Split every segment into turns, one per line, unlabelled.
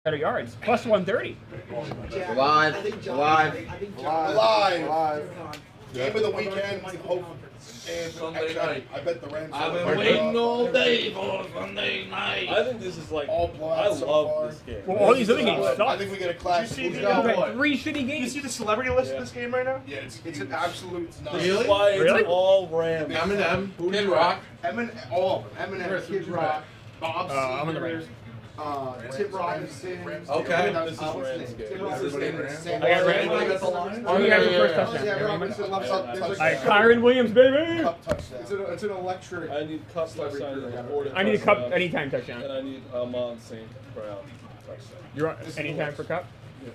better yards. Plus 130.
Live. Game of the weekend.
Sunday night.
I bet the Rams.
I've been waiting all day for Sunday night. I think this is like
all blowout so
love
far.
this game.
Well, all these other games
I
suck.
think we get a clash.
Did you see
We've had 3 shitty
You
games.
see the celebrity list of this game right now?
Yeah,
It's an absolute.
This is why it's
Really?
all Rams.
Eminem, Kid Rock.
All of them. Eminem, Kid Rock, Bob
I'm on the Rams.
Tim Robinson.
Okay.
This is Rams game.
Tim
This is
Robinson.
I got Rams. Oh, you got the first touchdown. All right, Kyron Williams, baby.
Cup touchdown.
It's an electric.
I need Cup touchdown and
I need a Cup anytime touchdown.
And I need Amon St. Brown touchdown.
You're on anytime for Cup?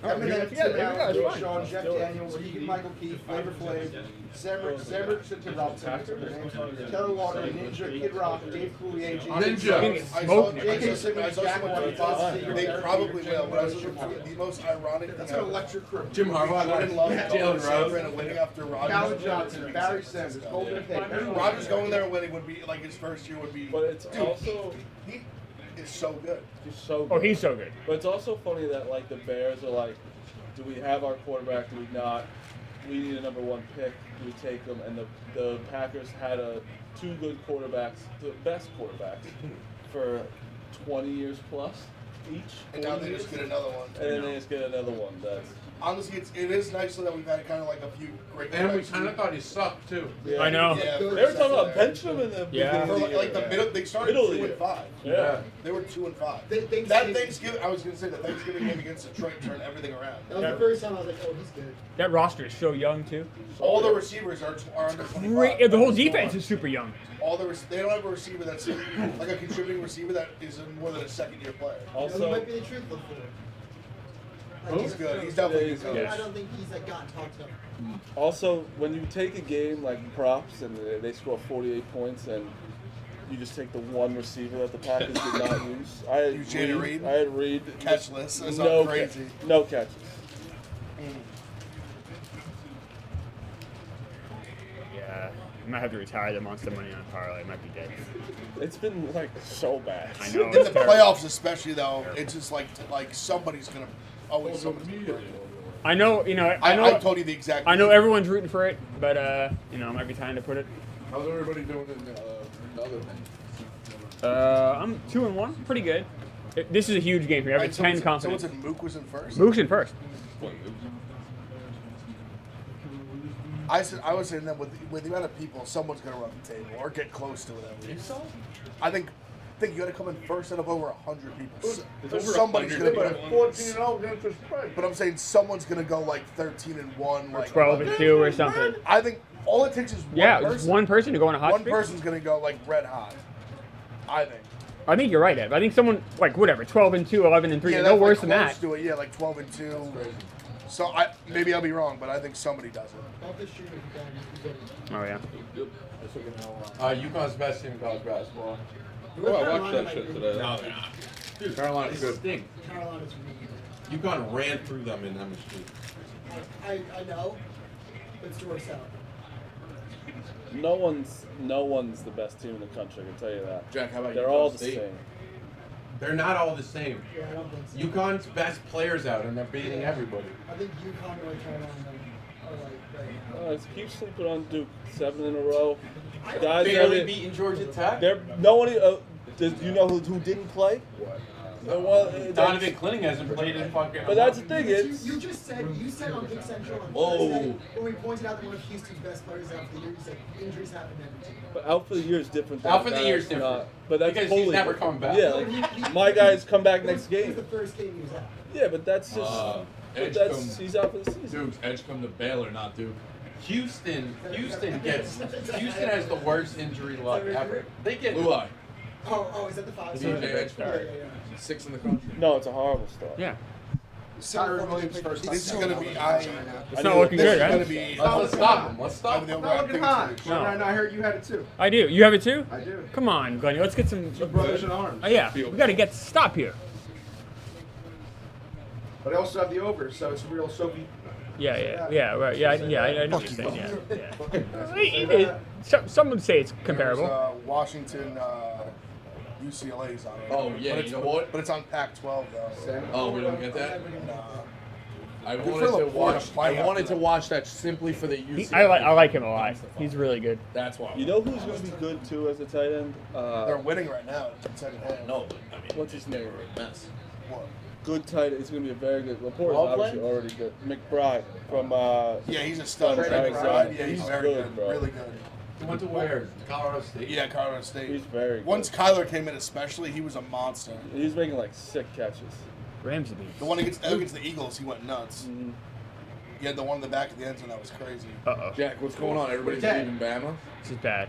Eminem,
Yeah,
Tim
there
Allen,
we go,
Joe
it's
Sean, Jeff Daniels, Keegan Michael Keith, Flavor Flav, Zemmer, Tim Robinson, Taylor Walker, Ninja, Kid Rock, Dave Coulier,
Ninja.
J.K. Simmons, Jack White,
They probably will. But I was looking for the most ironic.
That's an electric crew.
Jim Harbaugh.
I wouldn't love
Jalen Rose.
and winning after
Calvin
Rodgers.
Johnson, Barry Sanders, Golden Tate.
Rodgers going there and winning would be like his first year would be.
But it's also
He is so good.
he's so good.
Oh, he's so good.
But it's also funny that like the Bears are like, do we have our quarterback? Do we not? We need a number 1 pick. Do we take him? And the Packers had 2 good quarterbacks, the best quarterbacks, for 20 years plus each.
And now they just get another one.
And then they just get another one. That's
Honestly, it is nice that we've had kind of like a few great.
And we
quarterbacks.
kind of thought he sucked too.
yeah.
I know.
Yeah,
They were talking about benching him in the
Yeah.
beginning
For
of the year.
like the middle, they started
Middle of the
2-5.
Yeah.
They were 2-5.
Thanksgiving-
That Thanksgiving, I was gonna say the Thanksgiving game against Detroit turned everything around.
That was the first time I was like, oh, he's good.
That roster is so young, too.
All the receivers are under 25.
Great. Yeah, the whole defense is super young.
They don't have a receiver that's like a contributing receiver that is more than a second-year player.
You know, he
Also,
might be the truth before.
He's good. He's definitely good.
Yeah.
I don't think he's like gotten talked about.
Also, when you take a game like props and they score 48 points and you just take the one receiver that the Packers did not use. I had
Eugene Reed?
I had Reed.
Catchless. That's
No,
not crazy.
no catches.
Yeah. I might have to retire the monster money on parlay. I might be dead.
It's been like so bad.
I know.
In the playoffs, especially though, it's just like somebody's gonna always somebody's gonna.
I know. You know.
I told you the exact.
I know everyone's rooting for it, but you know, it might be time to put it.
How's everybody doing in the other thing?
I'm 2-1. Pretty good. This is a huge game for me. I have 10 confidence.
So what's in Mook was in first.
Mook's in first.
I was saying that with the amount of people, someone's gonna run the table or get close to it at least. I think you got to come in first out of over 100 people. Somebody's gonna be
14-0
But I'm saying someone's gonna go like 13-1, like
12-2 or something.
I think all it takes is one
Yeah,
person.
just one person to go on a hot
One
streak.
person's gonna go like red hot. I think.
I think you're right, Ed. I think someone like whatever, 12-2, 11-3,
Yeah,
no
that's
worse
like
than
close
that.
to it. Yeah, like 12-2. So maybe I'll be wrong, but I think somebody does it.
Not this year,
Oh yeah.
UConn's best team in college basketball.
Oh,
I watched that shit today.
No, they're not. Dude, Carolina's good. Stink.
Carolina's really good.
UConn ran through them in MSG.
I know, but it's to work out.
No one's the best team in the country. I can tell you that.
Jack, how about
They're
UConn
all the
State?
same.
They're not all the same.
Yeah, I don't think so.
UConn's best players out, and they're beating everybody.
I think UConn or Carolina are like right now.
Let's keep sleeping on Duke 7 in a row. Guys,
Barely beating Georgia Tech.
no one. Do you know who didn't play?
Donovan Clinton hasn't played in fucking.
But that's the thing. It's
You said on Big Central on
Whoa.
Thursday, when we pointed out that one of Houston's best players out for the year, you said injuries happen to every team.
but out for the year is different.
Out for the
that.
year is
It's
different.
not- But that's
Because
totally
he's never
different.
coming back.
Yeah, like, my guys come back next
It was
game.
the first game he was out.
Yeah, but that's just. He's out for the season.
Duke's edge come to Baylor, not Duke. Houston has the worst injury luck ever. They get
Blue eye.
Oh, is that the five?
DJ
Sorry.
Edgecourt.
Yeah.
6th in the country.
No, it's a horrible start.
Yeah.
Tyron Williams first.
This is gonna be
It's not looking
This
good,
is gonna
right?
be.
Let's stop him. Let's stop
I'm the
him.
only
Not
one
looking
thinking
hot.
it's-
No, I heard you had it too.
I do. You have it too?
I do.
Come on, Glenn. Let's get some.
Brothers in arms.
Oh yeah. We gotta get stop here.
But I also have the over, so it's a real Sophie.
Yeah, right. Yeah, I know what you're saying. Yeah. Some would say it's
There's,
comparable.
Washington. UCLA's on it.
Oh, yeah,
But
you know what?
But it's on Pac-12 though.
Oh, we don't get that?
Nah.
I
Good
wanted
for
to
Laporta
watch.
to play
I wanted
after
to
that.
watch that simply for the UCLA.
I like him a lot. He's really good.
That's why.
You know who's going to be good too as a tight end?
They're winning right now. In second half.
No, but I mean,
What's his name?
mess.
What?
Good tight end. He's going to be a very good. Laporte is
Ball
obviously
playing?
already good. McBride from.
Yeah, he's a stud.
Trey
Trey
McBride.
McBride. Yeah, he's
He's
very
good,
good.
bro.
Really good.
He went to where? Colorado State.
Yeah, Colorado State.
He's very good.
Once Kyler came in, especially, he was a monster.
He's making like sick catches.
Ramsey beats.
The one against the Eagles, he went nuts.
Mm-hmm.
He had the one in the back of the end zone that was crazy.
Uh-oh.
Jack, what's going on? Everybody's
Okay.
leaving Bama.
This is bad.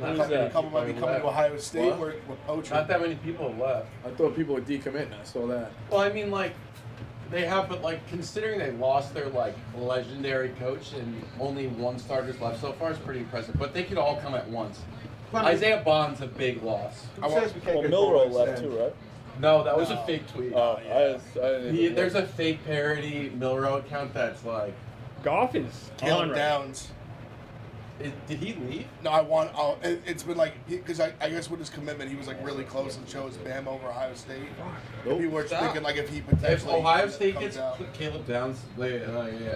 A
Not
couple might be coming to Ohio State.
What?
We're poaching.
Not that many people have left.
I thought people would decommit, and I saw that.
Well, I mean, like, they have, but like, considering they lost their like legendary coach and only one starter's left so far is pretty impressive. But they could all come at once. Isaiah Bond's a big loss.
Who says we can't
Well,
get
Milrow
quarterbacks
left
then?
too, right?
No, that was a fake tweet.
Oh, I didn't even
There's
look.
a fake parody Milrow account that's like,
Goff is on
Caleb
right.
Downs.
did he leave?
No, it's been like, because I guess with his commitment, he was like really close and chose Bama over Ohio State.
Nope.
People were
Stop.
thinking like if he
If
potentially
Ohio State
comes
gets
out.
Caleb Downs, yeah.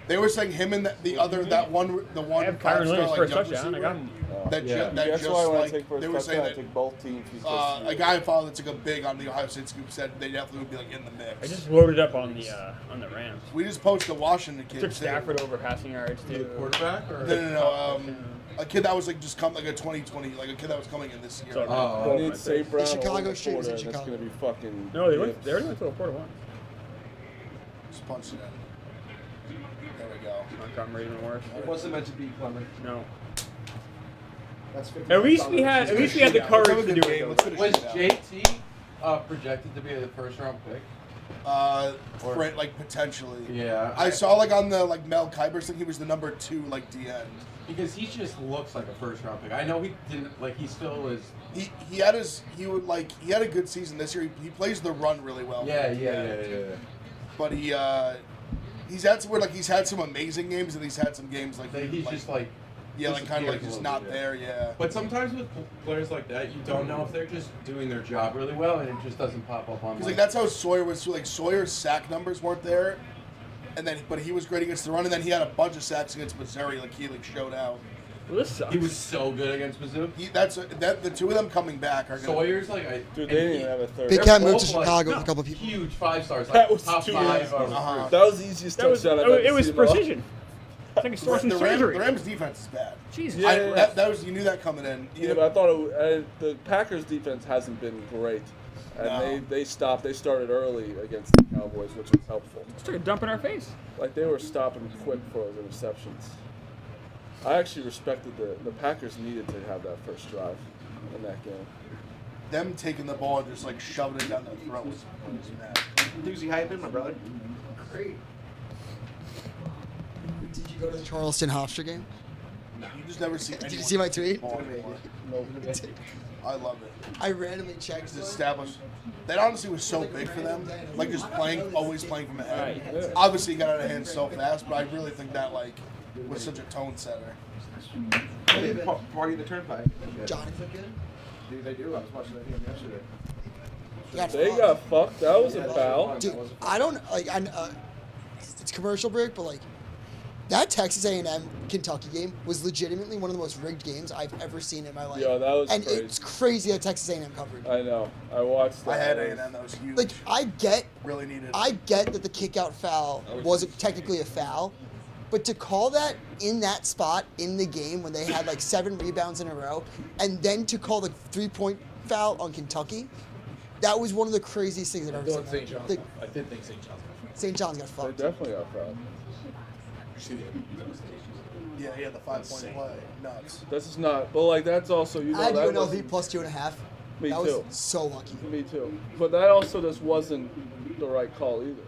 They were saying him and the other the one
I have Kyron
five-star,
Williams
like,
first
young
touchdown. I got him.
That
Yeah.
that
That's
just
why when I
like
take first
they were saying
touchdown, I
that
take both teams. He's
a guy I follow that's like a big on the Ohio State scoop said they definitely would be like in the mix.
I just loaded up on the Rams.
We just poached the Washington kid.
Took
too.
Stafford over passing yards too.
Quarterback or?
No. A kid that was like just come like a 2020, like a kid that was coming in this year.
So-
Oh,
I need St. Brown.
Chicago
over
State was in
Laporta, and It's
Chicago.
gonna be fucking.
No, they
Gibbs.
already went to the Porta once.
Just punched it in. There we go.
Montgomery even worse.
It wasn't meant to be Clement.
No.
That's
At least we had the courage to do it.
Let's
though.
finish
Was
it out.
JT projected to be the first round pick?
Right, like potentially.
Yeah.
I saw like on the like Mel Kiper's thing, he was the number 2 like DN.
Because he just looks like a first round pick. I know he didn't like he still is.
He had a good season this year. He plays the run really well.
Yeah.
But he's had some amazing games and he's had some games like
He's just like.
like kind of like
disappears a
just
little
not
bit,
there. Yeah.
But sometimes with players like that, you don't know if they're just doing their job really well, and it just doesn't pop up on.
Because like that's how Sawyer was. Like Sawyer's sack numbers weren't there, but he was great against the run, and then he had a bunch of sacks against Missouri. Like he showed out.
Well, this sucks.
He was so good against Mizzou.
The two of them coming back are gonna.
Sawyer's like
Dude, they didn't even have a third.
Big
They're
Cat moved to
both, like,
Chicago with a couple of people.
huge 5-stars,
That
like
was
top
2
5.
years.
Uh-huh.
That was the easiest
That was,
touchdown I've ever
it was
seen in my life.
precision. It's like a source in
the
surgery.
Rams defense is bad.
Jesus.
Yeah.
That was you knew that coming in.
Yeah, but I thought the Packers defense hasn't been great, and
No.
they stopped. They started early against the Cowboys, which was helpful.
Just took a dump in our face.
Like they were stopping quick for those interceptions. I actually respected the Packers needed to have that first drive in that game.
Them taking the ball and just like shoving it down their throat was mad.
Doozy hyping, my brother.
Great. Did you go to the Charleston Hofstra game?
You just never see.
Did you see my tweet?
I love it.
I randomly checked.
It's established. That honestly was so big for them. Like just always playing from ahead.
Right, yeah.
Obviously, he got out of hand so fast, but I really think that like was such a tone setter.
Party of the Turnpike.
Johnny look good.
Dude, they do. I was watching that game yesterday.
You got
They
fucked.
got fucked. That was a foul.
Dude, I don't like. It's commercial break, but like that Texas A&M Kentucky game was legitimately one of the most rigged games I've ever seen in my life.
Yeah, that was
and
crazy.
it's crazy that Texas A&M covered.
I know. I watched that.
I had A&M. That was huge.
Like I get
Really needed.
that the kick out foul wasn't technically a foul, but to call that in that spot in the game when they had like 7 rebounds in a row, and then to call the 3-point foul on Kentucky, that was one of the craziest things I've ever seen.
St. John's.
The-
I did think St. John's got
St. John's got
They
fucked.
definitely got fouled.
Yeah, he had the 5-point play. Nuts.
This is not. But like that's also you know
I had
that
UNLV
wasn't-
plus 2.5.
Me
that
too.
was so lucky.
Me too. But that also just wasn't the right call either.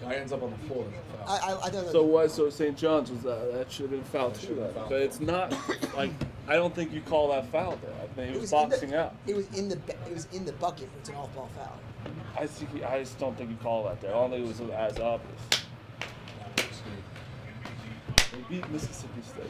Guy ends up on the floor.
I thought
So what? So St. John's was that should have been fouled too. Then. But it's not like I don't think you call that foul there. I think it was boxing out.
It was in the bucket. It's an off-ball foul.
I just don't think you call that there. I don't think it was as obvious. They beat Mississippi State.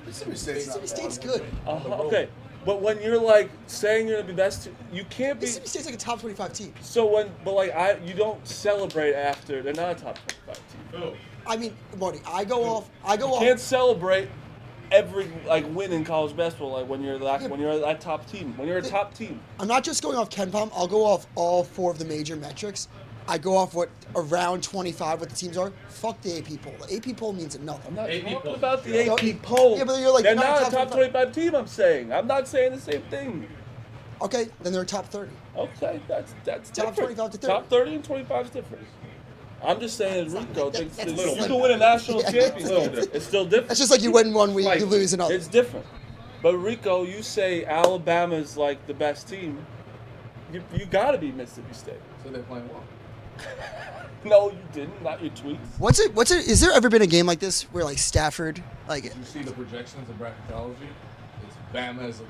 Mississippi State's not
Mississippi
bad.
State's good.
Okay, But when you're like saying you're gonna be best, you can't be.
Mississippi State's like a top 25 team.
So you don't celebrate after they're not a top 25 team.
I mean, Marty, I go off.
You can't celebrate every win in college basketball when you're that top team. When you're a top team.
I'm not just going off Ken Palm. I'll go off all 4 of the major metrics. I go off what around 25 what the teams are. Fuck the AP poll. The AP poll means nothing.
I'm not
AP
talking
poll.
about the AP poll.
Yeah, but you're like,
they're
you're
not a top 25 team. I'm saying. I'm not saying the same thing.
Okay, then they're top 30.
Okay, that's
Top
different.
25 to 30.
Top 30 and 25 is different. I'm just saying, Rico thinks
that's
that
a
you
little
can win a national
Yeah.
championship. It's still different.
That's just like you win one week, you lose another.
It's different. But Rico, you say Alabama's like the best team. You got to be Mississippi State.
So they're playing well.
No, you didn't. Not your tweets.
Is there ever been a game like this where like Stafford, like
Did you see the projections of bracketology? It's Bama's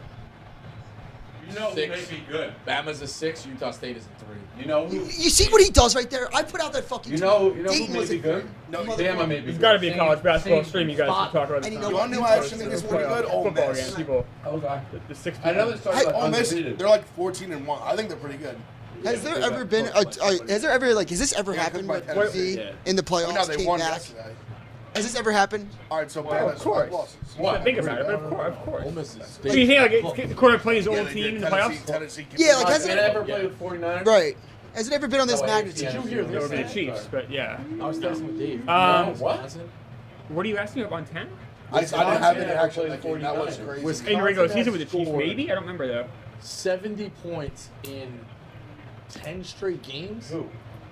You know who may be good.
Bama's a 6, Utah State is a 3.
You know
you
who?
see what he does right there? I put out that fucking.
You know
tweet.
who
Dayton
may
was
be
a-
good?
No,
Bama may be
There's
good.
got to be a college basketball
same
stream you guys
spot.
can talk about.
And
this
you
time.
know
You want to know who actually think is pretty
Playoff
good? Ole
football
Miss.
games. People,
Okay.
the 6
I know they started like
Ole Miss,
undefeated.
they're like 14-1. I think they're pretty good.
Has there ever been? Has there ever has this ever
Yeah,
happened
cooked by
with
Tennessee.
V
Yeah.
in the
Oh,
playoffs?
no, they
came
won
back?
yesterday.
Has this ever happened?
All right, so
Of
Bama's
course.
losses.
I think about it, but of course.
Ole Miss is
So you think like the quarterback plays his
Yeah,
old
they
team
did.
in the
Tennessee,
playoffs?
Tennessee.
Yeah, like,
Has
has
it
it-
ever played with 49ers?
Right. Has it ever been on this
No,
magnitude?
Did you hear
That would be
this?
the Chiefs, but yeah.
I was texting with Dave.
What?
What are you asking about on 10?
I didn't have any
Wisconsin
action
played
that game. That was
49ers.
crazy.
In regular season with the Chiefs,
scored
maybe? I don't remember though.
70 points in 10 straight games.
Who?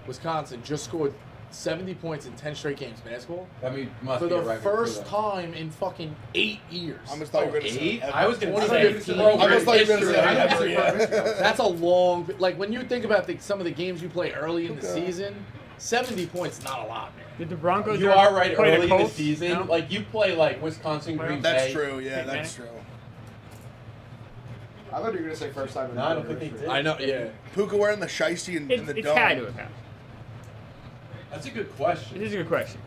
Wisconsin just scored 70 points in 10 straight games basketball
I mean, must
for
be a
the
record
first
that.
time in fucking 8 years.
I almost thought you were going to say
8?
ever.
I was going to say
2015.
I almost thought you were going to say
I
ever, yeah.
That's a long. Like when you think about some of the games you play early in the season, 70 points not a lot, man.
Did the Broncos
You
ever
are right.
play
Early in the
Colts?
season,
No?
like you play like Wisconsin, Green Bay.
That's true, yeah,
Big
that's
man.
true.
I thought you were gonna say first time in
No, I don't think they did.
I know, yeah.
Puka wearing the shiesty in the
It's
dome.
had to have happened.
That's a good
It
question.
is a good question.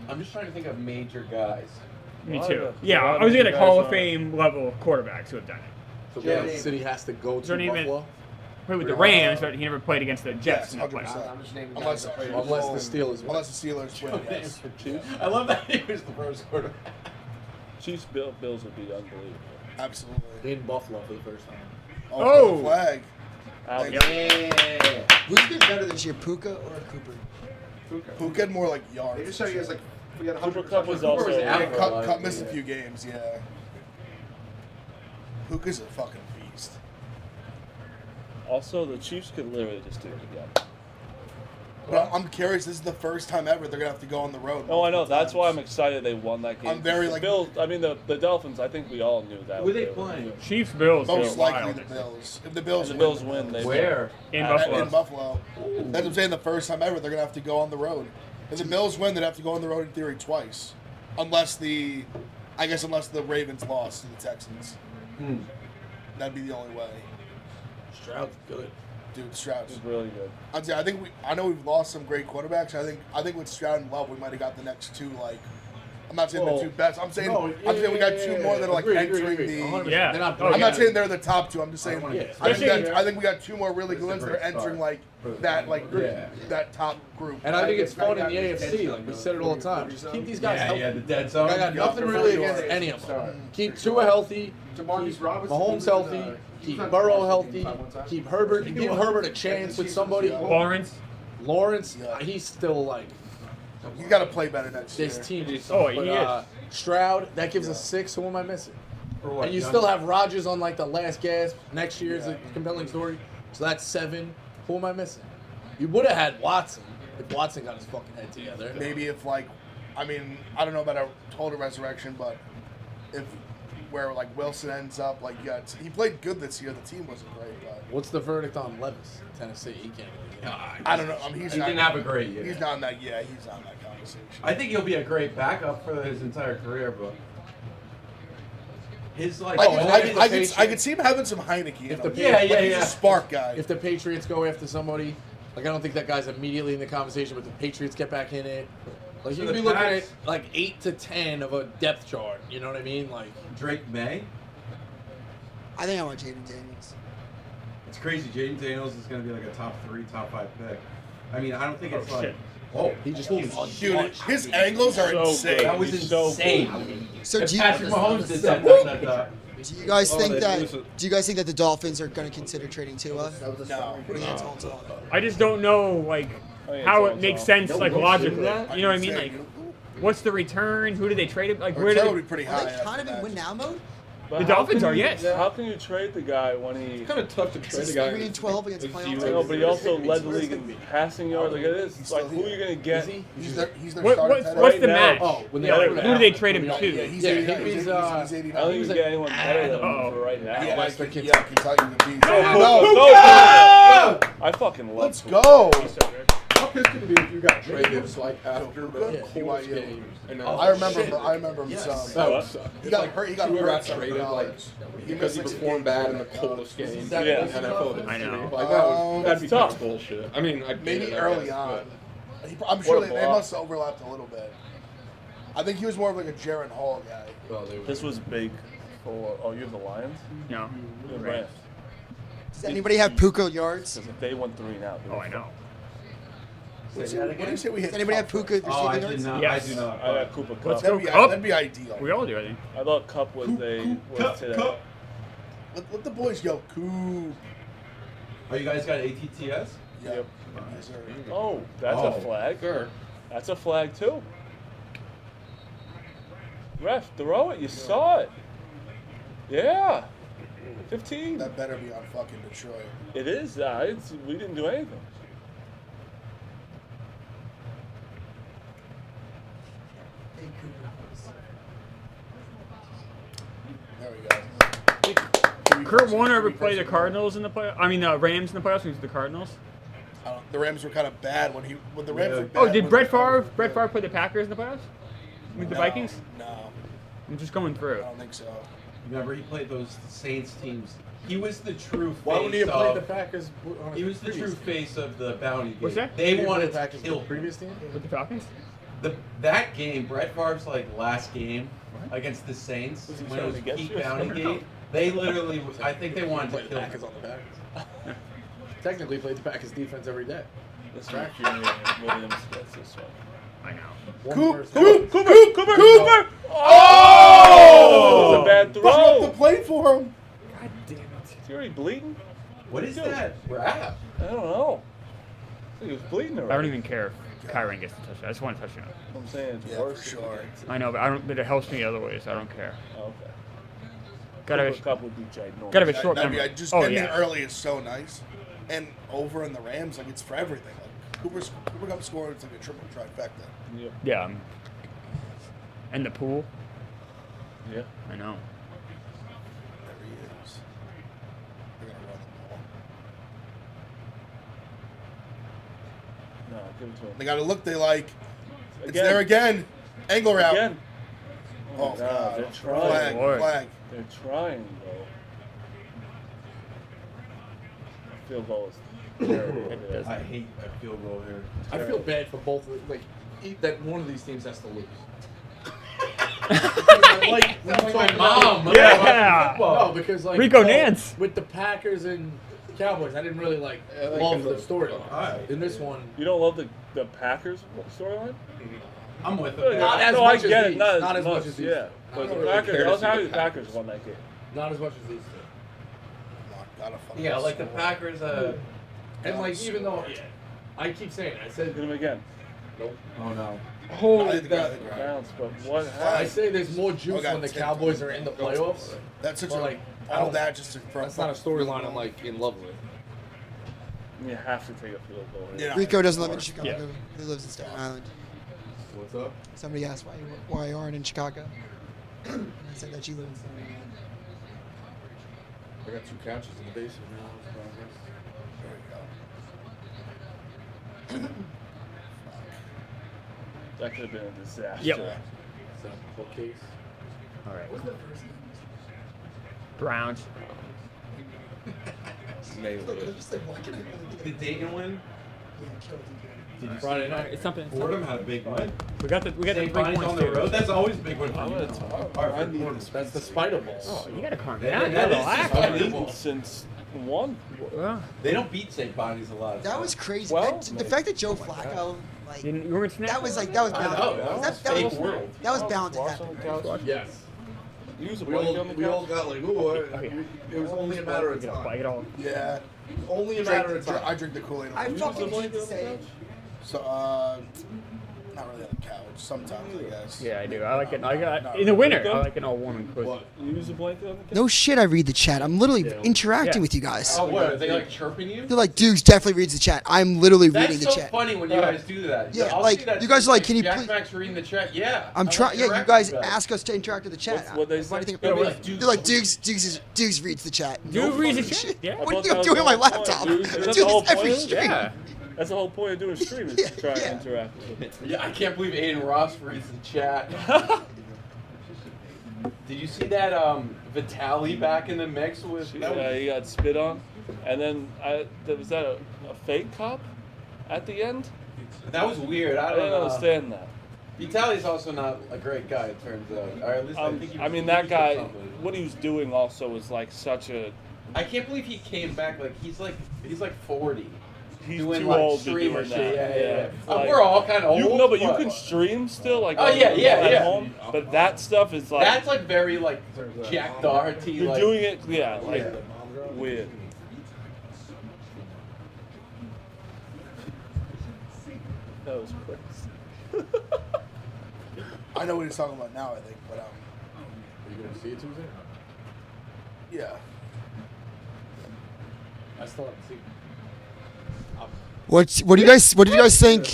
I'm just trying to think of major guys.
Me
lot
too.
of the-
Yeah,
a lot
I
of
was
the
in a
guys
Hall of
are-
Fame level quarterbacks who have done it.
So
Yeah.
Kansas City has to go to
Don't even-
Buffalo
Played with the Rams, but he never played against the Jets
Yes,
in the
100%.
playoffs.
I'm just naming
Unless,
guys that played.
unless the Steelers win.
unless the Steelers win, yes.
I love that he was the first quarterback.
Chiefs Bills would be unbelievable.
Absolutely.
in Buffalo for the first time.
Oh.
Flag.
Out.
Yeah.
Who's been better this year, Puka or Cooper?
Puka had more like
They
yards.
just showed you guys like we got
Cooper
100%.
Cup was also.
was out.
Yeah,
for a lot
Cup
of
missed a
it,
few games, yeah. Puka's a fucking beast.
Also, the Chiefs could literally just do it again.
But I'm curious, this is the first time ever they're going to have to go on the road.
Oh, I know.
multiple
That's why I'm
times.
excited they won that game.
I'm very,
The
like-
Bills. I mean, the Dolphins. I think we all knew that.
Who are they
were
playing?
good.
Chiefs, Bills,
Most
go
likely
wild.
the Bills. If the
And
Bills
the
win,
Bills win. They
Where?
In
At-
Buffalo.
In Buffalo. That's what I'm saying, the first time ever they're going to have to go on the road. If the Bills win, they'd have to go on the road in theory twice. Unless the Ravens lost to the Texans. That'd be the only way.
Stroud's good.
Dude, Stroud's.
It's really good.
I'd say, I know we've lost some great quarterbacks. I think with Stroud and Love, we might have got the next two. Like, I'm not saying
Well,
the two best. I'm saying
no,
I'm saying we got two more that are like
Agreed,
entering
agreed.
the.
100%.
Yeah.
They're not
Oh,
I'm
yeah.
not saying they're the top two. I'm just saying
Yeah.
I think we got two more really good ones that are entering like that that top group.
And I think it's fun in the AFC. Like we said it all the time. Just keep these guys healthy.
Yeah, the dead zone.
I got nothing really against any of them. Keep Tua healthy.
Demarcus Robinson.
Mahomes healthy. Keep Burrow healthy. Keep Herbert. Give Herbert a chance with somebody.
Lawrence.
Lawrence, he's still like
He's got to play better next year.
this team.
Oh, he
But,
is.
Stroud, that gives us 6. Who am I missing?
For what,
And you
young-
still have Rodgers on like the last gasp. Next year is a compelling story. So that's 7. Who am I missing? You would have had Watson if Watson got his fucking head together.
Maybe if I don't know about a total resurrection, but if where like Wilson ends up, like he played good this year. The team wasn't great, but
What's the verdict on Levis, Tennessee? He can't really get it.
I don't know. He's
He
not,
didn't have a great year.
He's not in that. Yeah, he's not in that conversation.
I think he'll be a great backup for his entire career, but his like.
I could see him having some Heineke. In
If the
him.
Yeah,
Like, he's a spark guy.
If the Patriots go after somebody, like I don't think that guy's immediately in the conversation, but the Patriots get back in it. Like
So
you'd
the
be looking at
Pats-
like 8 to 10 of a depth chart. You know what I mean? Like
Drake May.
I think I want Jaden Daniels.
It's crazy. Jaden Daniels is going to be like a top 3, top 5 pick. I mean, I don't think it's like.
shit.
Oh,
He just
he's
Dude, his angles are
So
insane.
good.
that was
He's so
insane.
So
If
do you,
Patrick Mahomes did that,
do you guys think
they-
that
listen.
do you guys think that the Dolphins are going to consider trading Tua?
No.
Putting it all to all?
I just don't know like how it makes sense like logically. You know what I mean? Like, what's the return? Who do they trade it? Like, where
Return
do
would be pretty
Are
high.
they kind of in win now mode?
But
The
how
Dolphins
can
are,
you-
yes.
How can you trade the guy when he?
It's kind of tough to trade
He's
a guy.
3-12 against
Is he
playoff
I know,
teams.
but he also led the league in passing yards. Like it is, like who are you gonna get?
He's their
What,
starting tight
what's
end.
the
now.
match?
Oh, when they
Yeah,
offer
who
that.
do they trade him
Yeah,
to?
he's
Yeah,
89.
he's,
He's
I don't
89.
think you get anyone better than
Uh-oh.
him for right now.
Yeah,
Like,
like,
the
yeah, Kentucky would be.
No, I fucking love.
Let's go.
How pissed could you be if you got traded like after the Colts game? And
I remember him
Yes.
some.
That would suck.
He got hurt. He got
Tua
hurt.
got
some
traded
college.
because he performed bad in the Colts game.
Yeah.
NFL
I know.
Like that'd
That's
be
tough.
kind of bullshit. I mean,
Maybe
I
early
guess,
on.
but-
I'm sure
What a
they
block.
must have overlapped a little bit. I think he was more of like a Jaron Hall guy.
Well, they
This was big for. Oh, you have the Lions.
No.
You have the Rams.
Does anybody have Puka yards?
Because if they won 3 now.
Oh, I know.
What do you say we hit?
Does anybody have Puka
Oh, I
receiving
did
yards?
not.
Yes.
I do not.
I got Cooper
Let's
Cup.
go.
That'd be ideal.
We all do, I think.
I thought Cup was was today.
Let the boys go. Cool.
Oh, you guys got ATTS?
Yeah.
Yep.
Yes, sir.
Oh, that's a flag.
Sure.
That's a flag too. Ref, throw it. You saw it. Yeah. 15.
That better be on fucking Detroit.
It is. We didn't do anything.
There we go.
Kurt Warner ever play the Cardinals in the play? I mean, the Rams in the playoffs. He was the Cardinals.
The Rams were kind of bad when the Rams were bad.
Oh, did
when
Brett
the-
Favre play the Packers in the playoffs with the
No,
Vikings?
No,
I'm just going through.
I don't think so.
Remember, he played those Saints teams. He was the true face
Why wouldn't he have played the
of.
Packers? On his
He was the
previous
true
team?
face of the bounty game.
What's that?
They
He
wanted
played
to
Packers
kill
on the previous team.
With the Falcons?
that game. Brett Favre's like last game against the Saints
Was he
when it
trying
was
to get
peak
you?
bounty game. They literally, I think they wanted to
Played the
kill
Packers
him.
on the Packers. Technically, played the Packers defense every day.
This track Williams gets this one.
I know.
Cooper! Oh! That was a bad
Fuck up the
throw.
plate for him.
God damn it.
Is he already bleeding?
What is that? Rap?
I don't know. I think he was bleeding already.
I don't even care if Kyron gets the touchdown. I just want a touchdown.
I'm saying it's
Yeah,
worse.
for sure.
I know, but I don't. But it helps me other ways. I don't care.
Oh, okay.
Gotta
Cooper
have
Cup would be ginormous.
gotta have a short
That'd be,
memory.
just
Oh
ending
yeah.
early is so nice, and over in the Rams, like it's for everything. Like Cooper Cup scoring, it's like a triple trifecta.
Yep.
Yeah. And the pool.
Yeah.
I know.
There he is. They're gonna run the ball.
No, give it to him.
They got to look. They like. It's
Again.
there again. Angle route.
Again.
Oh,
God,
God.
they're trying.
Flag.
Lord.
Flag.
They're trying, though. Field goal is terrible.
I hate a field goal here.
I feel bad for both. Like that one of these teams has to lose. like
My mom.
Yeah.
No, because like
Rico Nance.
with the Packers and Cowboys, I didn't really like
like
love the
the-
storyline.
Alright.
In this one,
You don't love the Packers storyline?
I'm with
No,
him.
Not as
I
much as
get it.
these.
Not as much
as these.
Yeah.
I
But
don't
the
really
Packers,
care
I
to
was
see
happy
the
the Packers won that game.
not as much as these two.
Come on, gotta fucking
Yeah, like the
score.
Packers.
And like even though I keep saying it, I said
Hit him again.
Oh no.
I think the guy- I think the guy-
Bounce, but what
I
happened?
say there's more
Oh,
juice
God,
when the
it's
Cowboys are in the playoffs.
That's such
But,
a
like, I
all
don't-
that just to, for
That's not a storyline I'm like in love with.
You have to take a field goal.
Yeah.
Rico doesn't live in Chicago.
Yeah.
He lives in Staten Island.
What's up?
Somebody asked why you aren't in Chicago. I said that you live in Staten Island.
I got 2 couches in the basement now.
There we go.
That could have been a disaster.
Yep.
So, bookcase.
All right. Browns.
Nailed it.
Did Dayton win?
Friday night.
It's something.
Fordham had a big win.
We got the
St.
3
Bonnie's
points
on the
too.
road. That's always a big win for
I'm
you.
gonna talk.
All right,
I need
That's the Spider Balls.
Oh, you gotta calm
Yeah,
down.
that is
Relax.
just
I need
Well-
since 1.
Well,
They don't beat St. Bonnie's a lot.
That was crazy.
Well,
And the fact that Joe Flacco, like,
you were in snap.
that was bound.
I know, that was fake
was,
world.
that was bound to
Watch
happen.
on the couch.
Yes.
Use a
We
blanket
all,
on the
we all
couch.
got like, ooh,
Okay.
it was only a matter of
Get off,
time.
get off.
Yeah.
Only a matter of
I
time.
drink the Kool-Aid.
I fucking hate to say it.
So, not really on the couch. Sometimes, I guess.
Yeah, I do. I like it. I got
No,
in the winter.
no.
I like it all warm and crisp.
What?
Use a blanket on the couch.
No shit, I read the chat. I'm literally interacting
Yeah.
with you guys.
Oh, what? Are they like chirping you?
They're like, Dukes definitely reads the chat. I'm literally
That's
reading the
so
chat.
funny when you guys do that.
Yeah,
I'll
like,
see that
you guys
too,
are like, can you
Jack
please-
Max reading the chat? Yeah.
I'm
I
trying.
like
Yeah, you
interacting
guys
with that.
ask us to interact with the chat.
What they
What do you
say?
think?
They're like,
They're like, Dukes reads the chat.
Dude reads the
Shit.
chat. Yeah.
What
I
are
thought
you
that was
doing on my
the whole point,
laptop?
dude.
I
Isn't
do
that the whole
this every
point?
stream.
Yeah.
That's the whole point of doing stream is
Yeah,
to try
yeah.
to interact with it.
Yeah, I can't believe Aiden Ross reads the chat. Did you see that Vitali back in the mix with?
Yeah, he got spit on, and then was that a fake cop at the end?
That was weird. I
I
don't
didn't
know.
understand that.
Vitali's also not a great guy, it turns out. Or at least I think he was,
I mean,
he
that
was
guy,
something.
what he was doing also was like such a.
I can't believe he came back. Like he's like 40.
He's
doing
too
like
old to
streamer
do
shit.
that.
Yeah.
Like,
We're all kind of old.
You, no, but you can stream still, like.
Oh, yeah,
at
yeah.
home, but that stuff is like.
That's like very like Jack Doherty.
You're
like,
doing it, yeah, like weird. That was quick.
I know what he's talking about now, I think, but
Are you going to see it Tuesday?
yeah.
I still haven't seen it.
What do you guys think?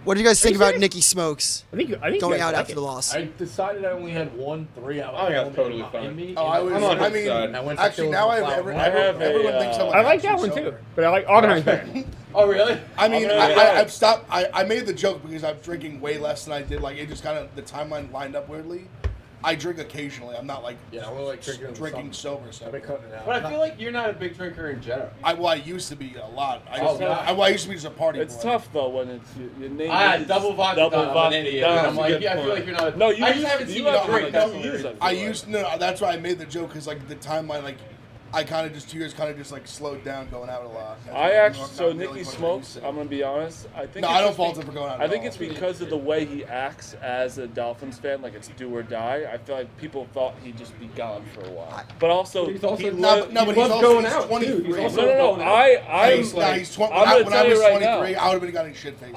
What do you guys think about Nikki Smokes
I think you
going
guys
out
like
after
it.
the loss?
I decided I only had 1-3 out.
I think that's totally fine.
Oh, I was.
I'm on
I
his
mean,
side.
I went to
actually,
kill
now I
him
have
with
I have a,
everyone thinks I'm
uh,
like
I like that
actually
one too,
sober.
but I like Oppenheimer's better.
Oh really?
I mean,
I'm gonna-
I've stopped. I made the joke because I'm drinking way less than I did. Like, it just kind of, the timeline lined up weirdly. I drink occasionally. I'm not like
Yeah, we're like
drinking sober.
I've been cutting it out.
But I feel like you're not a big drinker in general.
I used to be a lot.
Oh, God.
I used to be just a party
It's
boy.
tough though when it's your name.
I
is
double vodka.
double
I'm
vodka
an idiot.
down.
And I'm
That's a
like,
good
yeah, I feel
point.
like you're not.
No, you
I
used-
just haven't seen
you
you
have to
drink. That's
use
weird.
it.
I used no. That's why I made the joke because like the timeline, like I kind of just 2 years kind of just like slowed down going out a lot.
I actually, so
Not really
Nikki
as much as I
Smokes,
used to.
I'm gonna be honest. I think
No,
it's
I don't
just
fault him for going out.
I
at
think
all.
it's because of the way he acts as a Dolphins fan, like it's do or die. I feel like people thought he'd just be gone for a while. But also,
He's also
he
no,
No, but he's also
going
he's
out, too.
23.
He's also
no,
going out.
I'm
He's 20.
I'm gonna
When I
tell
was
you right
23,
now.
I would have been getting shit faced.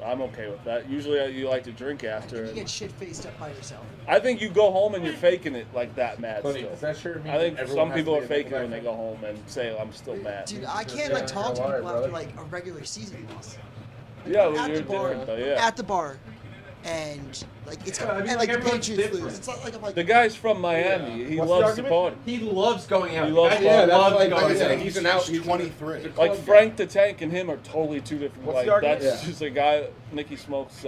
I'm okay with that. Usually, you like to drink after.
You get shit faced up by yourself.
I think you go home and you're faking it like that mad
Buddy,
still.
does that shirt mean
I think
everyone
some
has
people
to
are
be a
faking it when
Nickelback
they go home and say I'm still mad.
Dude, I can't like talk to
Yeah,
people after
brother.
like a regular season loss.
Yeah,
I'm
well,
at
you're
the bar,
different though. Yeah.
at the bar, and like it's
Yeah, I mean,
and
like,
like the
everyone's
Patriots
different.
lose. It's not like I'm like
The guy's from Miami. He
What's the
loves to
argument?
party.
He loves going out.
He
The
loves
guy
going out.
Yeah, that's
loves
like
going
I said,
out.
he's an out.
He's 23.
Like Frank the Tank and him are totally two different.
What's
like
the argument?
that's
Yeah.
just a guy. Nicky Smokes.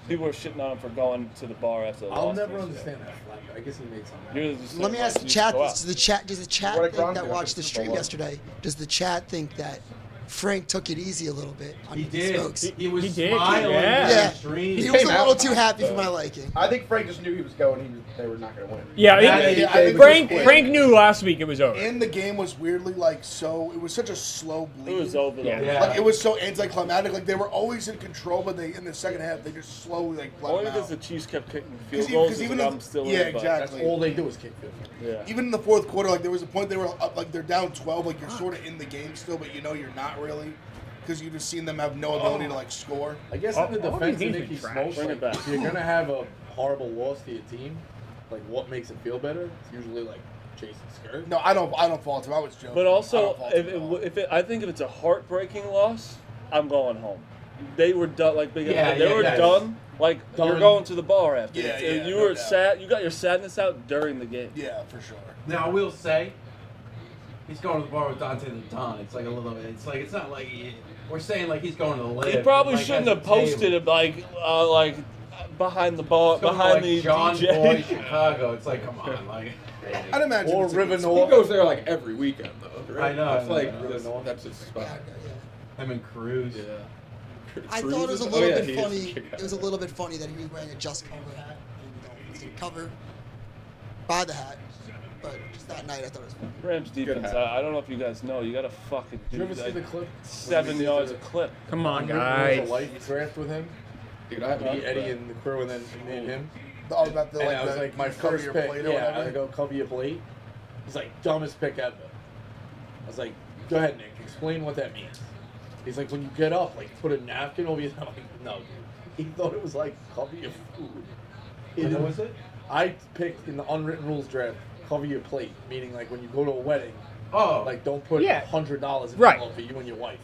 People are shitting on him for going to the bar after the
I'll
loss.
never understand that. Like, I guess he made something.
You're just
Let me
like,
ask the
you
chat.
go out.
Does the chat
What a
think that
concept.
watched the stream yesterday? Does the chat think that Frank took it easy a little bit on
He
Nikki
did.
Smokes?
He was
He did,
smiling
yeah.
in
Yeah.
the stream.
He was a
came
little
out.
too happy for my liking.
I think Frank just knew he was going. They were not going to win.
Yeah,
Yeah,
I think
yeah, I think
Frank
it was
Frank knew last week it was over.
And the game was weirdly like so. It was such a slow bleed.
It was over.
Yeah.
though.
Yeah.
Like it was so anticlimactic. Like they were always in control, but they in the second half they just slowly like let
Only
them
because
out.
the Chiefs kept kicking field
'Cause
goals.
even
Even
if-
I'm still
yeah,
in. but-
exactly.
That's all they do is kick field goals.
Yeah.
Even in the fourth quarter, like there was a point they were up, like they're down 12, like you're sort of in the game still, but you know you're not really, because you just seen them have no ability to like score.
I guess
All-
in the
all
defense
these
of
teams are
Nicky
trash.
Smokes,
Bring it
like,
back.
if you're gonna have a horrible loss to your team, like what makes it feel better? It's usually like chasing skirt.
No, I don't fault him. I was joking.
But
I
also,
don't fault him at all.
I think if it's a heartbreaking loss, I'm going home. They were done. Like big.
Yeah,
they
yeah,
were
yeah.
done. Like you're
Done.
going to the bar after.
Yeah,
this.
yeah,
You
no
were
doubt.
sad. You got your sadness out during the game.
Yeah, for sure.
Now I will say, he's going to the bar with Dante the Don. It's like a little bit. It's like it's not like we're saying like he's going to the live.
He probably
like,
shouldn't
has
have
a table.
posted it like behind the bar,
It's going to,
behind
like,
the
John
DJ.
Boy Chicago. It's like come on, like.
I'd imagine.
Or
it's a
River
good
North.
He goes there like every weekend, though. Right?
I know,
That's
I know.
like that's his spot.
Him and Cruz.
Yeah.
I thought it was a little bit funny. It was a little bit funny that he was wearing a just cover hat. And, he cover by the hat. But just that night, I thought it was funny.
Rams defense. I don't know if you guys know. You gotta fucking
Did
do
you ever see the clip?
7 yards a clip.
Come on,
There was
guys.
a life draft with him.
Dude, I haven't.
Me, Eddie, and the crew, and then me and him.
Oh, about the
And
like,
I was
the,
like, my
cover
first
your
pick.
plate or
Yeah,
whatever.
I go cover your plate. He's like, dumbest pick ever. I was like, go ahead, Nick. Explain what that means. He's like, when you get up, like, put a napkin over your. I'm like, no. He thought it was like cover your food.
What was it?
I picked in the unwritten rules draft, cover your plate, meaning like when you go to a wedding,
Oh,
like don't put
Yeah.
$100 in
Right.
the for you and your wife.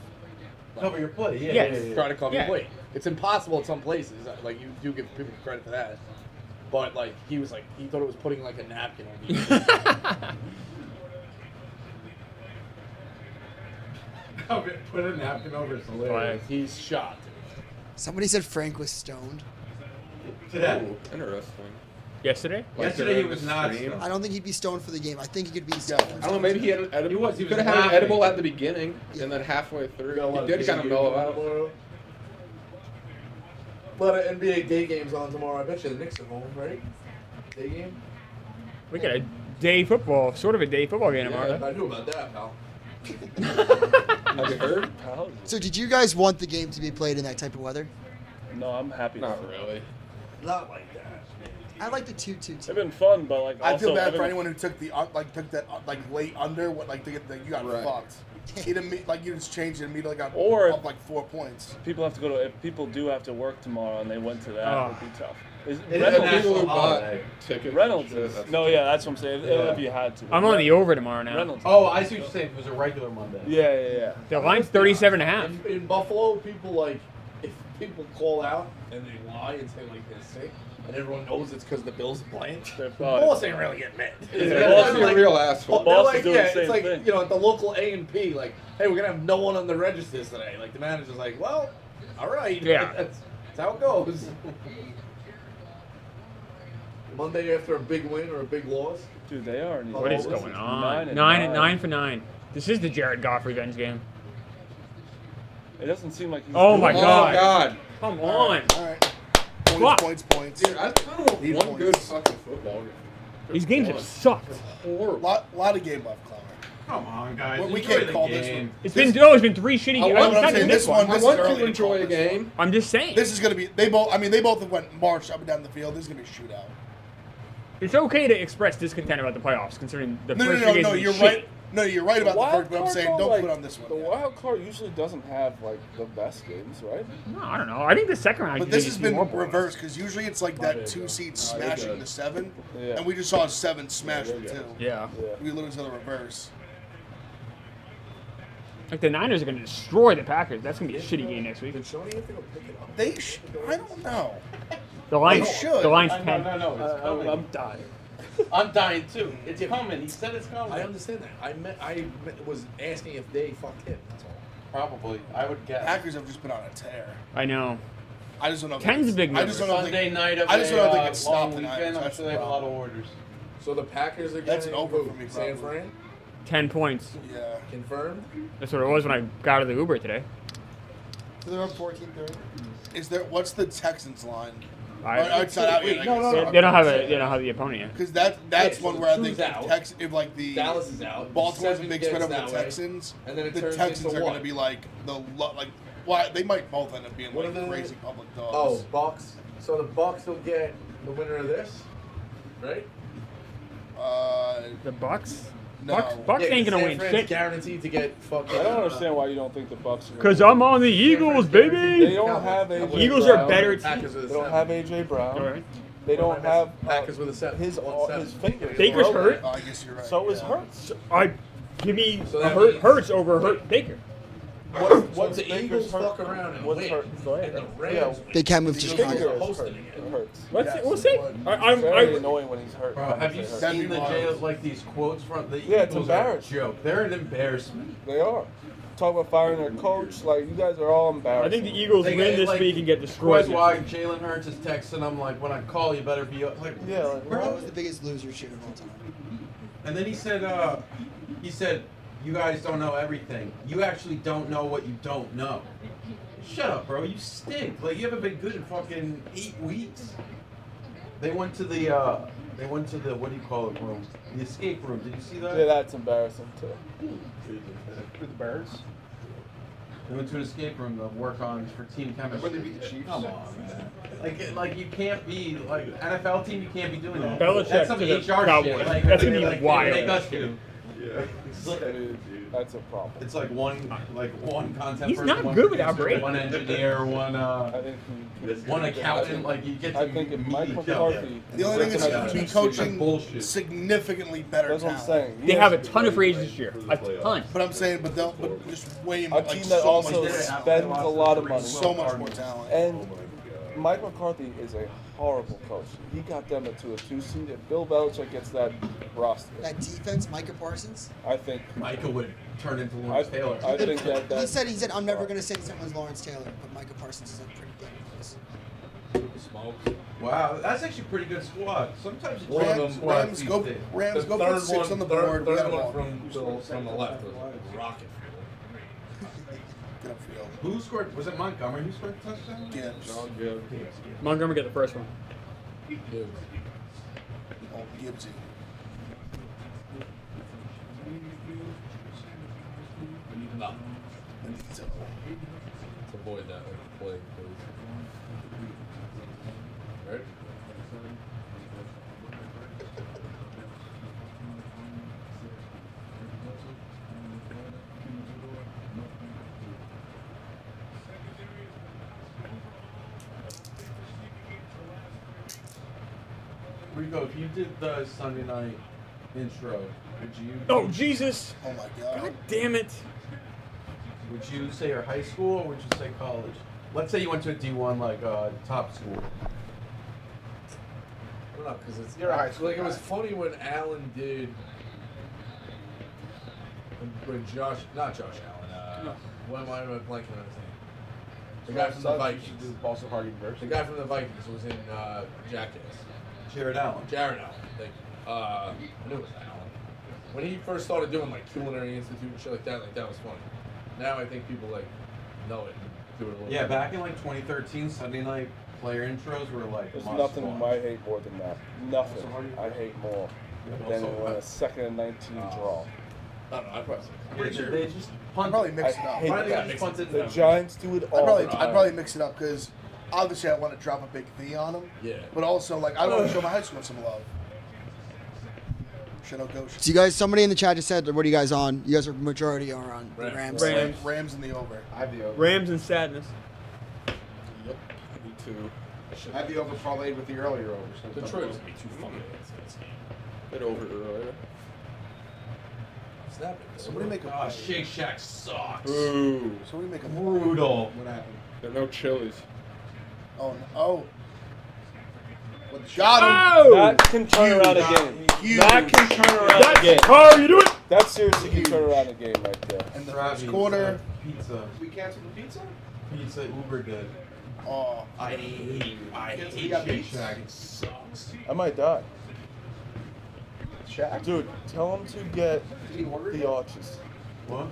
Like,
cover your plate. Yeah,
Yes.
yeah, yeah.
try to cover
Yeah.
your plate. It's impossible at some places. Like you do give people credit for that, but like he was like he thought it was putting like a napkin on you.
Put a napkin over his hilarious.
He's shocked.
Somebody said Frank was stoned.
Today.
Ooh, interesting.
Yesterday?
Yesterday he was not
Stream.
stoned.
I don't think he'd be stoned for the game. I think he could be stoned.
Yeah.
I don't know. Maybe he had an edible.
He
He
was
could have had an
laughing.
edible at the beginning, and then halfway through, he did kind of mellow out.
A lot of NBA day games on tomorrow. I bet you the Knicks are home, right? Day game.
We got a day football, sort of a day football game tomorrow.
I knew about that, pal.
Have you heard?
So did you guys want the game to be played in that type of weather?
No, I'm happy.
Not really.
Not like that.
I like the 2-2
It's
too.
been fun, but like
I
also
feel bad for
everyone-
anyone who took the took that late under. What like to get the you got
Right.
fucked. He didn't like you just changed it immediately got
Or-
up like 4 points.
People have to go to. If people do have to work tomorrow and they went to that,
Oh.
it would be tough. Is
It is a
Reynolds,
national
People who bought
holiday.
tickets.
Reynolds
Yeah,
is
that's-
no, yeah, that's what I'm saying.
Yeah.
If you had to,
I'm on the over tomorrow now.
Reynolds.
Oh, I see what you're saying. It was a regular Monday.
Yeah.
The line's 37.5.
In Buffalo, people like if people call out and they lie and say like they're sick, and everyone knows it's because the Bills are playing.
They're
The
fine.
boss ain't really getting mad.
Yeah,
They're
boss
That's
is
a real asshole.
Boss
they're
is
like,
doing
yeah,
the same
it's like
thing.
you know at the local A&P, like, hey, we're gonna have no one on the registers today. Like the manager's like, well, all right,
Yeah.
that's how it goes. Monday after a big win or a big loss.
Dude, they are.
What is
This
going
9
on?
and
9 for 9. This is the Jared Goff revenge game.
It doesn't seem like he's
Oh
doing
my
it.
Oh
God.
God.
Come on.
All right.
Fuck.
Points.
Dude, I kind of want
Need
one
points.
good fucking football game.
These games have sucked.
Horrible.
Lot of game left, Clower.
Come on, guys.
We
Enjoy
can't
the
call
game.
this one.
It's been 3 shitty
I
games.
want-
Not
I'm
even
saying
this
this
one.
one-
I
This
want
is
to
early to
enjoy
call
a
this
game.
I'm just saying.
This is gonna be they both have went marched up and down the field. This is gonna be a shootout.
It's okay to express discontent about the playoffs, considering the
No,
first 3 games
no,
have been
you're
shit.
right. No, you're right about the
Wild
first, but I'm
card,
saying
though,
don't
like,
put on this one.
The
yet.
wild card usually doesn't have like the best games, right?
No, I don't know. I think the second round.
But
could
this
be
has been
more points.
reversed because usually it's like that 2 seed smashing the 7,
Yeah.
and we just saw a 7 smash
Yeah,
the 2.
Yeah.
We literally saw the reverse.
Like the Niners are going to destroy the Packers. That's going to be a shitty game next week.
I don't know.
The line's
They should.
the line's
No,
10.
no, it's coming.
I'm dying.
I'm dying too. It's coming. He said it's coming.
I understand that. I was asking if they fucked him. That's all.
Probably. I would guess.
Packers have just been on a tear.
I know.
I just don't know. if
10's
they-
a big
I just
number.
don't know. if
Sunday
they-
night of
I just don't know if they
a
can stop
long
the
weekend.
Niners.
I'm
That's
sure
the
they have a lot of
problem.
orders.
So the Packers are
That's an
getting
over for me,
San
probably.
Fran
10 points.
Yeah.
confirmed.
That's what it was when I got out of the Uber today.
So they're up 14-30.
Is there? What's the Texans line?
I-
It's not out yet.
They don't have the opponent yet.
Because that's
Yeah,
one
so
where I
two's
think
out.
if like the
Dallas is out.
Baltimore's a
Seven
big
gets
spread over
that
the
way.
Texans,
And then it
the
turns
Texans
into
are going
what?
to be like well, they might both end up being
What
like
are the-
crazy public
Oh,
dogs.
Bucks. So the Bucks will get the winner of this, right?
The Bucks?
No.
Bucks ain't
Yeah,
gonna
San
win
Fran's
shit.
guaranteed to get fucking.
I don't understand why you don't think the Bucks. Are gonna
Cause
win.
I'm on the Eagles,
They
baby.
don't have AJ
Eagles
Brown.
are better
Packers
team.
with
They
a
don't
7.
have AJ Brown.
All right.
They don't have
Packers with a 7.
his
On
his
7.
fingers.
Baker's
broken.
hurt.
Oh, I guess you're right.
So is
yeah.
Hurts.
I give me
So that
hurt
means-
Hurts over hurt Baker.
Once the
Baker's
Eagles
hurt.
fuck around and
What's
win,
hurt?
and the Rams,
They can't move to
the
Chicago.
Eagles are
Fingers
hosting
hurt.
again.
It hurts.
Let's
Yes,
we'll see.
It's very annoying when he's hurt.
Bro, have you
That'd
seen
be
the
wild.
jails like these quotes from the
Yeah, it's
Eagles are a
embarrassing.
joke. They're an embarrassment.
They are. Talk about firing their coach. Like you guys are all embarrassed.
I think the Eagles
They
win
get,
this
like,
week and get destroyed.
That's why Jalen Hurts is texting them like, when I call, you better be up. Like,
Yeah, like,
That was the biggest loser shit of all time.
And then he said, you guys don't know everything. You actually don't know what you don't know. Shut up, bro. You stink. Like, you haven't been good in fucking 8 weeks. They went to the, what do you call it, room? The escape room. Did you see that?
Yeah, that's embarrassing too.
With the Bears.
They went to an escape room to work on for team chemistry.
When they beat the Chiefs.
Come on, man. Like you can't be NFL team. You can't be doing that.
Belichick
That's some
to the
HR
Cowboys.
shit. Like,
That's gonna be
like,
wild.
Make us do.
Yeah.
That's a problem.
It's like one content
He's
person,
not
one
good without
producer,
Brady.
one engineer,
I think
one accountant. Like you get to
I think if Mike
meet each
McCarthy,
The only thing is
Yeah.
he's coaching
Bullshit.
significantly better
that's what I'm
talent.
saying.
They have a ton of free agents this year. A ton.
But I'm saying, but just way
A
more.
team
Like,
that
so
also
much,
spends a lot of money.
so much more talent.
And Mike McCarthy is a horrible coach. He got them into a 2 seed, and Bill Belichick gets that roster.
That defense, Micah Parsons.
I think.
Michael would turn into
I,
Lawrence Taylor.
I think that.
He said, I'm never going to say someone's Lawrence Taylor, but Micah Parsons is a pretty damn close.
Wow, that's actually a pretty good squad. Sometimes it's
Rams go for 6 on the board. We got
Third
them all.
one from the left was rocket.
Get upfield.
Who scored? Was it Montgomery who scored the touchdown?
Gibbs.
Montgomery got the first one.
Oh, Gibbsy.
No.
Benito.
Let's avoid that play, please. Right?
Rico, if you did the Sunday night intro, would you?
Oh Jesus!
Oh my God.
God damn it!
Would you say your high school or would you say college? Let's say you went to a D1 like top school.
I don't know, because it's you're high school. Like it was funny when Allen did. When Josh, not Josh Allen.
No.
What am I blanking on his name? The guy from the Vikings.
Boston Hardy version.
The guy from the Vikings was in Jackass.
Jared Allen.
Jared Allen. Thank you. I knew it was Allen. When he first started doing like Culinary Institute and shit like that was funny. Now I think people like know it and do it a little
Yeah,
bit.
back in like 2013, Sunday night player intros were like
There's
must
nothing
watch.
I hate more than that. Nothing I hate more than when a 2nd and 19 draw.
I don't know. I probably.
They just
I'd
punt
probably
it.
mix
I
it up.
hate
Why do they
that.
just punt it
The
down?
Giants do it all the
I'd
time.
probably mix it up because obviously I want to drop a big fee on them.
Yeah.
But also, like, I want to show my high school some love. Shadow Ghost.
So you guys, somebody in the chat just said, what are you guys on? You guys are majority are on the Rams.
Rams.
Rams in the over.
I have the over.
Rams and sadness.
Me too.
I have the over parlayed with the earlier over. So
Detroit's gonna be too fucking against this game.
Get over it earlier.
Snap it.
Somebody make a
Oh, Shake Shack sucks.
Ooh.
Somebody make a
Brutal.
What happened?
There are no chilies.
Oh, no. Oh. Got him.
Oh!
That can turn around a game.
Huge.
That can turn around a
That's
game.
how you do it.
That seriously can turn around a game right there.
In the
Travis,
first quarter.
Pizza.
we canceled the pizza?
Pizza Uber good.
Oh.
I hate
We got
Shake
pizza?
Shack. It sucks.
I might die.
Shaq?
Dude, tell him to get
Did he order
the
it?
arches.
What?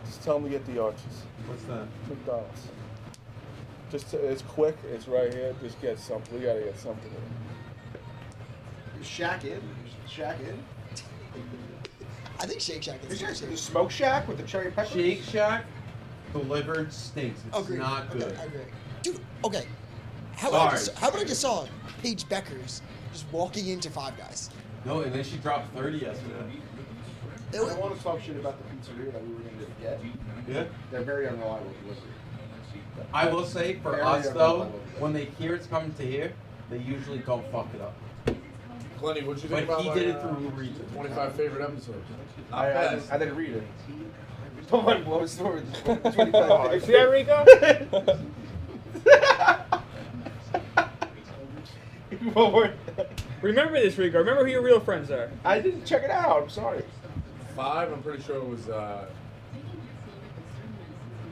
Just tell him to get the arches.
What's that?
McDonald's. It's quick. It's right here. Just get something. We gotta get something.
Is Shaq in? Is Shaq in?
I think Shake Shack is
The Smoke Shack with the cherry pepper?
Shake Shack delivered stinks. It's
Agreed.
not good.
Okay, I agree. Dude, okay. How
Sorry.
about I just saw Paige Beckers just walking into Five Guys?
No, and then she dropped 30 yesterday.
It
I
was,
want to talk shit about the pizzeria that we were going to get.
Yeah.
They're very unreliable delivery.
I will say, for
Very
us though,
unreliable.
when they hear it's coming to here, they usually don't fuck it up.
Glenny, what'd you
But
think about
he
my,
did it through Uber Eats.
25 favorite episodes?
Not bad.
I didn't read it. Don't mind blow stories.
You see that, Rico? Remember this, Rico. Remember who your real friends are.
I didn't check it out. I'm sorry.
5, I'm pretty sure it was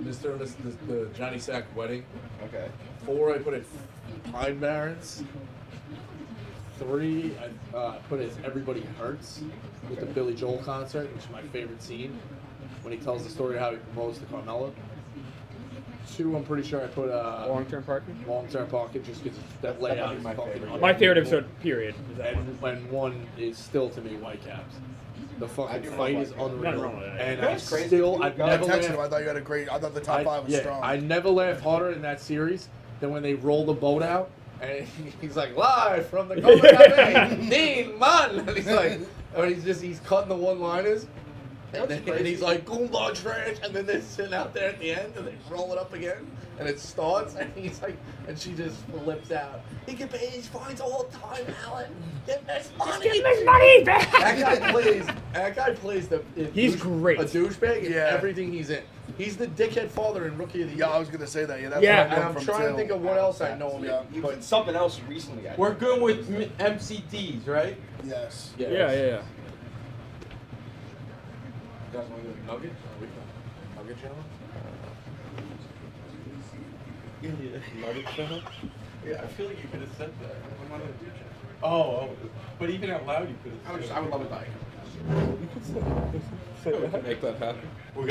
Mr. and Mrs. the Johnny Sack wedding.
Okay.
4, I put it Pine Barrens. 3, I put it as Everybody Hurts with the Billy Joel concert, which is my favorite scene. when he tells the story of how he proposed to Carmella. 2, I'm pretty sure I put
Long-term parking.
Long-term parking just because that layout is fucking
My favorite episode, period. Is that one.
And when 1 is still to me Whitecaps. The fucking
do
fight
love
is
Nothing
unreal.
wrong with that.
And
You know
I
what's crazy?
still, I've
I
never
texted him. I
laughed.
thought you had a great. I thought the top 5 was strong.
I never laughed harder in that series than when they roll the boat out and he's like, live from the Cobra Cafe, Dean Man. And he's like, he's cutting the one-liners. And he's like, Goomba trash. And then they're sitting out there at the end and they roll it up again. And it starts and he's like, and she just flips out. He can pay his fines all the time, Alan. Get this money.
Give his money back.
That guy plays
He's great.
A douchebag in
Yeah.
everything he's in. He's the dickhead father in Rookie of the Year.
Yeah, I was gonna say that. Yeah, that's
Yeah.
what I
And
know
I'm
from
trying to
too.
think of what else I know him
Yeah.
in.
He
But
was something else recently. I
We're good with MCDs, right?
Yes.
Yeah.
You guys want to go to Nugget? Nugget channel? Yeah, I feel like you could have said that. I'm not gonna do channel. Oh, but even out loud, you could have.
would love it back.
Make that happen.
We're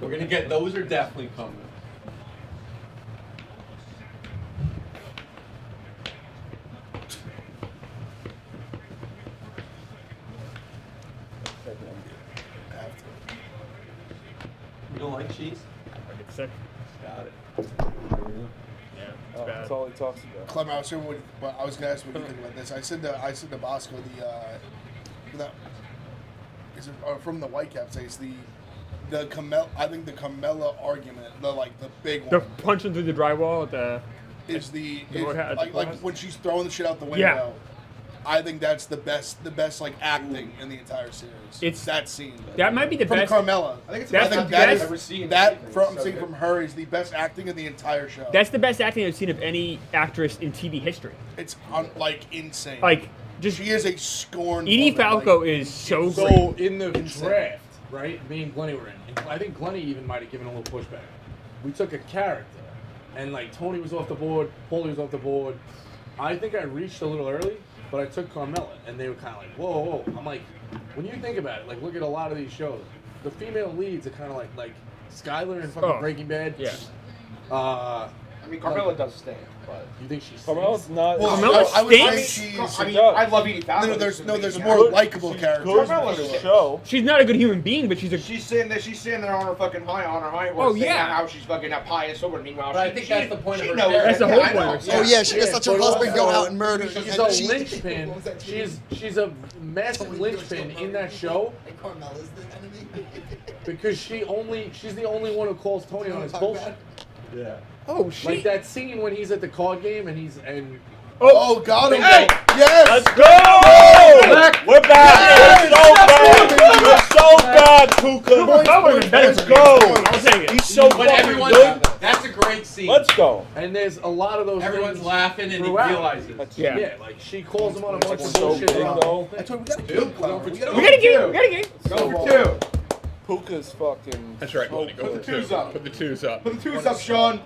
gonna get those are definitely coming. You don't like cheese?
I get sick.
Got it.
Yeah. It's
Oh,
bad.
that's all he talks about.
Clem, I was sure what I was gonna ask what you think about this. I said to Bosco that is it from the Whitecaps. It's the Carmella. I think the Carmella argument, the big
The
one,
punching through the drywall at the.
is the
roadhouse-
like
roadhouse?
when she's throwing the shit out the window.
Yeah.
I think that's the best like acting in the entire series.
It's-
that scene.
That might be the
From
best.
Carmella.
I think it's
That's
the best
the
acting
best-
I've ever seen.
That from
So
saying
good.
from her is the best acting in the entire show.
That's the best acting I've seen of any actress in TV history.
It's insane.
Like, just
she is a scorned.
Edie
woman,
Falco
like,
is so
So
great.
in the
Insane.
draft, right? Me and Glennie were in. And I think Glennie even might have given a little pushback. We took a character, and like Tony was off the board, Paulie was off the board. I think I reached a little early, but I took Carmella, and they were kind of like, whoa, whoa. I'm like, when you think about it, like look at a lot of these shows, the female leads are kind of like Skylar in fucking
Oh,
Breaking Bad.
yeah.
I mean, Carmella does stink, but
You think she's
Carmella's not.
Well,
Carmella
I would say
stinks?
she's.
I mean,
does.
I love Edie Falco.
No, there's
She's
more
good.
likable
She's
characters.
good
Carmella's
for the
shit.
show.
She's not a good human being, but she's a.
She's sitting there on her fucking high horse.
Oh,
saying
yeah.
how she's fucking a pious woman. Meanwhile,
But I think that's the point of
she
her
knows
character.
That's the
it.
whole
Yeah, I
point of
know.
her
Oh yeah, she just lets her
but
husband go
also,
out and murder.
She's
and
a
she-
linchpin.
What was that
She's a massive linchpin in that show
And Carmella's the enemy.
because she's the only one who calls Tony on his bullshit.
Yeah.
Oh shit!
Like that scene when he's at the card game and
Oh, got him!
Hey!
Yes!
Let's go! We're back! We're so bad, Puka! Let's go!
I'll take it.
He's so
But
fucking
everyone's
good.
that's a great scene.
Let's go.
and there's a lot of those.
Everyone's
things
laughing and he
throughout.
realizes.
That's
Yeah.
Yeah, like she calls him on a bunch of
so
bullshit.
big,
about-
though.
That's what we got to
Dude,
do.
we're
We gotta get. We gotta get.
Go for two.
Puka's fucking.
That's right,
so
Lonnie. Go
good.
for the twos up. Put the twos up.
Put the twos up, Sean.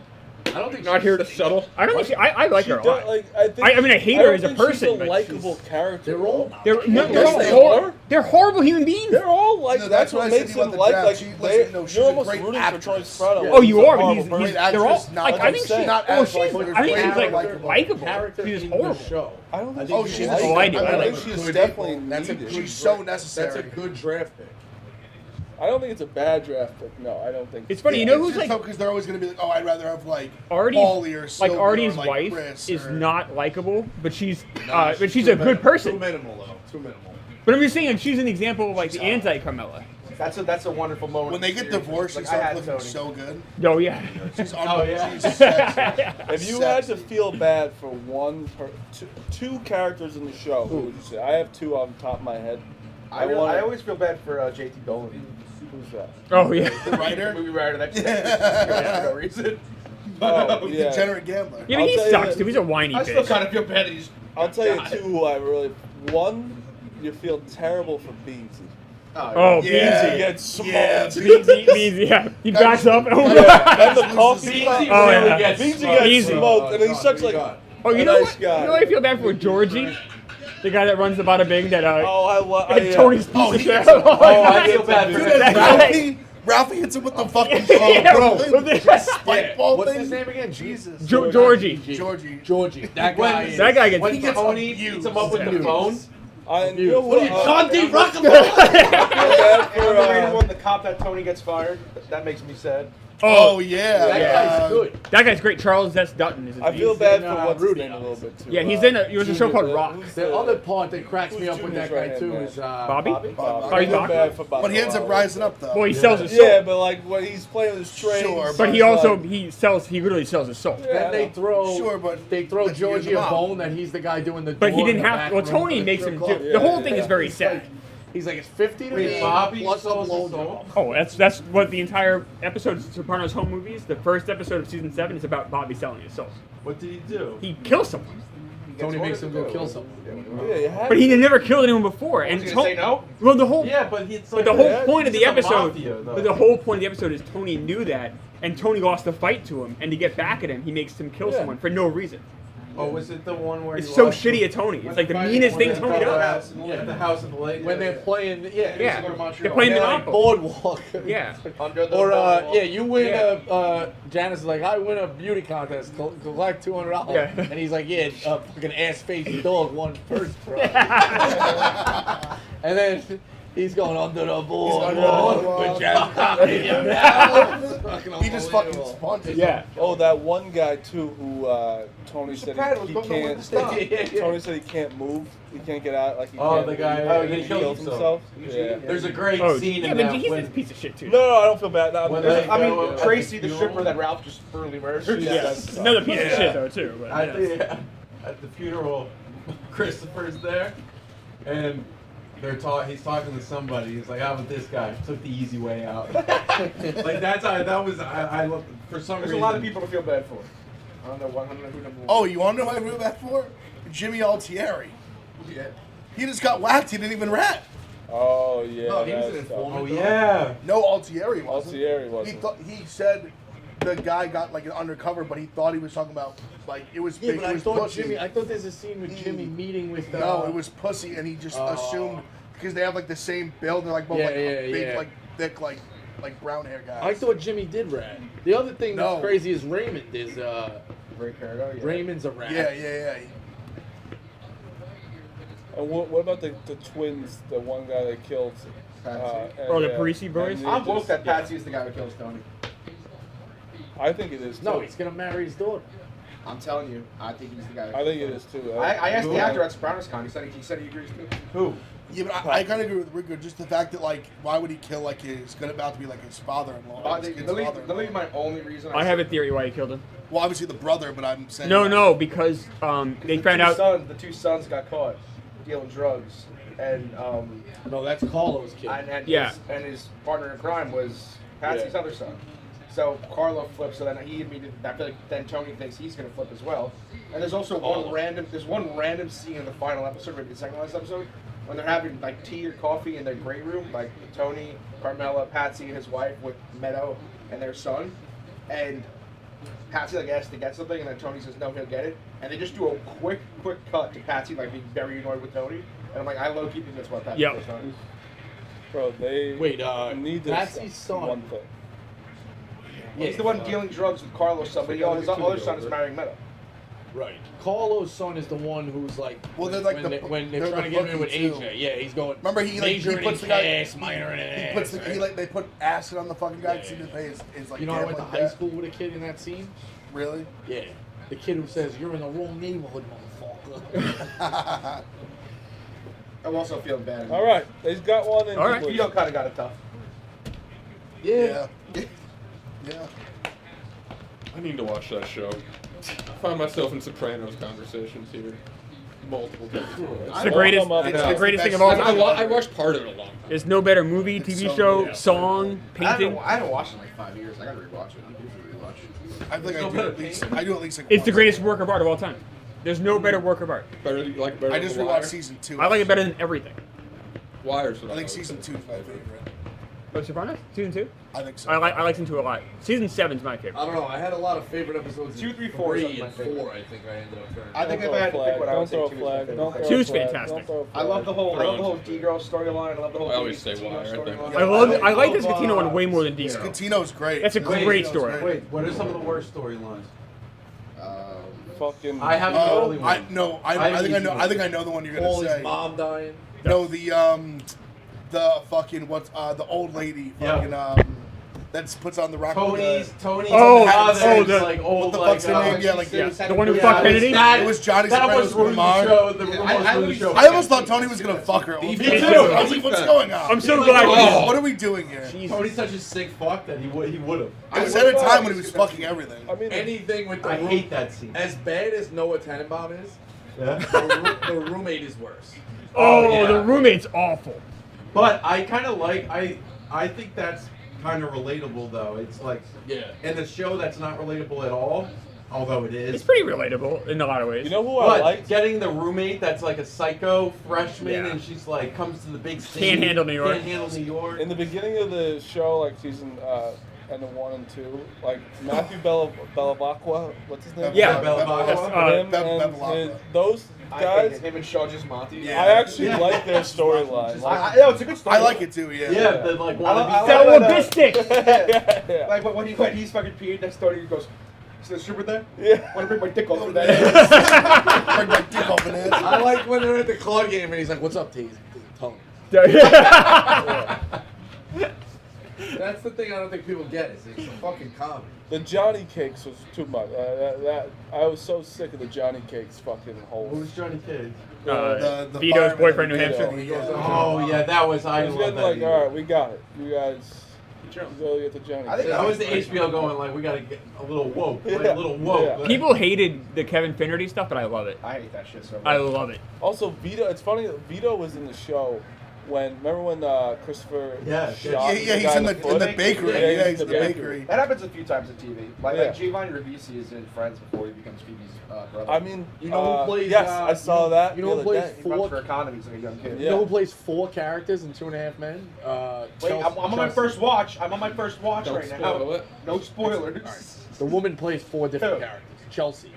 I don't think
Not
she's-
here to settle. I don't think she. I like
She
her a
does,
lot.
like,
I mean, I hate her
don't
as a
think
person,
She's a
but
likable character.
They're all.
They're
Yes, they are.
They're horrible human beings.
They're all like.
No,
that's
that's what
what
I said
makes
to you
them
about the draft.
like.
She-
They,
listen, no, she's
you're
a
almost
great
rooting
actress.
for Troy Sprout.
Yeah.
Oh, you
He's a
are, but
horrible
he's
person.
they're all
actress, not
like I think
like
she's
I'm
not.
saying.
Oh,
Not
she's.
as likable.
I think she's
Not
like
likable.
likable.
Character
She's
in
horrible.
the show.
I don't think
Oh,
she's
she's.
like
Oh, I do.
I
I like
think
her.
she's
She's
definitely.
definitely
That's a
needed.
good
She's so
That's a
necessary.
good draft pick.
I don't think it's a bad draft pick. No, I don't think.
It's funny, you know
It's
who's
just
like
because they're always going to be like, oh, I'd rather have like
Artie,
Paulie or
like
Sylvia
Artie's
or, like,
wife
Chris
is
or-
not likable, but she's a good
Too
person.
minimal though. Too minimal.
But I'm just saying, like, she's an example of like the anti-Carmella.
That's a wonderful moment.
When they
in the
get
series.
divorced, she
Like, I
starts
had
looking
Tony.
so good.
Oh yeah.
She's
yeah.
She's sexy.
If you had to feel bad for two characters in the show, who would you say? I have two off the top of my head.
I always feel bad for JT Dolan.
Who's that?
Oh yeah.
The writer?
Movie writer. That's
Yeah.
for no reason.
Oh,
He's a
yeah.
degenerate gambler.
Yeah, but
I'll
he
tell you
sucks
that-
too. He's a whiny
I still
bitch.
kind of feel bad that he's.
I'll tell you
God.
two who I really. One, you feel terrible for Beansy.
Oh,
Yeah.
He gets smoked.
Yeah.
Beansy, yeah. He backs up.
And the coffee
Beansy
pot.
Oh,
really
yeah.
gets
Beansy
smoked.
gets
Easy.
smoked, and he's such like.
Oh, you
a
know
nice
what?
guy.
You know what I feel bad for Georgie? The guy that runs the Bada Bing that
yeah.
Tony's piece of shit.
I feel bad for
Dude,
that
that's Ralphie hits him with the fucking spike ball
What's
thing.
his name again? Jesus.
Georgie.
Georgie.
That guy.
That guy gets.
When Tony beats him up with the phone.
And you know what?
John D. Rockefeller.
When the cop that Tony gets fired, that makes me sad.
Oh yeah.
That guy's good.
That guy's great. Charles S. Dutton is his
I
name.
feel bad
in,
for what's his
Rudy,
name a little bit too.
Yeah, he's in it was a show called Rock.
The other part that cracks me up with that guy
Junior's
too
right-hand
is
Bobby?
I
Bobby
feel
Bachman?
bad for Bobby.
But he ends up rising up though.
Well, he sells his soul.
Yeah, but like when he's playing with his trains.
Sure,
But he also he literally sells his soul.
Then they throw
Sure, but
they throw
let's hear
Georgie
them
a
out.
bone that he's the guy doing the.
But he
door in
didn't
the
have.
back
Well,
room
Tony
of
makes
strip
him
club.
do. The whole thing is very
He's
sad.
like- He's like, it's 50 to
Wait,
me.
Bobby
plus a
sells his
blow
soul?
job.
Oh, that's what the entire episode of Sopranos home movies. The first episode of season 7 is about Bobby selling his soul.
What did he do?
He kills someone,
Tony makes him go kill someone.
Yeah, you had
but he had never killed anyone before. And
He's gonna say no?
Well, the whole
Yeah, but it's
But
like
the whole point of the
he's a
episode,
mafia, though.
but the whole point of the episode is Tony knew that, and Tony lost the fight to him, and to get back at him, he makes him kill someone for no reason.
Oh, was it the one where
It's
he
so
lost
shitty at Tony. It's like the meanest thing Tony does.
at the house of the lake?
When they're playing,
Yeah,
yeah,
they're playing
they're like
Monopoly.
boardwalk.
Yeah,
Under the
Or
boardwalk.
yeah, you win
Yeah.
Janice is like, I win a beauty contest, collect $200.
Yeah.
And he's like, yeah, fucking ass-faced dog won first prize. And then he's going under the board. With Janice.
He just fucking sponges.
yeah.
Oh, that one guy too who Tony said
Sopranos
he
don't know when to stop.
can't. Tony said he can't move. He can't get out. Like he
Oh,
can't
the guy
move.
he
He
killed
killed himself. Yeah.
There's a great
Oh,
scene
yeah,
in
but
that
he's
when,
a piece of shit too.
No, I don't feel bad. No,
When
there's-
they
I mean,
go,
Tracy, the
funeral.
stripper that Ralph just brutally murdered.
Yeah, another piece of shit though too. But,
at the funeral, Christopher's there, and he's talking to somebody. He's like, "How about this guy? Took the easy way out." Like that's how that was. I love for some
There's a
reason.
lot of people to feel bad for. I don't know who number one.
Oh, you want to know who I feel bad for? Jimmy Altieri.
Yeah.
He just got whacked. He didn't even rat.
Oh yeah.
No, he was
that's
an
tough.
informant. Oh yeah.
No, Altieri wasn't.
Altieri wasn't.
He said the guy got like an undercover, but he thought he was talking about like it was
Yeah,
big.
but
It
I
was
thought
pussy.
I thought there's a scene with Jimmy meeting with.
No, it was pussy, and he just assumed because they have like the same build. They're like both like big, like thick, like brown hair guys.
I thought Jimmy did rat. The other thing that's
No.
crazy is Raymond is
Ray Parado, yeah.
Raymond's a rat.
Yeah.
And what about the twins? The one guy that killed.
Oh, the Parisi boys?
and
I'm
he
woke
just-
that Patsy is the guy who kills Tony.
I think it is. Too.
No, he's gonna marry his daughter.
I'm telling you, I think he's the guy.
I think it is too.
I asked
Who?
the actor at Sopranos Con. He said he agrees too.
Who?
Yeah, but I kind of agree with Rico. Just the fact that like, why would he kill like his gonna about to be like his father-in-law? His kid's father-in-law.
Let me be my only reason.
I have a theory why he killed him.
Well, obviously the brother, but I'm saying
No, because they found out.
The two sons got caught dealing drugs, and
No, that's Carlo's kid.
Yeah.
his partner in crime was Patsy's other son. So Carlo flips, so then he immediately. I feel like then Tony thinks he's gonna flip as well. And there's also one random scene in the final episode, maybe the second last episode, when they're having like tea or coffee in their great room, like Tony, Carmela, Patsy, and his wife with Meadow and their son, and Patsy like asks to get something, and then Tony says no, he'll get it, and they just do a quick cut to Patsy like being very annoyed with Tony, and I'm like, I low key think that's what Patsy was on.
Bro, they
Wait,
need this
Patsy's son.
one thing.
He's the one dealing drugs with Carlos, somebody else. His other son is marrying Meadow.
Right. Carlo's son is the one who's like.
Well, they're like
when they're
they're
trying to
the
get him in with
bookie, too.
Asia. Yeah, he's going.
Remember he
major
puts the
in
guy.
ass, minor in
He
ass.
puts
right?
they put acid on the fucking guy because he
Yeah.
didn't pay his like.
You know, I went to
gambling
high
debt.
school with a kid in that scene.
Really?
Yeah, the kid who says you're in the wrong neighborhood, motherfucker.
I'm also feeling bad.
All right, he's got one in.
All right.
Vito kind of got it tough.
Yeah.
I need to watch that show. I find myself in Sopranos conversations here multiple times.
It's the greatest. It's the greatest thing of all time.
I watched part of it a long time.
There's no better movie, TV show, song, painting.
I haven't watched it in like 5 years. I gotta rewatch it. I'm due for a rewatch.
I think I do at least like.
It's the
once.
greatest work of art of all time. There's no better work of art.
Better better.
I just
than The Wire?
rewatched season 2.
I like it better than everything.
Wire's what
I think
always
season
said.
2 is my favorite.
For Sopranos? Season 2?
I think so.
I like season 2 a lot. Season 7's my favorite.
I don't know. I had a lot of favorite episodes.
2, 3, 4 is
3
my
and
favorite.
4. I think I ended up turning.
I think
Don't
if I had to
throw a
pick
flag.
one, I would
Don't
say
throw a
2 is my
flag.
favorite.
Don't throw a
Two's
flag.
fantastic.
Don't throw a
I love the whole
Throw
D-girl storyline. I love the whole
I always say
Catino
why, right there.
storyline.
I like this Catino one way more than Dino.
Scatino's great.
That's a great
Scatino's
story.
Wait, what are some of the worst storylines?
Fucking.
I have the early one.
I think I know the one you're gonna
Paulie's
say.
mom dying.
No, the fucking the old lady fucking that puts on the rock.
Tony's
Oh,
father.
the-
Like old,
what the
like,
fuck's her name? Yeah, like
The one who fucked Kennedy?
It was Johnny
That
Soprano's
was ruined the
mom.
show. The ruined the show.
I almost thought Tony was gonna fuck her.
Me
too.
too.
I was like, what's going on?
I'm so glad
Oh, what are we doing here?
Tony's such a sick fuck that he would have.
It was at a time when he was fucking everything.
I mean,
Anything with the
I
room,
hate that scene.
as bad as Noah Tenenbaum is,
Yeah.
the roommate is worse.
Oh,
yeah.
the roommate's awful.
But I kind of like I think that's kind of relatable though. It's like in the show that's not relatable at all, although it is.
It's pretty relatable in a lot of ways.
you know who I
But
liked?
getting the roommate that's like a psycho freshman
Yeah.
and she's like comes to the big city.
Can't handle New York.
Can't handle New York.
In the beginning of the show, like season end of 1 and 2, like Matthew Bellavacqua, what's his name?
Yeah.
Bellavacqua.
Him and
Bellavacqua.
those
I
guys.
hate him and Sean Gismonti.
Yeah.
I actually like their storyline. Like,
No, it's a good story.
I like it too. Yeah.
Yeah, the like
I
wannabe.
like
Sell
that,
a biscuit!
yeah.
Like when he's fucking peeing next door, he goes, "Is the super there?
Yeah.
Want to bring my dick over
Bring
there?"
my dick open it.
I like when they're at the club game and he's like, "What's up, T?" Tone. That's the thing I don't think people get is it's a fucking comedy.
The Johnny Cakes was too much. I was so sick of the Johnny Cakes fucking whole.
Who's Johnny Cage?
The
Vito's
fireman
boyfriend,
in
New
Vito,
Hampshire.
yeah.
Oh yeah, that was I
It was
love
getting
that.
like,
movie.
all right, we got it. You guys, go get the Johnny.
I think
Cakes.
That was the HBO going like we gotta get a little woke, like,
Yeah.
a little woke.
Yeah.
People hated the Kevin Finnerty stuff, but I love it.
I hate that shit so much.
I love it.
Also, Vito. It's funny that Vito was in the show when. Remember when Christopher
Yeah,
shot
Yeah,
the
he's
guy
in the
foot?
bakery.
Yeah,
Yeah,
he's
he's in the
in the
bakery.
That happens a few times on TV. Like
Yeah.
Giovanni Ribisi is in Friends before he becomes Phoebe's brother.
I mean,
You know who plays,
Yes, I saw that.
you know
the
who
other
plays
day.
he runs for economy. He's like a young kid.
You know who plays 4 characters in 2.5 Men?
Wait, I'm on my first watch. I'm on my first watch
Don't
right
spoil
now.
it.
No spoilers.
The woman plays 4 different
Who?
characters. Chelsea.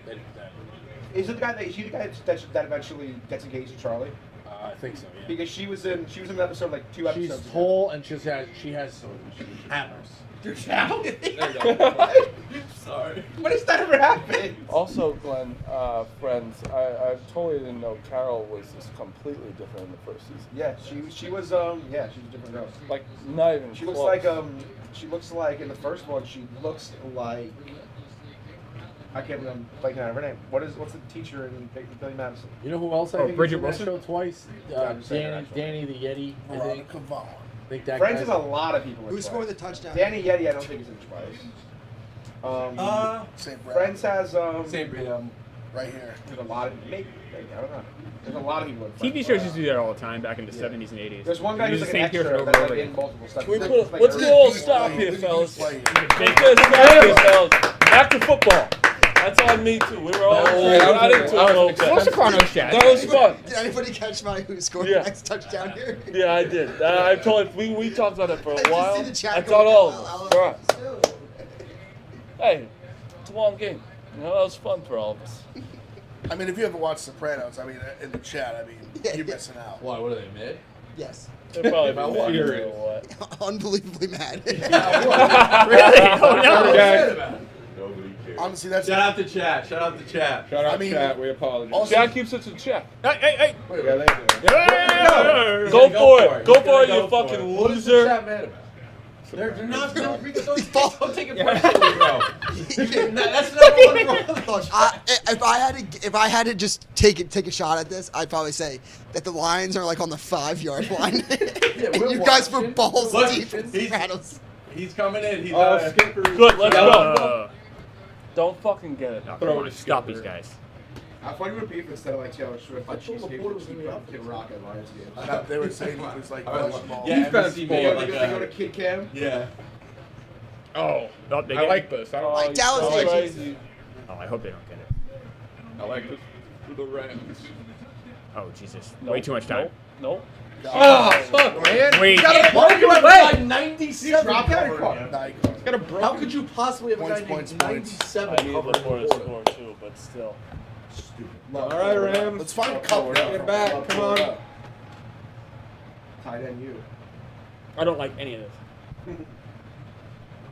Is it the guy that? Is she the guy that eventually gets engaged to Charlie?
I think so. Yeah.
Because she was in an episode like 2
She's
episodes. ago.
tall and she has hammers.
Sorry.
When does that ever happen?
Also, Glenn, Friends. I totally didn't know Carol was just completely different in the first season.
Yeah, she was yeah, she's a different girl.
Like not even.
She looks
close.
like she looks like in the first one she looks like I can't remember like her name. What's the teacher in Billy Madison?
You know who else I
Oh,
think
Bridget
is in that
Wilson?
show twice?
I'm saying her
Danny the Yeti. I think.
Veronica Vaughn.
I think that
Friends
guy's-
has a lot of people in
Who
Twice.
scored the touchdown?
Danny Yeti I don't think is in Twice.
Same breath.
Friends has
Same
Right here.
there's a lot of maybe I don't know. There's a lot of people in Friends.
TV shows used to do that all the time back in the 70s and 80s.
There's one guy
They
who's
use
like an
the same
extra
person
that's
over
like
and
in
over
multiple stuff.
Can we
Like-
put,
like
let's
early-
get a little
Who's
stop
playing?
here,
Who's
fellas.
playing?
Let's get a stop here, fellas. Back to football. That's on me too. We were all not into it a little
What's
bit.
Sopranos chat?
That was fun.
Did anybody catch my who scored
Yeah.
the next touchdown here?
Yeah, I did. I told you, we talked about it for
I
a
just
while.
see the chat
I
going,
thought all
"I'll-
of us.
I'll-
Right. Hey, it's a long game. You know, that was fun for all of us.
I mean, if you ever watch Sopranos, I mean, in the chat, I mean,
Yeah,
you're
yeah.
missing out.
Why? What are they mid?
Yes.
They're probably
About
watching it
furious.
or what.
Unbelievably mad.
Really? Oh no!
Jack,
Honestly, that's.
Shout out to chat. Shout out to chat.
shout out
I mean,
chat. We apologize.
also-
Jack keeps it in check.
Hey, hey, hey!
Yeah, they do.
Yeah!
Go
Go
for
for
it.
it.
Go
He's
for
gonna
it,
go
you
for
fucking
it. What is the
loser.
chat mad about? They're not. Don't take it personally, bro. That's not one wrong.
Look, if I had to just take a shot at this, I'd probably say that the Lions are like on the 5-yard line. And
we're
you guys were
watching.
balls
Look,
deep in
he's-
Sopranos.
He's coming in. He's
Good, let's go. Don't fucking get it.
No, come on, stop these guys.
How funny would it be if instead of like Taylor Swift,
I
like
thought
Cheesecake
Laporta
would
was
keep
gonna be
up Kid Rock at Lions games?
They were saying he was like questionable.
Yeah,
Defense
NBC
ball.
made
They
like
go to
a,
Kid Cam.
yeah.
Oh,
Oh, they
I
get
like this. I don't
Like
like.
Dallas
Oh,
Crazy.
crazy.
Oh, I hope they don't get it.
I like this. The Rams.
Oh, Jesus.
Nope,
Way too much time.
Nope.
God.
Fuck, man.
Wait.
How you have a guy 97
Drop
covered?
Nah, you can't.
How could you possibly have a guy
Points,
named
points.
97
I need
covered
the
in
quarter
the quarter?
score too, but still.
All right, Rams.
Let's find a cup now.
Get back. Come on.
Tight end you.
I don't like any of this.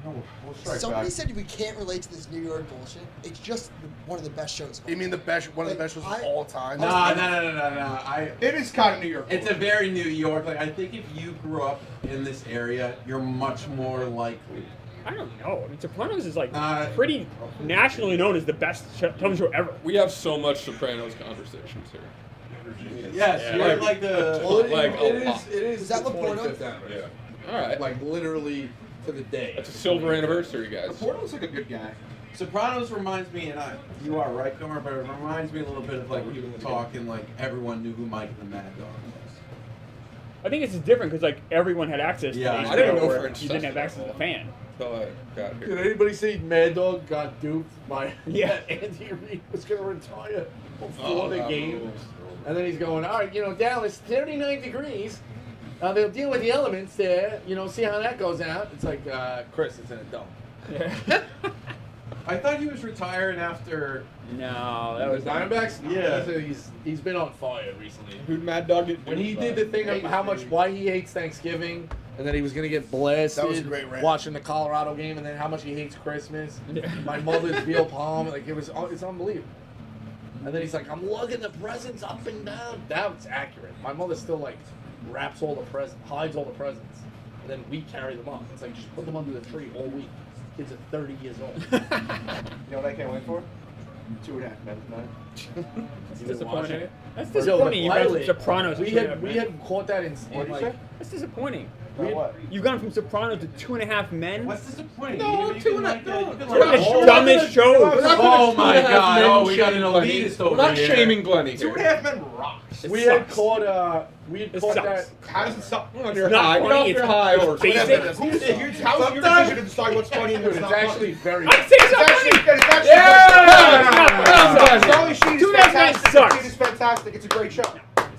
We'll strike
Somebody
back.
said we can't relate to this New York bullshit. It's just one of the best shows.
You mean one of the best shows of all time?
No.
It is kind of New York.
It's a very New York. Like, I think if you grew up in this area, you're much more likely.
I don't know. I mean, Sopranos is like pretty nationally known as the best television show ever.
We have so much Sopranos conversations here.
Yes,
Yeah.
you're like the.
It is
Is that
the
Laporta?
25th anniversary.
Yeah. All right.
Like literally to the day.
That's a silver anniversary, guys.
Porter looks like a good guy.
Sopranos reminds me, and you are right, Gomer, but it reminds me a little bit of like people talking like everyone knew who Mike the Mad Dog was.
I think it's just different because like everyone had access to
Yeah,
HBO
I didn't know
where
for
you didn't have access as a fan.
Until I got
Did
here.
anybody see Mad Dog got duped by
Yeah.
Andy Reid was going to retire before the
that
game?
rules.
And then he's going, all right, Dallas, 39 degrees. They'll deal with the elements there. See how that goes out. It's like, Chris, it's in a dome.
Yeah.
I thought he was retiring after.
No, that was
Diamondbacks?
Yeah.
He's been on fire recently.
Who'd Mad Dog get?
When he did the thing of why he hates Thanksgiving, and then he was gonna get blasted
That was a great rant.
watching the Colorado game, and then how much he hates Christmas. My mother's veal palm, it's unbelievable. And then he's like, I'm lugging the presents up and down. That's accurate. My mother still like wraps all the presents, hides all the presents, and then we carry them up. It's like just put them under the tree all week. Kids are 30 years old.
You know what I can't wait for? 2.5 men tonight.
That's disappointing. That's
Yo, the
disappointing. You got
pilot,
Sopranos. to
We
2.5
had
men.
caught that in
What'd you
like.
say?
That's disappointing.
What?
You've gone from Sopranos to 2.5 Men.
What's disappointing?
No,
You
two
can,
and a-
like,
no,
you can,
two
One of
like,
the
Oh,
dumbest shows.
Oh my God! Oh, we got an
Glenny.
elitist
We're
over
not
here.
shaming Glenny here.
2.5 men rocks.
It
We had
sucks.
caught
It
that.
sucks.
How does it suck?
On your
not
high. Get
funny,
off
it's
your high
it's
horse.
basic.
Whatever.
How's your decision to decide what's funny and
Dude,
what's
it's
not
actually very.
I say it's not funny.
It's actually
Yeah!
Charlie Sheen is
Dude, that man
fantastic.
sucks.
Sheen is fantastic. It's a great show.
So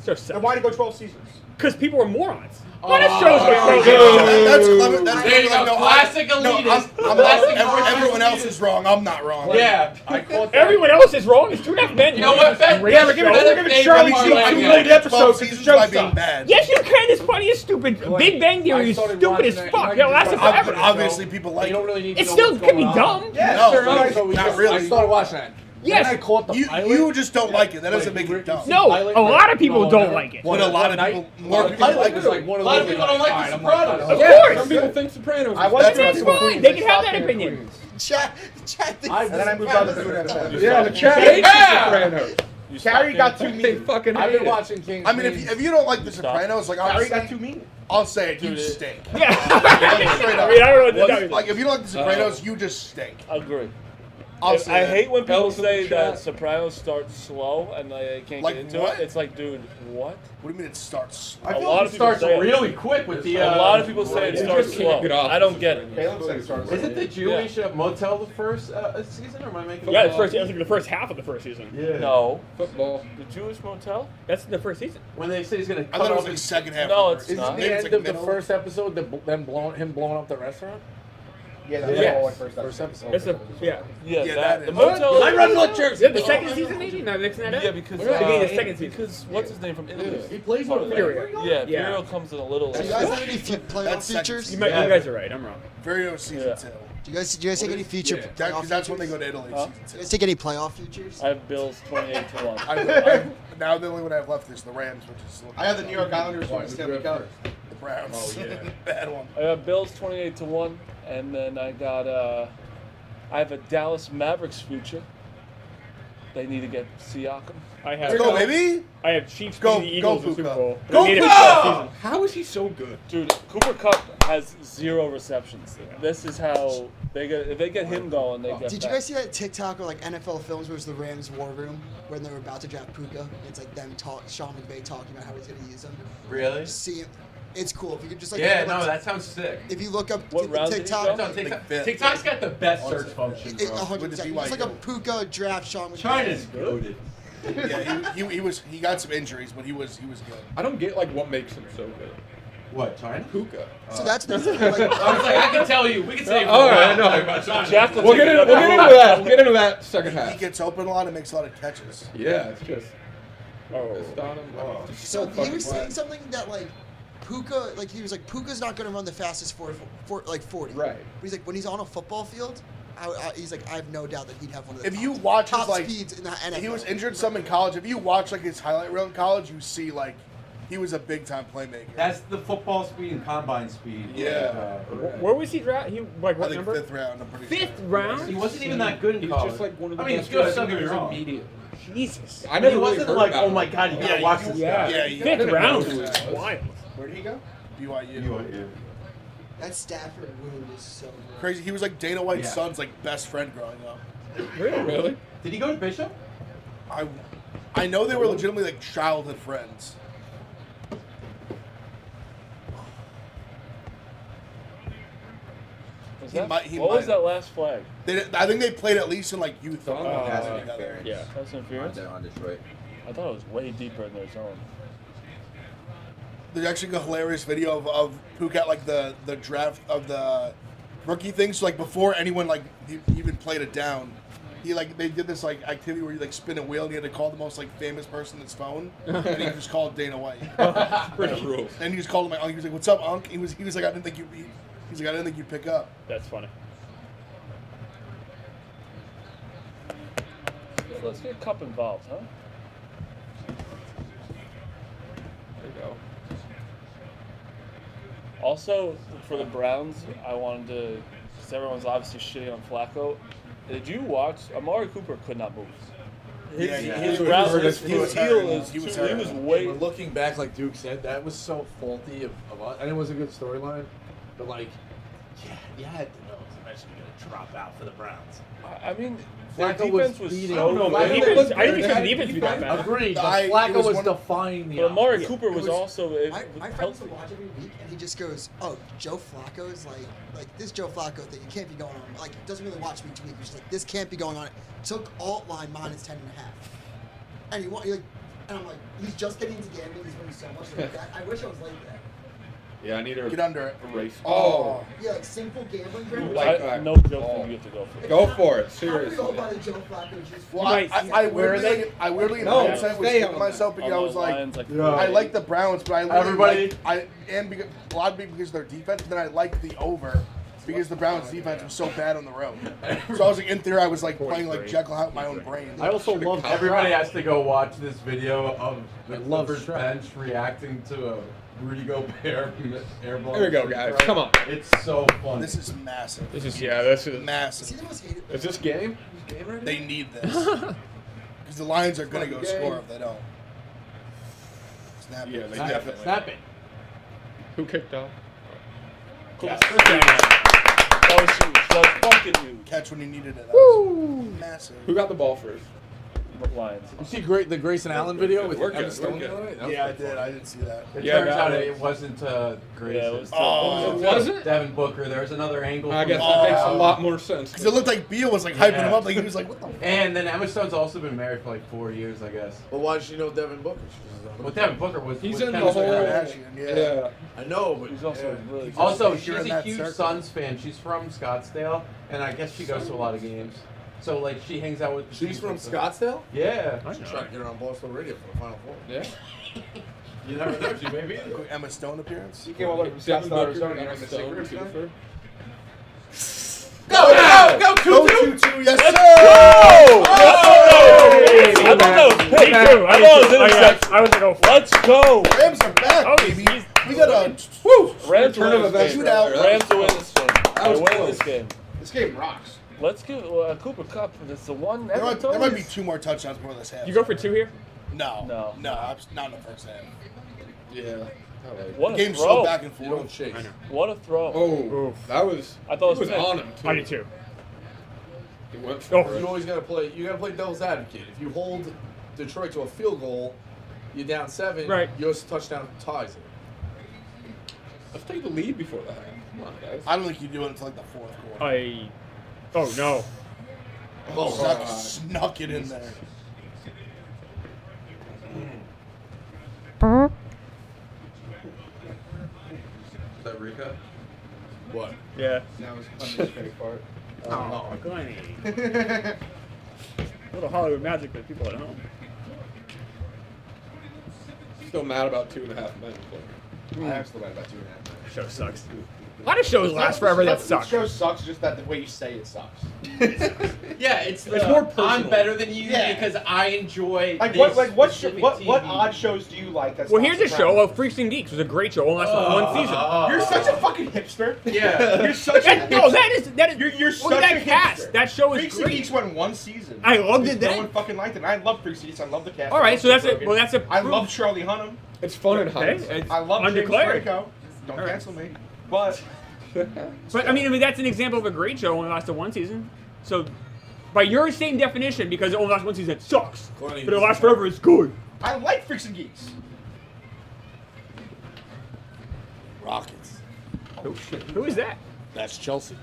Then
sucks.
why did it go 12 seasons?
Because people are morons. Why does shows go
dude.
That's clever. That's
There you
clever.
go.
No,
Classic
no,
elitist.
I'm
Classic
not, everyone else
elitist.
is wrong. I'm not wrong.
Yeah.
I caught that.
Everyone else is wrong. It's 2.5 Men.
You know what?
Great
Yeah, but give
show.
it Charlie Sheen
Parlay
two
guy.
late episodes because the show by being bad.
Yes, you can. It's funny as stupid. Big Bang Theory is
started
stupid as
watching that,
fuck.
and I
It lasted
just got-
forever.
Obviously, people
You
like
don't
it.
really need to
It
know
still
what's
can be
going
dumb.
on.
Yeah,
No,
sure.
not really.
I started watching that.
Yes.
Then I caught the pilot.
You just don't like it. That doesn't make it dumb.
No, a lot of people don't like it.
But a lot of people, more people
Pilot
like
was
it.
like one
A
of
lot
those
of people
things
don't like
all
The
right, I'm
Sopranos.
Of
okay.
course.
Some people think Sopranos.
I
is
was
better.
That's
watching
fine.
Queens.
They can have
Stop
that
being
opinion.
Queens.
Chat thinks
I've
And then I moved on to 2.5.
Yeah, the chat hates The Sopranos.
Carrie got too
They
mean.
fucking
I've
hate
been
it.
watching King's
I mean, if you don't like The Sopranos, like
Carrie got
honestly,
too mean.
I'll say it. You stink.
Yeah.
Straight
I
up.
mean, I don't know what to tell you.
Like if you don't like The Sopranos, you just stink.
Agree.
I'll say
I
that.
hate when people
Else in
say
the
that
chat.
Sopranos starts slow and they can't
Like
get into
what?
it. It's like, dude, what?
What do you mean it starts?
I
A
feel
lot
like
of
it
people
starts
say it.
really quick with the.
A lot of people say it
you
starts
just can't
slow.
get off
I don't get it.
Caleb said it started.
Is it the Jewish motel the first season, or am I making?
Yeah, I think the first half of the first season.
Yeah.
No.
Football.
The Jewish motel?
That's the first season.
When they say he's gonna
I
cut
thought it was
off
like
his.
second half.
No,
of
it's
the
Isn't
first.
not.
the
Maybe it's
end
like
of the
middle.
first episode him blowing up the restaurant?
Yeah, that's
Yes.
all like first
First
episode.
episode.
That's the yeah.
Yeah,
Yeah,
that.
that
The
is-
motel.
I run North Jersey. The second season, maybe. No, mixing that up.
Yeah, because
Beginning of the second season.
because what's his name from Italy?
He plays
Part
with
of
Furio.
that. Yeah,
Yeah.
Furio comes in a little.
Do you guys have any playoff
That's second
features?
You,
Do
might, you guys are right. I'm wrong.
Very season
Yeah.
2.
you guys take any future
Yeah.
playoff
That's when they
features?
go to Italy.
Huh?
Do you
Season
guys take any playoff features?
I have Bills 28-1.
2. Now the only one I have left is the Rams, which is
I have the New York Islanders winning Stanley Cup.
the Browns.
Oh, yeah.
Bad one.
I have Bills 28-1, and then I got I have a Dallas Mavericks future. They need to get Siakam.
I
Let's
have
go, baby.
I have Chiefs
Go-
beating the Eagles
go,
in the Super
Puka.
Bowl.
Go,
They made it
Puka!
to the season.
How is he so good?
Dude, Cooper Kupp has 0 receptions. This is how they get. If they get him going, they get.
Did you
back.
guys see that TikTok or like NFL Films where it was the Rams war room when they were about to draft Puka? It's like them Sean McVay talking about how he's going to use him.
Really?
See it. It's cool. If you could just like
Yeah,
look
no,
up-
that sounds sick.
if you look up
What round did he
TikTok,
go?
It's on TikTok.
Like fifth.
TikTok's got the best search function,
it,
bro.
100%. It's like a Puka draft Sean McVay.
China's goaded.
Yeah, he got some injuries, but he was good.
I don't get like what makes him so good.
What, China?
Puka.
So that's the thing. Like,
I was like, I can tell you. We can say.
All right, no.
Jack will
We'll
take
get
another
into
route.
that. We'll get into that second
He
half.
gets open a lot and makes a lot of catches.
Yeah, it's just.
Oh.
so he was saying something that like Puka, like he was like Puka's not going to run the fastest for 40.
Right.
But he's like when he's on a football field, he's like I have no doubt that he'd have one of the
If you watch
top
his like,
speeds in the NFL.
he was injured some in college. If you watch like his highlight reel in college, you see like he was a big time playmaker.
That's the football speed and combine speed.
Yeah.
Where was he drafted? He like
I
what
think
number?
fifth round. I'm pretty
Fifth
sure.
round?
He wasn't even that good in
He's
college.
just like one of the
I mean,
best
he's good.
guys
Don't get me
who's
wrong.
immediate.
Jesus.
I never
He
really
wasn't
heard
like,
about
oh my
him.
god, you gotta
Yeah,
watch
you-
this
Yeah.
guy.
Yeah, you
Fifth
gotta
round
know who
was
he was.
wild.
Where did he go?
BYU.
That Stafford wound is so good.
Crazy. He was like Dana White's
Yeah.
son's like best friend growing up.
Really?
Did he go to Bishop?
I know they were legitimately like childhood friends.
Was
He
that-
might- he
what was
might
that
have.
last flag?
I think they played at least in like youth football
Oh,
together.
Yeah.
Pass interference?
on Detroit.
I thought it was way deeper in their zone.
There's actually a hilarious video of Puka at like the draft of the rookie thing. So like before anyone like he even played it down, he like they did this like activity where you like spin a wheel and he had to call the most like famous person in his phone, and he just called Dana White.
Pretty rules.
And he just called him like, he was like, "What's up, Unc?" He was like, "I didn't think you." He's like, "I didn't think you'd pick up."
That's funny.
Let's get Cup involved, huh?
There you go.
Also, for the Browns, I wanted to, because everyone's obviously shitting on Flacco. Did you watch? Amari Cooper could not move.
Yeah,
His
he
route,
was-
his
he was
heel
hurting.
is
He was
he was
hurting.
way.
But looking back, like Duke said, that was so faulty of us. And it was a good storyline, but like, yeah, you had to know it was eventually going to drop out for the Browns.
I mean, their
Flacco was
defense was
beating-
so.
I don't know,
I
man.
didn't
They
even
looked
I didn't
good.
think the defense would be that bad.
Agreed, but
it
Flacco
was
was
one-
defying the
But Amari
odds.
Cooper was also
My friends will watch every week, and he just goes, "Oh, Joe Flacco is like this Joe Flacco thing. It can't be going on. Like, doesn't really watch week to week. He's just like, this can't be going on. Took alt line minus 10.5, and he like, and I'm like, he's just getting into gambling. He's winning so much. Like, I wish I was like that.
Yeah, I need to
Get under it.
erase.
Oh.
Yeah, like simple gambling. Graham.
Like that.
no joke that you have to go for.
Go for it,
How do
seriously.
we go by the Joe Flacco juice?
Well,
Right.
I weirdly in
No,
hindsight was
stay
kicking
on
myself because I was like,
Yeah.
I like the Browns, but I really
Everybody-
like, because a lot of people because of their defense, but then I like the over because the Browns defense was so bad on the road. So I was like, in theory, I was like playing like Jekyll out my own brain.
I also love
Everybody has to go watch this video of the
love
Clippers
Shrek.
bench reacting to a Rudy Gobert airball.
There we go, guys. Come on.
It's so funny.
This is massive.
This is
Is he
Massive.
the most hated?
Is this game?
They need this because the Lions are gonna go score if they don't. Snap.
Yeah, they
Snap it.
definitely.
Snap it.
Who kicked off?
That was huge. That was fucking huge.
Catch when you needed it. That was massive.
Who got the ball first?
Lions.
You see the Grayson Allen video with
We're
Emma
good,
Stone
we're
the
good.
other night? That was
Yeah, I
pretty
did.
fun.
I didn't see that.
It
Yeah,
turns
that
out
was-
it wasn't Grayson.
Yeah, it was.
Oh,
Was it?
Devin Booker. There was another angle.
I
from
guess
the
that makes a
crowd.
lot more sense.
Because it looked like Beal was like hyping him up, like he was like, "What the?"
And then Emma Stone's also been married for like 4 years, I guess.
But why did you know Devin Booker?
Well, Devin Booker was.
He's
was
in the
Kendall
whole.
Jenner.
Kardashian,
Yeah.
I know, but
He's also really.
Also,
If you're
she's
in
a
that
huge
circle.
Suns fan. She's from Scottsdale, and I guess she goes to a lot of games. So like she hangs out with. the
she's
team
from
and stuff.
Scottsdale?
Yeah.
I should try to get her on Barstool Radio for the Final Four.
Yeah.
You never know. She maybe.
Quick Emma Stone appearance.
He came all the way from
Devin
Scottsdale,
Booker
Arizona,
and
and
Emma
the
Stone,
cigarettes done.
Toofer.
Go,
Go,
Tutu, yes, sir.
Oh!
Hey,
I thought that was
Me
pick.
too.
I thought it was
I
interception.
was like, oh,
Let's go.
Rams are back,
Oh,
baby.
he's-
We got a woo.
Rams
Turn
win
of
this
events
game.
right there.
Rams to win this game. They
was
win
close.
this game.
This game rocks.
Let's give Cooper Cup. It's the one.
There might
Everton
be 2 more touchdowns before this half.
You go for 2 here?
No,
No.
not in the first half.
Yeah.
What a
Game's
throw.
so back and
You don't
forth.
chase.
What a throw.
Oh,
Oof.
that was.
I thought it
he
was
was
pick.
on him too.
I did too.
He went
Oh,
for
You
it.
always gotta play. You gotta play devil's advocate. If you hold Detroit to a field goal, you're down 7.
Right.
Your touchdown ties it.
Let's take the lead before the half. Come on, guys.
I don't think you do it until like the fourth quarter.
Oh no.
Snuck it in there.
Rico?
What?
Yeah.
That was Clemens' fake part.
Oh, Glenny. A little Hollywood magic for the people at home.
Still mad about 2.5 Men.
I am still mad about 2.5 minutes.
Show sucks. A lot of shows last forever that suck.
The show sucks, just that the way you say it sucks.
Yeah, it's
more personal.
I'm better than you
Yeah.
because I enjoy
Like
this
what
specific
what
TV.
odd shows do you like? That's
Well,
not
here's a
Sopranos?
show. Freaks and Geeks was a great show. Only lasted one season.
You're such a fucking hipster.
Yeah.
You're such a
That, no,
hipster.
that is.
You're
look
such
at that
a
cast.
hipster.
That show was
Freaks and
great.
Geeks went one season.
I loved it
No
then.
one fucking liked it. I love Freaks and Geeks. I love the cast.
All
I
right,
love
so that's
Seth
it. Well,
Rogen.
that's a.
I love Charlie Hunnam.
It's fun and
Okay,
hot.
it's
I love James
undeclared.
Franco. Don't
All right.
cancel me. But
But I mean, that's an example of a great show only lasted one season. So, by your same definition, because it only lasted one season, it sucks.
Glenny,
But it lasts forever, it's good.
I like Freaks and Geeks.
Rockets.
Who is that?
That's Chelsea.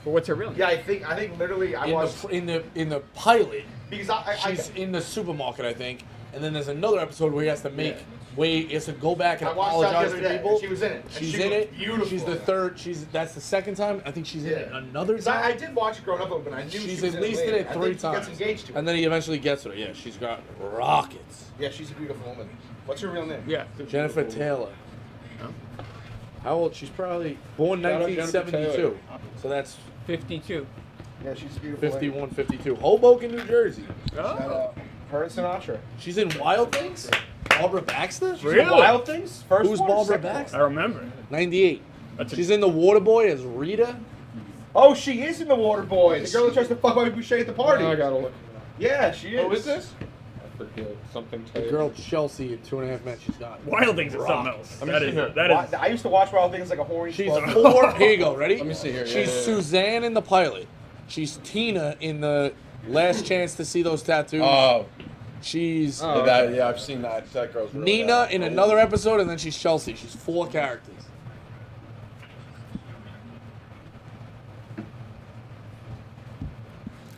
Well, what's her real name?
Yeah, I think literally I watched
In the pilot,
because I
she's in the supermarket, I think, and then there's another episode where he has to make he has to go back and
I watched that the
apologize
other
to
day.
people.
She was in it. And
She's
she
in
was
it.
beautiful.
She's the third. That's the second time. I think she's in it another
'Cause
time.
I did watch it growing up, but I knew she
She's
was
at least
in
in
it
it
later.
3
I think
times.
He gets engaged to her.
And then he eventually gets her. Yeah, she's got rockets.
Yeah, she's a beautiful woman. What's her real name?
Yeah.
Jennifer Taylor. How old? She's probably born
Shout out Jennifer
1972. So that's
52.
Yeah, she's a beautiful.
51, 52. Hoboken, New Jersey.
Oh.
Her and Sinatra.
She's in Wild Things. Barbara Baxter.
Really?
Wild Things. First
Who's
one or
Barbara
second one?
Baxter?
I remember.
98.
That's a-
She's in The Waterboy as Rita.
Oh, she is in the Water Boys. The girl that tries to fuck Bobby Boucher at the party.
Now I gotta look.
Yeah, she is.
Oh, is this? I forget. Something
The
Taylor.
girl Chelsea in 2.5 Men. She's got.
Wild Things is something else.
Let me
That
see
is.
here.
That is.
I used to watch Wild Things like a horny.
She's
12.
4. Here you go. Ready?
Let me see here.
She's
Yeah.
Suzanne in the pilot. She's Tina in the Last Chance to See Those Tattoos.
Oh,
She's
yeah, I've seen that. That girl's really
Nina
bad.
in another episode, and then she's Chelsea. She's 4 characters.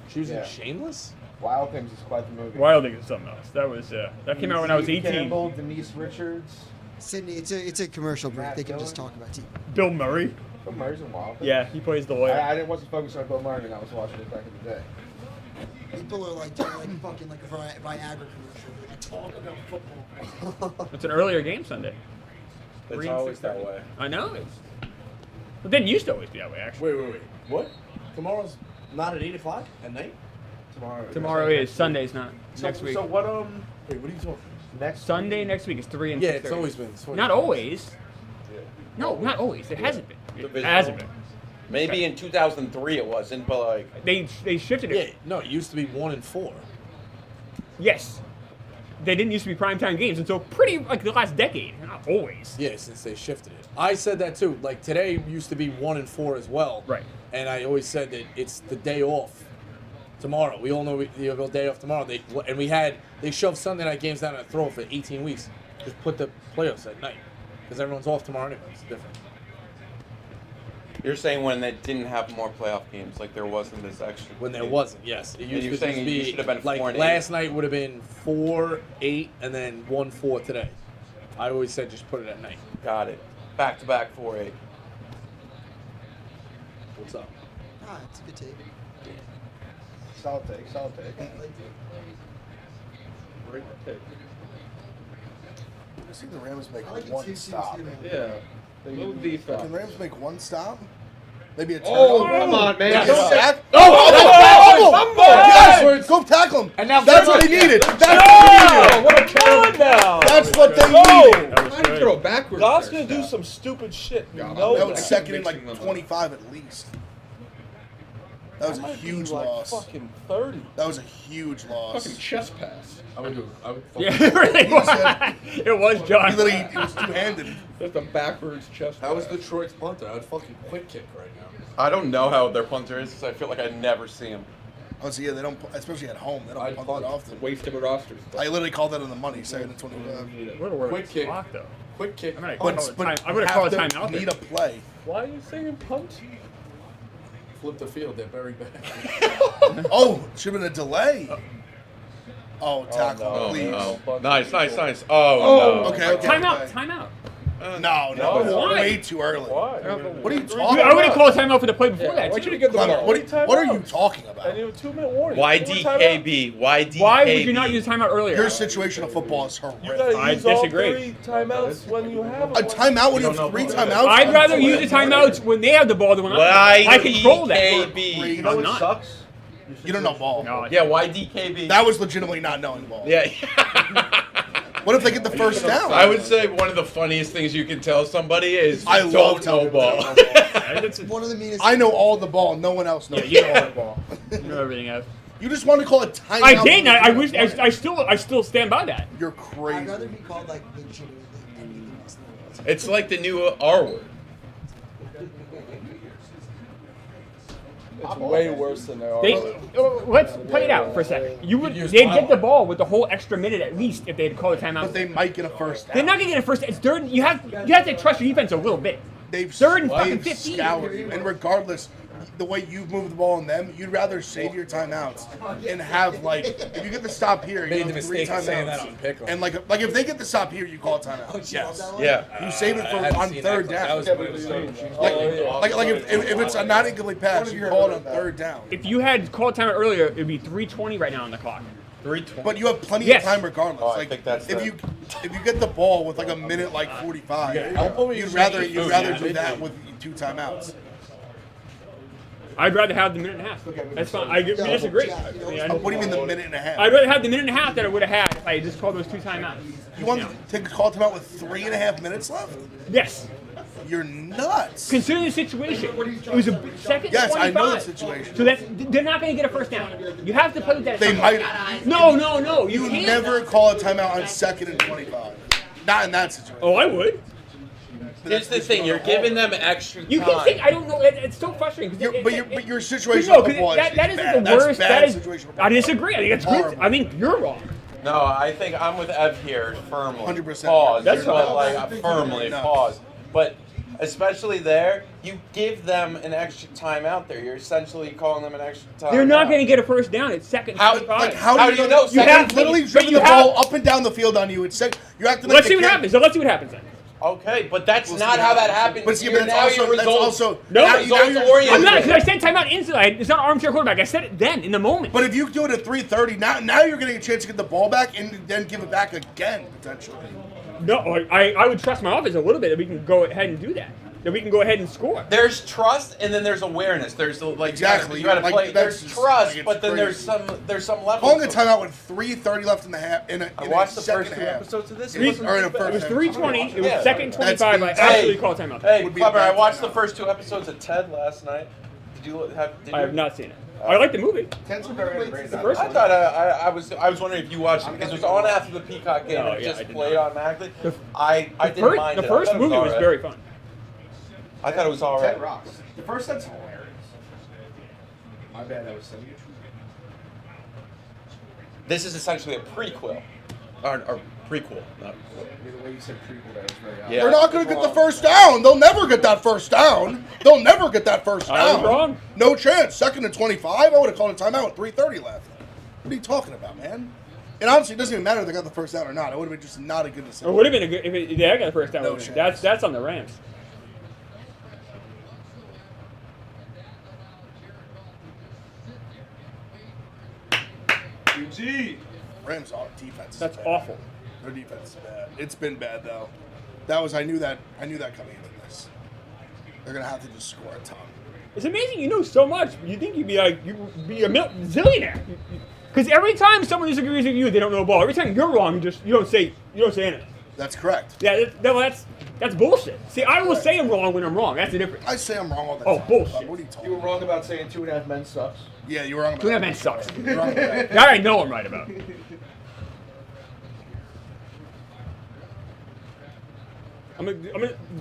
She was
Yeah.
in Shameless?
Wild Things is quite the movie.
Wild Things is something else. That was. That came out when I was 18.
Campbell, Denise Richards.
Sydney, it's a commercial break.
Matt
They can just
Dillon?
talk about TV.
Bill Murray.
Bill Murray's in Wild Things.
Yeah, he plays the lawyer.
I wasn't focused on Bill Murray when I was watching it back in the day.
People are like doing like fucking like a Viagra commercial. Like, talk about football.
It's an earlier game Sunday.
It's
3 and
always
6:30.
that way.
I know. But then used to always be that way, actually.
Wait. What? Tomorrow's not at 8 o'clock at night?
Tomorrow is. Sunday's not.
So,
Next week.
So what?
Wait, what are you talking
Next
Sunday next week is 3 and
Yeah,
6:30.
it's always been. It's always
Not
been.
always. No, not always. It hasn't been. It
Divisional.
hasn't been.
Maybe in 2003 it wasn't, but like
They shifted it.
Yeah, no, it used to be 1 and 4.
Yes. They didn't used to be primetime games until pretty like the last decade. Not always.
Yeah, since they shifted it. I said that too. Like today used to be 1 and 4 as well.
Right.
And I always said that it's the day off. Tomorrow, we all know we have a day off tomorrow. They shoved Sunday night games down our throat for 18 weeks. Just put the playoffs at night because everyone's off tomorrow anyway. It's different.
you're saying when they didn't have more playoff games, like there wasn't this extra.
When there wasn't, yes, it used
you're
to
saying
just
it
be
should have been 4
like
and 8.
last night would have been 4, 8, and then 1, 4 today. I always said just put it at night.
Got it. Back to back 4-8.
What's up?
Ah, it's a good take.
Solid take.
Great pick.
I see the Rams make
I like the
one
2 teams
stop.
too, man.
Yeah. Little defense.
Can the Rams make one stop? Maybe a turnover.
Oh, come on, man.
Yeah,
Don't
sack.
Oh,
Yes! Go tackle him.
And now
That's what he needed. That's what he needed.
What a turn now!
That's what they
Oh!
needed.
That was
Why did you
good.
throw backwards?
God's
there,
gonna do
Steph?
some stupid shit. You
Yeah,
know
That was
that.
second in
Mixing
like
them up.
25 at least. That was a
Might be
huge
like
loss.
fucking 30.
That was a huge loss.
Fucking chest pass.
I would
Yeah, it really was. It was John.
He literally, it was two-handed.
Just a backwards chest
How was
pass.
Detroit's punter? I would fucking quick kick right now.
I don't know how their punter is, 'cause I feel like I never see him.
Oh, so yeah, they don't, especially at home, they don't
I'd
punt
punt.
that often.
Waste of a roster.
I literally called that on the money, second and 25.
What a word.
Quick kick.
Block, though.
Quick kick.
I'm gonna
But,
call it
but
time. I'm gonna call a
have to
timeout.
need a play.
Why are you saying punt?
Flip the field. They're very bad.
Oh, should have been a delay. Oh, tackle,
Oh,
please.
no. Nice. Oh, no.
Okay, okay.
Timeout.
okay.
Timeout.
No,
No,
it's
why?
way too early.
Why?
What are you
Dude,
talking
I would have
about?
called timeout for the play before
Yeah, I
that.
want you
too.
to get the
Clever,
ball.
what are you talking about?
And you have a 2-minute warning.
Why
Four timeouts.
DKB? Why DKB?
Why would you not use timeout earlier?
Your situation of football is
You
horrific.
gotta
I
use all
disagree.
3 timeouts when you have
A timeout when you have 3 timeouts?
I'd rather use the timeouts when they have the ball than when I control that.
DKB?
You know
I'm
what
not.
sucks?
You don't know ball.
No,
Yeah, why DKB?
That was legitimately not knowing ball.
Yeah.
What if they get the first down?
I would say one of the funniest things you can tell somebody is
I love
don't
telling
know
people
ball.
don't know ball.
It's one of the meanest.
I know all the ball. No one else knows.
you know all the ball. You know everything else.
You just want to call it timeout.
I did. I wish. I still stand by that.
You're
I'd
crazy.
rather be called like legitimately anything else in the world.
It's like the new R word.
It's way worse than they are.
Let's play it out for a second. They'd get the ball with the whole extra minute at least if they'd call a timeout.
But they might get a first down.
They're not gonna get a first. It's third. You have to trust your defense a little bit.
They've
third and fucking
they've
15.
scoured you. And regardless, the way you've moved the ball on them, you'd rather save your timeouts and have if you get the stop here,
Made
you
the
have 3
mistake of saying that
timeouts.
on Pick'em.
And like if they get the stop here, you call a timeout. Yes.
Yeah.
You save it for
I hadn't
on
seen
third
that.
down.
That was a mistake.
Like if it's a not incomplete pass, you call it on third down.
If you had called timeout earlier, it'd be 3:20 right now on the clock.
320.
But you have plenty
Yes.
of time regardless.
Oh, I think that's
if
the-
you get the ball with a minute 45, you'd rather do that with 2 timeouts.
I'd rather have the minute and a half. That's fine. We disagree.
Yeah, you know,
What do you mean the minute and a half?
I'd rather have the minute and a half that I would have had if I just called those 2 timeouts.
You want to call timeout with 3.5 minutes left?
Yes.
You're nuts.
Considering the situation, it was a second.
Yes,
25.
I know the situation.
So they're not going to get a first down. You have to play with that.
They
assumption.
might.
No.
You
can't.
never call a timeout on 2nd and 25. Not in that situation.
Oh, I would.
Here's the thing: you're giving them extra time.
You can think. I don't know. It's so frustrating.
But your situation
No,
with football is
that isn't
bad.
the worst.
That's bad
That is.
situation.
I disagree. I think it's good.
Horrible.
I think you're wrong.
No, I think I'm with Ev here firmly.
100%.
Pause.
That's
but
fine.
firmly
No.
pause. But especially there, you give them an extra time out there. You're essentially calling them an extra time.
They're not
out.
going to get a first down. It's second.
How-
25.
how do you know?
You
Second-
have literally
but
driven
you
the
have-
ball up and down the field on you. It's you're acting like
Let's
the
see what
kid.
happens. So let's see what happens then.
Okay, but that's
We'll
not
see
how
what
that
happens.
happens.
But see,
You're
but
now
that's
your
also
results.
No,
now
it's
you-
results
now you're-
oriented.
I'm not because I said timeout instantly. It's not armchair quarterback. I said it then in the moment.
But if you do it at 3:30, now you're getting a chance to get the ball back and then give it back again potentially.
No, I would trust my offense a little bit that we can go ahead and do that. That we can go ahead and score.
There's trust, and then there's awareness. There's
Exactly.
You gotta
Like,
play.
that's
There's
just-
trust,
like, it's
but then
crazy.
there's some level.
Calling a timeout with 3:30 left in the half in a
I
in
watched
a
the
second
first 2
half.
episodes of this.
Three-
It wasn't
or in a
too bad.
It was
first
3:20. It was
Yeah.
second 25. I
That's
absolutely
hey,
called timeout.
Hey,
Would be
Clever,
a
I
bad
watched the
timeout.
first 2 episodes of Ted last night. Did you have?
I have not seen it. I like the movie.
Ted's very underrated.
The first
I
one.
thought I was wondering if you watched it because it was on after the Peacock game
No,
and it
yeah, I
just
did
played
not.
automatically.
The-
I
The
didn't
first,
mind
the
it.
first
I thought it
movie was
alright.
very fun.
I thought it was alright.
Ted rocks. The first Ted's hilarious. My bad, that was so huge.
This is essentially a prequel, or prequel. Not,
The way you said prequel there was very odd.
Yeah.
They're not going to get the first down. They'll never get that first down. They'll never get that first down.
I was wrong.
No chance. 2nd and 25. I would have called a timeout with 3:30 left. What are you talking about, man? And honestly, it doesn't even matter if they got the first down or not. It would have been just not a good
It
decision.
would have been a good if they got the first down.
No
That's
chance.
that's on the Rams.
Rams defense. is
That's
bad.
awful.
Their defense is bad. It's been bad though. I knew that coming into this. They're gonna have to just score a ton.
It's amazing you know so much. You think you'd be a zillionaire. Because every time someone disagrees with you, they don't know a ball. Every time you're wrong, you don't say anything.
That's correct.
Yeah, that's bullshit. See, I will say I'm wrong when I'm wrong. That's the difference.
I say I'm wrong all the
Oh,
time.
bullshit.
What are you talking
You were
about?
wrong about saying 2.5 men sucks.
Yeah, you were wrong about
Two and a half
that.
men sucks.
You're wrong about that.
That I know I'm right about.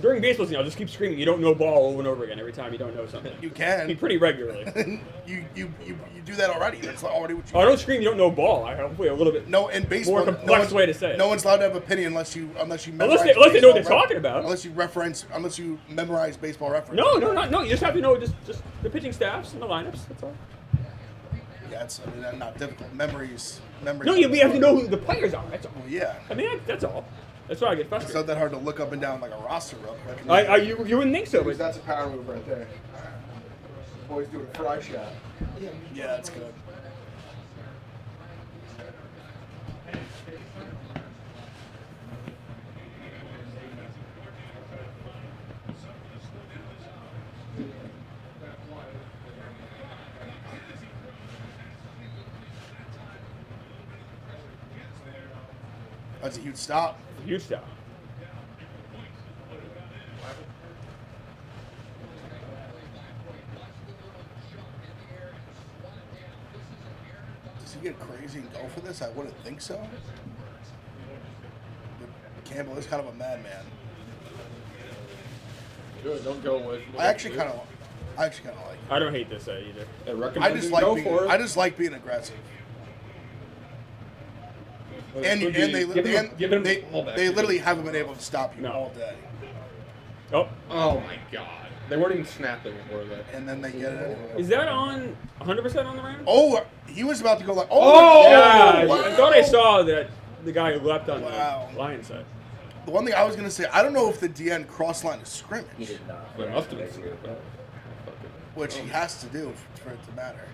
During baseball season, I'll just keep screaming, "You don't know ball" over and over again every time you don't know something.
You can.
Be pretty regularly.
you do that already. That's already what you
Oh, I don't scream, "You don't know ball." I hopefully a little bit.
No, in baseball,
More complex way to say it.
No one's allowed to have opinion unless you memorize
Unless they know what
baseball
they're talking about.
Unless you memorize baseball reference.
No. You just have to know just the pitching staffs and the lineups. That's all.
Yeah, that's not difficult. Memories.
No, you have to know who the players are. That's all.
Well, yeah.
I mean, that's all. That's why I get
It's not
frustrated.
that hard to look up and down like a roster real quick.
You wouldn't think so, but
That's a power move right there. Boys doing a fry shot.
Yeah, that's good. That's a huge stop.
huge stuff.
Does he get crazy and go for this? I wouldn't think so. But Campbell is kind of a madman.
Good, don't go away from it.
I actually kind of like it.
I don't hate this either.
I
I
recommend
just
you
like
go
being,
for it.
I just like being aggressive. And
Could
they
be- give him
they
the ball back.
literally haven't been able to stop you
No.
all day.
Oh,
Oh my god. They weren't even snapping, were they?
And then they get it anyway.
is that on 100% on the Rams?
Oh, he was about to go like,
yeah.
wow.
I thought I saw that the guy who leapt on
Wow.
the Lions side.
The one thing I was going to say, I don't know if the DN cross line is scrimmage,
They must have been snapping.
which he has to do for it to matter.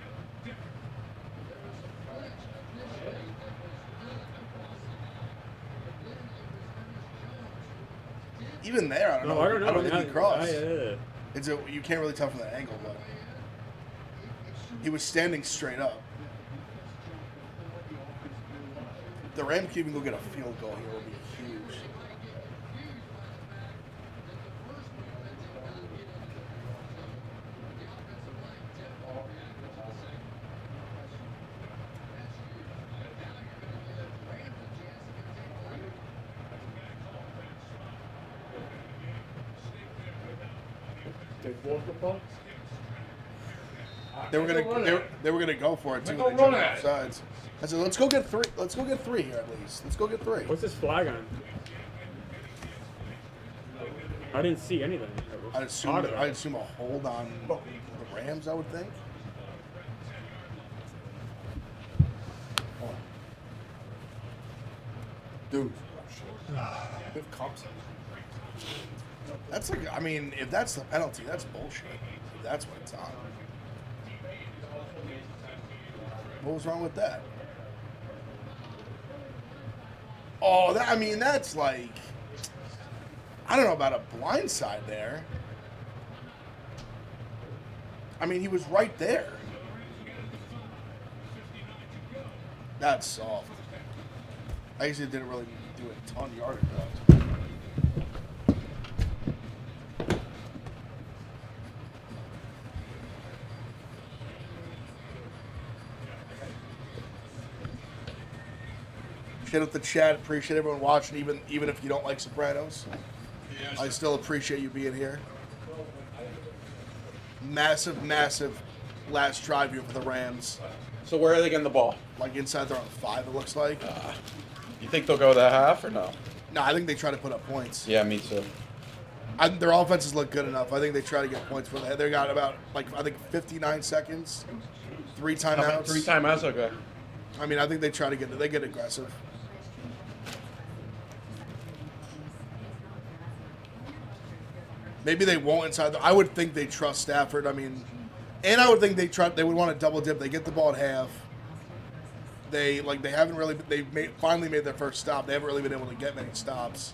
Even there, I don't know.
No, I don't know.
I don't think he crossed.
Yeah.
It's a, you can't really tell from that angle, but he was standing straight up. The Rams can even go get a field goal here would be huge. They were gonna go for it too.
Go
They
run
jumped
at
both
it.
sides. I said, let's go get three. Let's go get three here at least. Let's go get three.
What's this flag on? I didn't see anything.
I'd assume a hold on the Rams. I would think.
Dude.
With Compson. That's like, I mean, if that's the penalty, that's bullshit. If that's what it's on. What was wrong with that? Oh, I mean, that's like, I don't know about a blindside there. I mean, he was right there. That's soft. I guess it didn't really do a ton of yardage though. Shit with the chat. Appreciate everyone watching, even if you don't like Sopranos. I still appreciate you being here. Massive, massive last drive here for the Rams.
So where are they getting the ball?
Like inside their own 5, it looks like.
You think they'll go that half or no?
No, I think they try to put up points.
Yeah, me too.
Their offenses look good enough. I think they try to get points for that. They got about, I think 59 seconds, 3 timeouts.
3 timeouts, okay.
I mean, I think they try to they get aggressive. Maybe they won't inside. I would think they trust Stafford. I mean, and I would think they would want to double dip. They get the ball at half. They haven't really. Finally made their first stop. They haven't really been able to get many stops.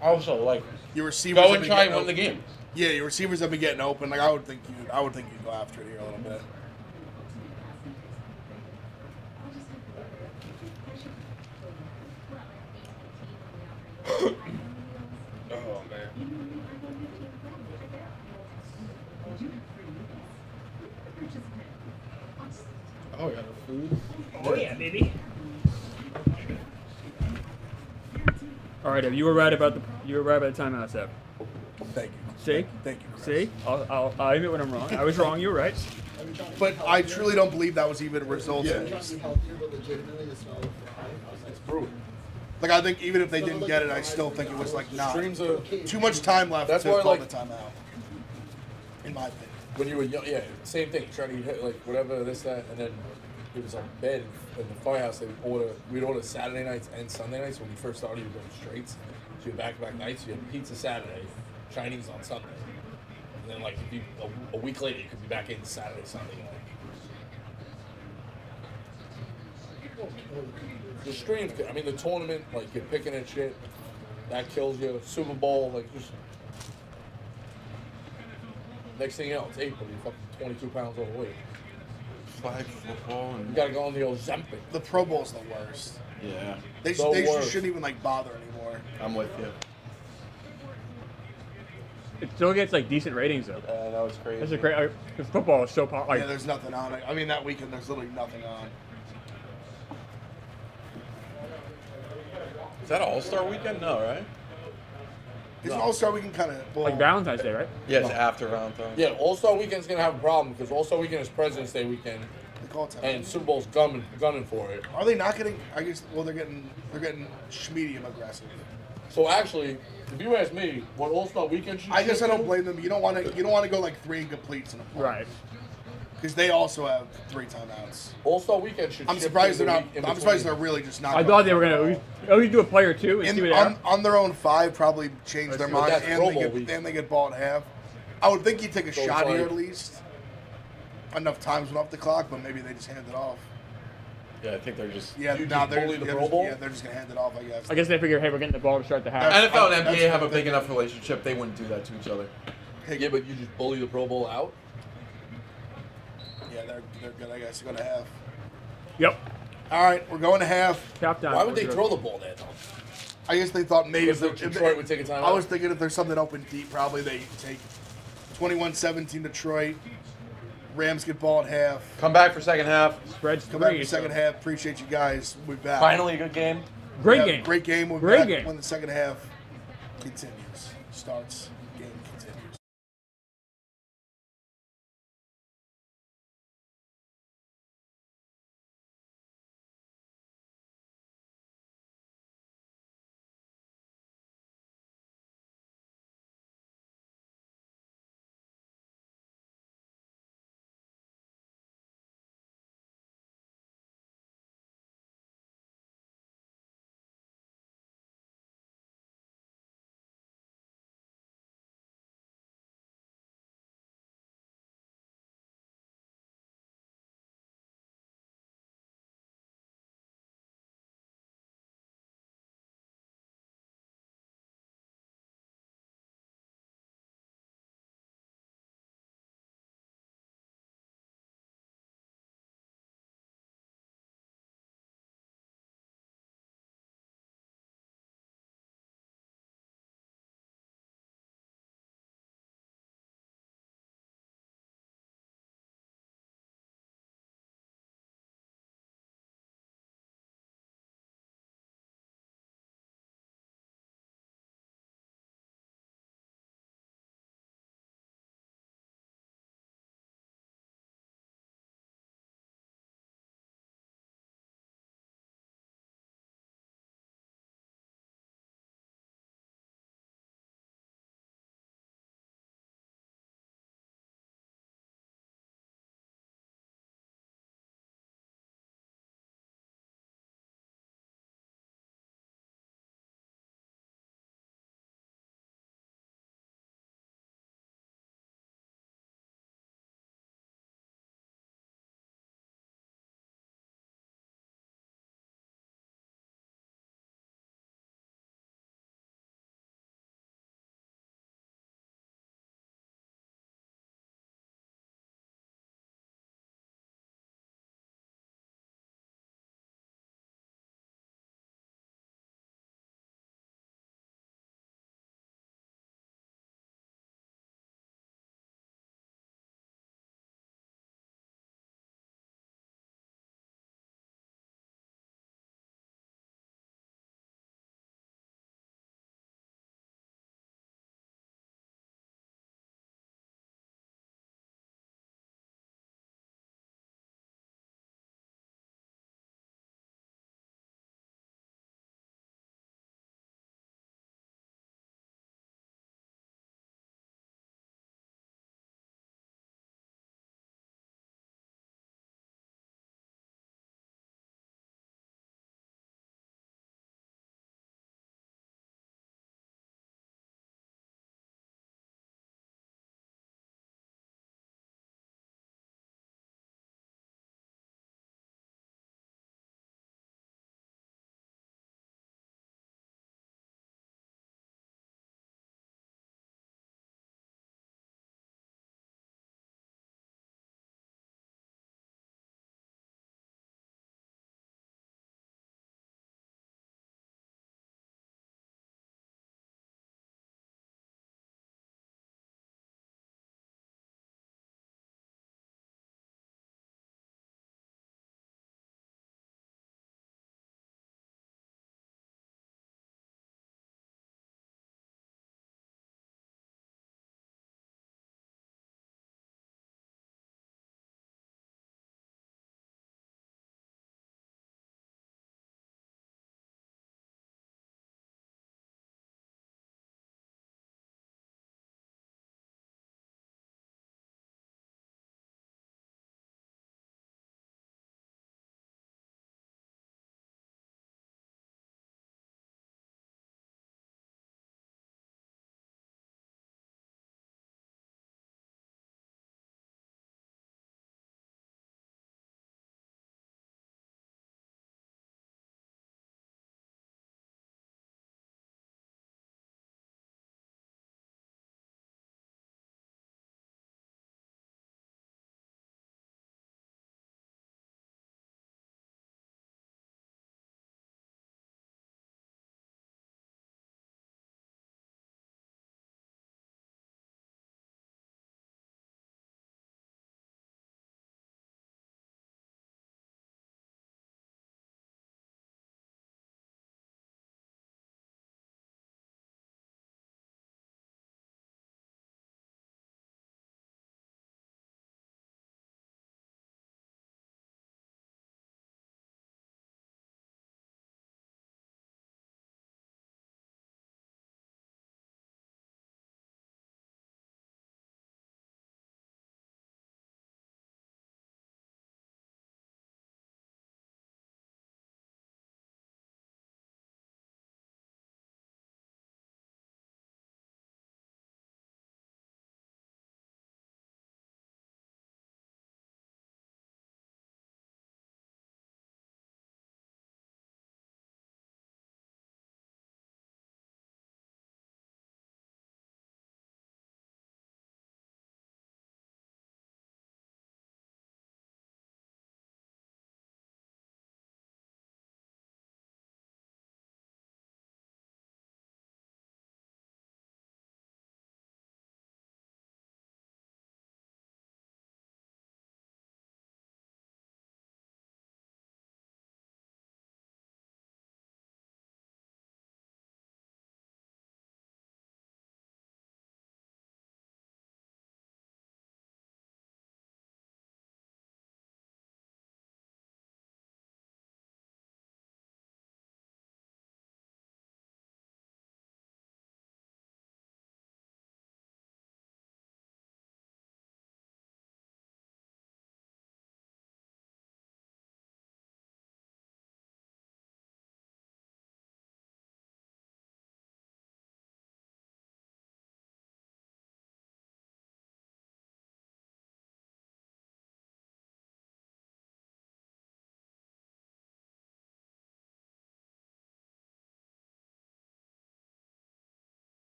Also, like,
Your receivers
go
have
and
been
try and
getting
win the
open.
game.
Yeah, your receivers have been getting open. Like I would think you'd go after it here a little bit.
Oh man. Oh, you got no food?
Oh yeah, baby. All right, Ev, you were right about the timeouts, Ev.
Thank you.
See?
Thank you. Chris.
See? I'll admit when I'm wrong. I was wrong. You were right.
But I truly don't believe that was even a result.
It's brutal.
Like I think even if they didn't get it, I still think it was like not
Streams are
too much time left
That's
to
why,
call
like-
the timeout. In my opinion.
when you were young, yeah, same thing. Trying to hit like whatever this that, and then it was like bed in the firehouse. We'd order Saturday nights and Sunday nights. When we first started, you'd go to straights. So you had back-to-back nights. You had pizza Saturday, Chinese on Sunday. And then like a week later, you could be back in Saturday, Sunday night. The streams, I mean, the tournament, like you're picking at shit, that kills you. Super Bowl, like just next thing you know, it's April. You're fucking 22 pounds overweight.
Flag football
You
and
gotta go on the Ozempic.
The Pro Bowl's the worst.
yeah,
They just shouldn't even like bother anymore.
I'm with you.
It still gets like decent ratings though.
That was crazy.
That's a great. Because football is so popular.
Yeah, there's nothing on it. I mean, that weekend there's literally nothing on.
Is that All-Star weekend? No, right?
It's an All-Star weekend kind of.
Like Valentine's Day, right?
Yeah, it's after Valentine's.
Yeah, All-Star Weekend's gonna have a problem because All-Star Weekend is President's Day weekend,
They call it
and Super Bowl's gunning for it.
Are they not getting? I guess. Well, they're getting medium aggressive.
So actually, if you ask me, what All-Star Weekend should
I guess I don't
do-
blame them. You don't want to go like 3 incompletes in a play.
Right.
Because they also have 3 timeouts.
All-Star Weekend should.
I'm
shift
surprised
in
they're
the
not.
week in
I'm
between.
surprised they're really just not.
I thought they were gonna at least do a play or two and see what they are.
on their own 5 probably change their
But
mind
that's Pro Bowl
and
week.
they get ball at half. I would think you'd take a
So
shot
it's
here
like-
at least. Enough times went off the clock, but maybe they just hand it off.
Yeah, I think they're just.
Yeah,
You
nah,
just
they're
bully the
they're
Pro
just-
Bowl?
Yeah, they're just gonna hand it off. I guess.
I guess they figure, hey, we're getting the ball to start the half.
NFL and
That's
NBA have a
what
big
they-
enough relationship; they wouldn't do that to each other.
Yeah, but you just bully the Pro Bowl out.
Yeah, they're good. I guess they're gonna have.
Yep.
All right, we're going to half.
Tap down.
Why would they throw the ball there though?
I guess they thought maybe
Because Detroit would take a timeout?
I was thinking if there's something open deep, probably they take 21-17 Detroit. Rams get ball at half.
Come back for second half.
Spreads
Come back for
three.
the second half. Appreciate you guys. We'll be back.
Finally, a good game.
Great
Yeah,
game.
Great game. We'll be
Great
back
game.
when the second half continues. Starts.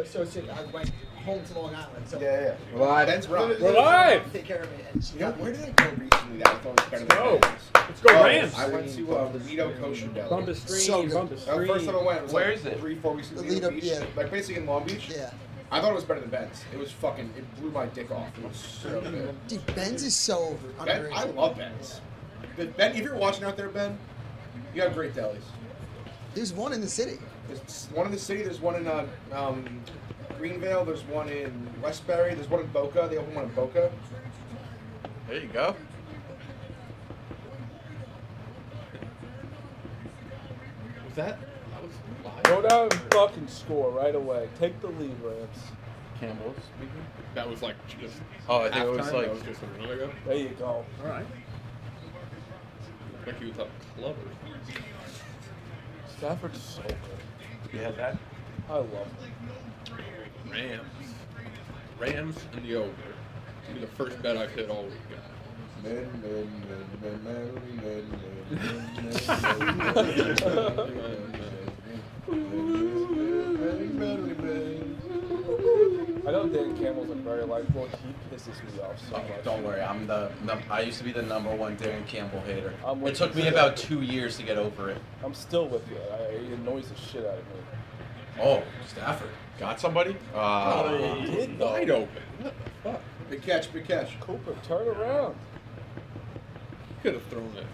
associate. I went home to Long Island. So
Yeah.
Live.
Ben's right.
We're live.
take care of me. And she
You know,
got
where did I go recently that I thought was better than
go.
Ben's?
Let's go Rams.
I went to the Lido Kosher Deli.
Bump a stream,
So good.
bump a
The
stream.
first time I went, it was
Where
like
is it?
3-4 weeks in
The
Lido
Lido,
Beach.
yeah.
Like basically in Long Beach.
Yeah.
I thought it was better than Ben's. It was fucking, it blew my dick off. It was so good.
Dude, Ben's is so
Ben,
underrated.
I love Ben's. But Ben, if you're watching out there, Ben, you have great delis.
There's one in the city.
There's one in the city. There's one in Greenvale. There's one in Westbury. There's one in Boca. They opened one in Boca.
There you go.
Was that was live?
Go down and fucking score right away. Take the lead, Rams.
Campbell speaking.
That was like just.
Oh, I think it was
halftime?
like-
That was just a minute ago.
There you go.
All right.
Like he was up clever.
Stafford's so good.
You had that?
I love him.
Rams and the over. It'll be the first bet I've hit all weekend.
I know Dan Campbell's like very likable. He pisses me off so much.
Don't worry, I used to be the #1 Darren Campbell hater.
I'm with
It took
you.
me about 2 years to get over it.
I'm still with you. He annoys the shit out of me.
Oh, Stafford. Got somebody?
He did though.
Wide open. What the fuck?
Big catch, big catch.
Cooper, turn around.
Could have thrown it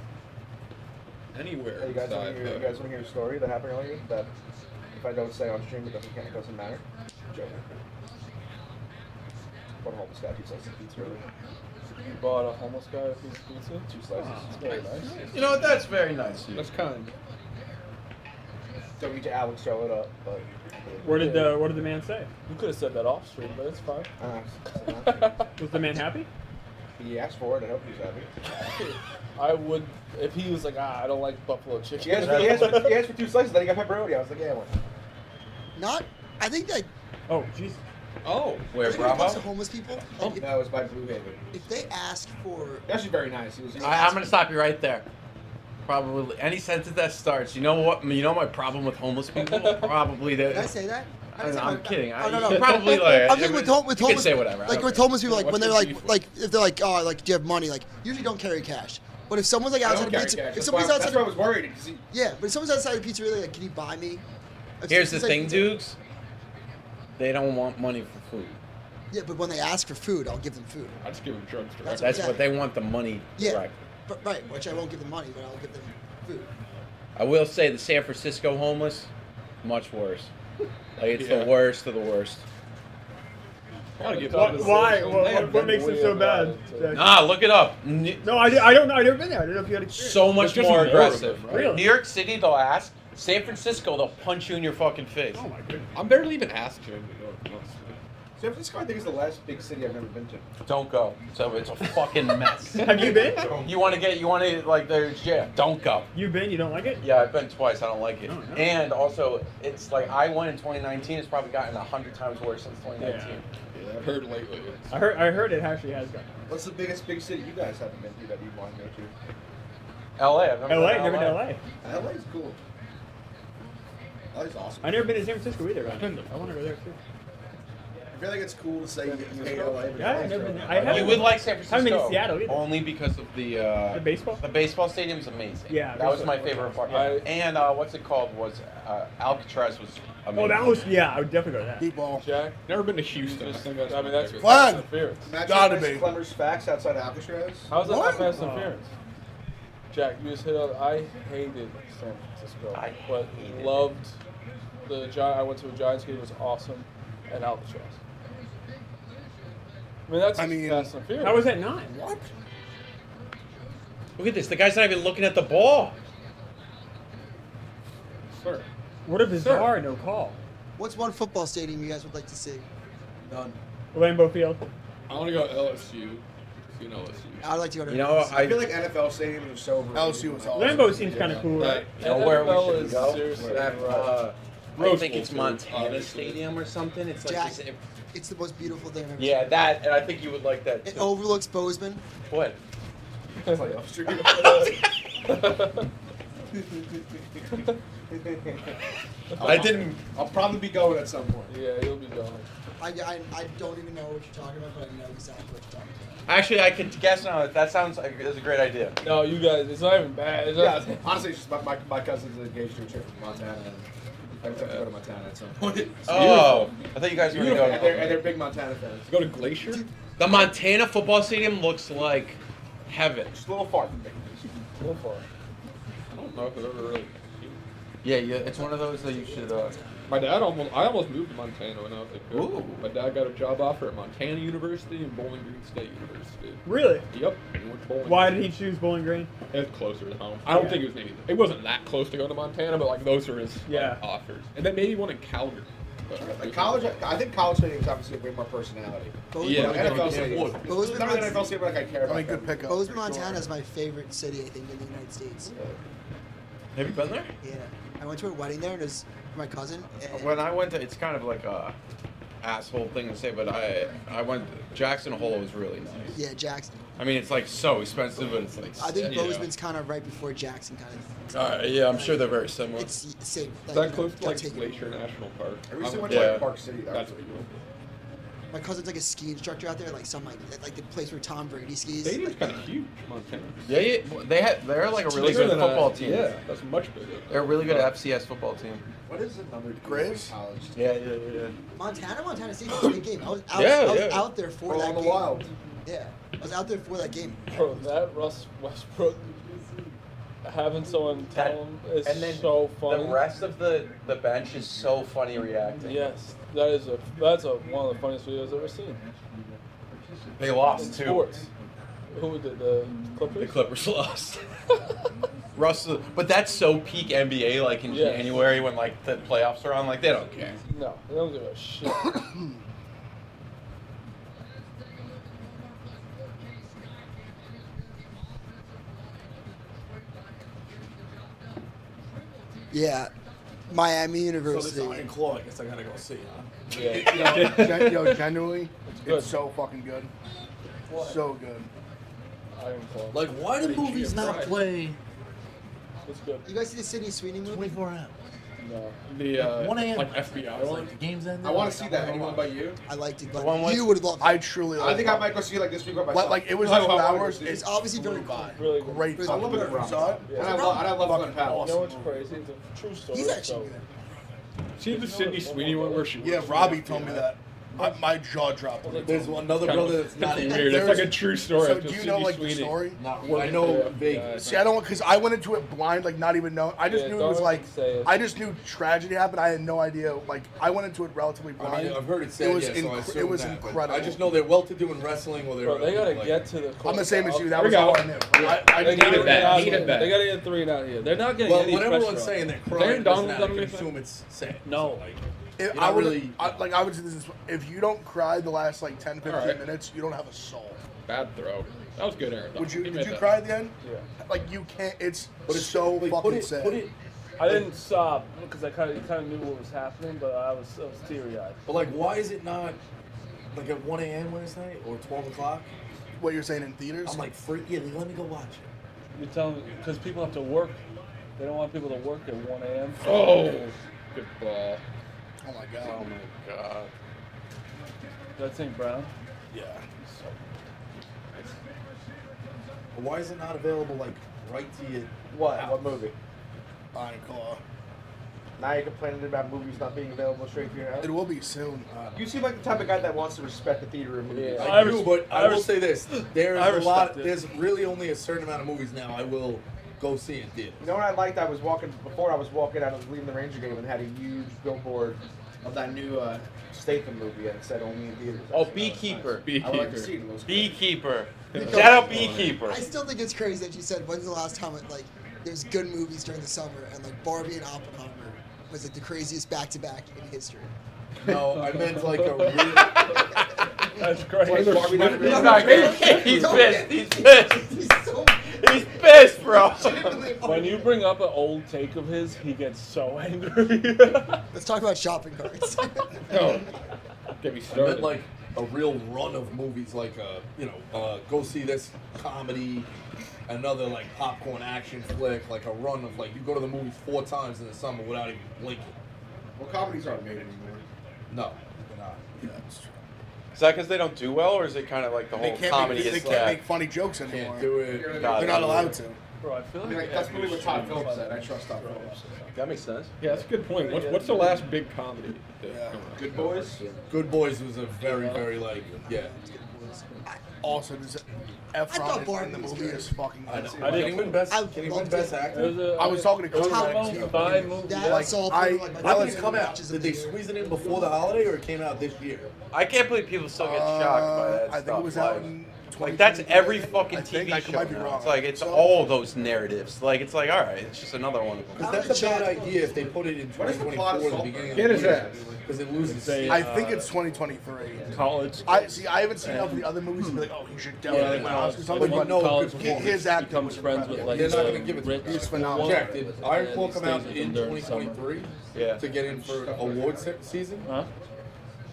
anywhere.
Hey, you guys
inside
want to
the-
hear a story that happened earlier? That if I don't say on stream, it doesn't matter. Joke. What homeless guy eats some pizza earlier?
You bought a homeless guy a piece of pizza?
2 slices.
It's very nice.
You know what? That's very nice of you.
That's kind.
Don't need to Alex throw it up, but.
What did the man say?
You could have said that off stream, but it's fine.
Was the man happy?
He asked for it. I hope he's happy.
I would, if he was like, I don't like buffalo chicken.
He asked for 2 slices, then he got pepperoni. I was like, yeah, one.
Not. I think that
Oh, Jesus.
Oh,
Where,
when it comes to
Bravo?
homeless people,
No,
like,
it was by Blue Haven.
if they ask for,
Actually, very nice. He was.
I'm going to stop you right there. Probably any sentence that starts. You know what? You know my problem with homeless people? Probably
did I
that.
say that? I didn't say
I'm
my-
kidding.
Oh, no.
Probably like.
I'm thinking with
you
homeless.
can say whatever. I
Like
don't
with
care.
homeless people, like
What's
when they're
your
like,
beef with?
if they're like, oh, like, do you have money? Like, usually don't carry cash. But if someone's like
I
outside
don't
a
carry
pizza,
cash.
if
That's
someone's
why
outside,
I was worried. 'Cause he-
yeah, but if someone's outside a pizzeria, like, can you buy me?
Here's the
It's like
thing,
pizza.
Dukes. They don't want money for food.
Yeah, but when they ask for food, I'll give them food.
I just give him drugs directly.
That's
That's
Yeah.
what they want, the money.
Yeah,
Direct.
but, right, which I won't give them money, but I'll give them food.
I will say the San Francisco homeless, much worse. Like it's
Yeah.
the worst of the worst.
Gotta get
Why?
that.
Why?
They
What,
have
what makes it so bad?
Nah, look it up.
No, I don't know. I've never been there. I don't know if you had experience.
So much
just
more
more of
aggressive.
them, right?
Really?
New York City, they'll ask. San Francisco, they'll punch you in your fucking face.
Oh my goodness.
I'm barely even asked him.
San Francisco, I think, is the last big city I've ever been to.
Don't go. So it's a fucking mess.
Have you been?
You want to like, there's, yeah, don't go.
You've been? You don't like it?
Yeah, I've been twice. I don't like it.
Oh, no.
And also, it's like I went in 2019. It's probably gotten 100 times worse since 2019.
Yeah, I've heard lately. It's,
I heard it actually has gone.
What's the biggest big city you guys haven't been to that you want to go to?
LA. I've never
LA,
been to
never been to LA.
LA's cool. LA's awesome.
I never been to San Francisco either. I want to go there too.
I feel like it's cool to say you hate LA. But
Yeah, I've never been. I haven't.
You would like San Francisco.
Haven't been to Seattle either.
Only because of the
baseball?
The baseball stadium's amazing.
Yeah,
that was
baseball-
my favorite part.
I-
And what's it called? Was Alcatraz was amazing.
Oh, that was I would definitely go to that.
Deep ball.
Jack,
never been to Houston.
just,
I think that's
I mean,
my
that's
favorite.
Flag.
pass interference.
Imagine
Gotta
Chris
be.
Clemmer's facts outside Alcatraz.
How's that
What?
not pass interference? Jack, you just hit on. I hated San Francisco,
I
but
hated
loved the Giants. I went to a Giants game. It was awesome, and Alcatraz. I mean, that's
I mean,
pass interference.
How was that not?
What?
Look at this. The guy's not even looking at the ball.
Sir.
What a bizarre no call.
What's one football stadium you guys would like to see?
None.
Lambeau Field.
I want to go LSU. You know LSU.
I'd like to go to.
You know,
I feel like NFL stadiums are so overrated.
LSU was awesome.
Lambeau seems kind of cool, right?
You know where we
NFL
should
is
go?
seriously
That, I
Rose
think
Bowl
it's
too,
Montana
obviously.
Stadium or something. It's like
Jack,
this,
it's the most beautiful thing I've ever
yeah,
seen.
that, and I think you would like that
It
too.
overlooks Bozeman.
What?
Playoff street.
I didn't.
I'll probably be going at some point.
Yeah, you'll be going.
I don't even know what you're talking about, but I know exactly what you're talking about.
Actually, I could guess now. That sounds like it's a great idea.
No, you guys, it's not even bad. It's
Yeah,
not,
honestly, it's just my cousin's engaged to a chick from Montana, and I would have to go to Montana at some point.
Oh, I thought you guys were going to
And
go.
they're big Montana fans.
Go to Glacier.
The Montana football stadium looks like heaven.
Just a little far from me.
go for it.
I don't know if I've ever really.
Yeah, it's one of those that you should.
My dad I almost moved to Montana when I was a kid.
Ooh.
My dad got a job offer at Montana University and Bowling Green State University.
Really?
Yep. He went to Bowling
Why
Green.
did he choose Bowling Green?
It's closer to home. I don't think it was maybe. It wasn't that close to go to Montana, but like those are his offers. And then maybe one in Calgary. But
Like college, I think college stadiums obviously have way more personality.
Yeah,
NFL stadiums.
Bozeman,
Not really NFL stadium, but like I care about.
I mean, good
them.
pickup.
Bozeman,
for sure.
Montana is my favorite city, I think, in the United States.
Have you been there?
Yeah. I went to a wedding there, and it was for my cousin. And
When I went to, it's kind of like a asshole thing to say, but I went. Jackson Hole was really nice.
yeah, Jackson.
I mean, it's like so expensive, but it's like.
I think
you know.
Bozeman's kind of right before Jackson, kind of.
Yeah, I'm sure they're very similar.
It's the same.
is that
you
close
know,
to like
take-
Glacier National Park?
I recently went
Yeah.
to like Park City. That
That's
was
pretty
really
cool.
My cousin's like a ski instructor out there, like some like the place where Tom Brady skis.
Stadium's kind of huge, Montana.
Yeah, they're like a really
Bigger
good
than
football team.
Yeah, that's much bigger.
They're a really good FCS football team.
What is another
Grizz?
college?
Yeah.
Montana State was a big game. I was out,
Yeah,
I was
yeah.
out there for
We're
that
on the
game.
Wild.
Yeah, I was out there for that game.
Bro, that Russ Westbrook having someone tell him is
And then
so funny.
the rest of the bench is so funny reacting.
Yes, that's one of the funniest videos I've ever seen.
They
In
lost too.
sports. Who did the Clippers?
The Clippers lost. Russell, but that's so peak NBA, like in
Yeah.
January when like the playoffs are on, like they don't care.
No, they don't give a shit.
Yeah, Miami
So
University.
this Iron Claw, I guess I gotta go see, huh?
Yeah,
Yo, genuinely,
good.
it's so fucking good. So good.
Iron Claw.
Like, why do movies not play
It's good.
You guys see the Sydney Sweeney movie?
24 hours?
No.
The
1 a.m.
like FBI
Like,
one.
the game's ended.
I want to see that. Anyone but you?
I liked it,
The
but
one with-
you would have loved it.
I truly.
I think I might go see it like this week by myself.
Like it was
Like
2
how
hours.
It's
It's
obviously very cool.
Really good.
great.
I
love a good rom-com.
Saw it?
Yeah.
And I love Glenn Powell.
You know what's crazy? It's a true story.
He's actually
so
good.
See the Sydney Sweeney one where she.
Yeah,
works for
Robbie
the
told me
FBI?
that. My jaw dropped. when he
There's
told me.
another
Kind
brother
of-
that's not in
weird.
it.
It's like a true story.
So
of
do you
just
know
Sydney
like the
Sweeney.
story?
Not,
Working
I know
for the
vague.
FBI.
See, I don't because I went into it blind, like not even knowing. I just
Yeah,
knew it was
don't
like
say it.
I just knew tragedy happened. I had no idea. Like I went into it relatively blind.
I mean, I've heard it said,
It was
yeah, so I
it
assume
was
that, but
incredible.
I just know they're well-to-do in wrestling, or they're.
Bro, they gotta
like,
get to the.
I'm the same as you. That
Here
was
we go.
all I knew. I
They
didn't
gotta
Needed
get
that.
out
Needed
here.
that.
They gotta get 3 and out here. They're not getting
Well,
any
when
pressure
everyone's
on
saying
them.
they're crying,
Donald
I
done
can
anything?
assume it's sad.
No.
Like,
If
You're
I
not
would
really-
I would say this is if you don't cry the last like 10, 15
Alright.
minutes, you don't have a soul.
Bad throw. That was good, Aaron.
Would you?
He
Did
made
you
that.
cry at the end?
Yeah.
Like you can't. It's
but it's
so
like,
fucking sad.
Put it,
I didn't stop because I kind of knew what was happening, but I was teary-eyed.
but like, why is it not like at 1 a.m. Wednesday or 12 o'clock?
What you're saying in theaters?
I'm like, yeah, let me go watch it.
You're telling me because people have to work. They don't want people to work at 1 a.m.
Oh, good ball.
oh my god.
Oh my god.
That's St. Brown.
Yeah. But why is it not available like right to you?
What movie?
Iron Claw.
Now you're complaining about movies not being available straight to your house.
It will be soon.
You seem like the type of guy that wants to respect the theater of movies.
Yeah.
I do, but I will
res-
say this: there's
I
a lot.
respect it.
There's really only a certain amount of movies now I will go see in theaters.
You know what I liked? I was walking leaving the Ranger game and had a huge billboard of that new Statham movie and it said only in theaters.
Oh, Beekeeper.
I would like to see it. It looks good.
Beekeeper. Shout out Beekeeper.
I still think it's crazy that you said when's the last time like there's good movies during the summer and like Barbie and Oppenheimer was like the craziest back-to-back in history.
No, I meant like a real.
That's great.
Like Barbie not
He's
really-
not good. He's pissed. He's pissed.
He's so
He's pissed, bro.
When you bring up an old take of his, he gets so angry.
Let's talk about shopping carts.
Oh, get me
I
started.
meant like a real run of movies, like go see this comedy, another like popcorn action flick, like a run of like you go to the movies 4 times in the summer without even blinking.
Well, comedies aren't made anymore.
No, they're not.
Yeah, that's true.
Is that because they don't do well, or is it kind of like the
They
whole
can't,
comedy
make, they
is
can't
that?
make funny jokes anymore.
Can't do it.
God,
They're not allowed to.
Bro, I feel
I
like,
mean, like that's
every
movie what Todd
show
Phillips
is
said.
like
I trust Todd Phillips.
That makes sense.
Yeah, that's a good point. What's the last big comedy?
Yeah.
Good Boys.
Good Boys was a very like
Also, just
thought
Efron in
Barbie
the
was
movie
good.
is fucking
I know.
insane.
I
Can he
didn't-
win best?
I
Can he win
loved
best
it.
actor?
I was talking to Coach
Top
about it, too.
fine movie.
That's
Like,
all
I-
like my
I
When
favorite
did it come out?
matches of
Did
the
they
year.
squeeze it in before the holiday, or it came out this year?
I can't believe people still get shocked by that
I think
stuff.
it was
like,
out in
like that's every
2023,
fucking
I think.
TV
I
show
might be
now.
wrong.
It's like it's
So-
all those narratives. Like it's like all right, it's just another one.
Because that's a bad idea if they put it in
What is the plot of
2024 at the
Salt?
beginning of
Get
the
his
year.
ass.
Because it loses.
Say,
I think it's 2023.
college.
I haven't seen enough of the other movies to be like, oh, he should definitely win Oscars. Something,
one
but
college
his acting
becomes
was
friends with
incredible.
like
They're not
the
gonna give it to
rich
him.
He's phenomenal.
Jack, did Iron
and
Claw
he
come
stays
out
with
in
them during summer.
2023
Yeah.
to get in for award season?
Huh?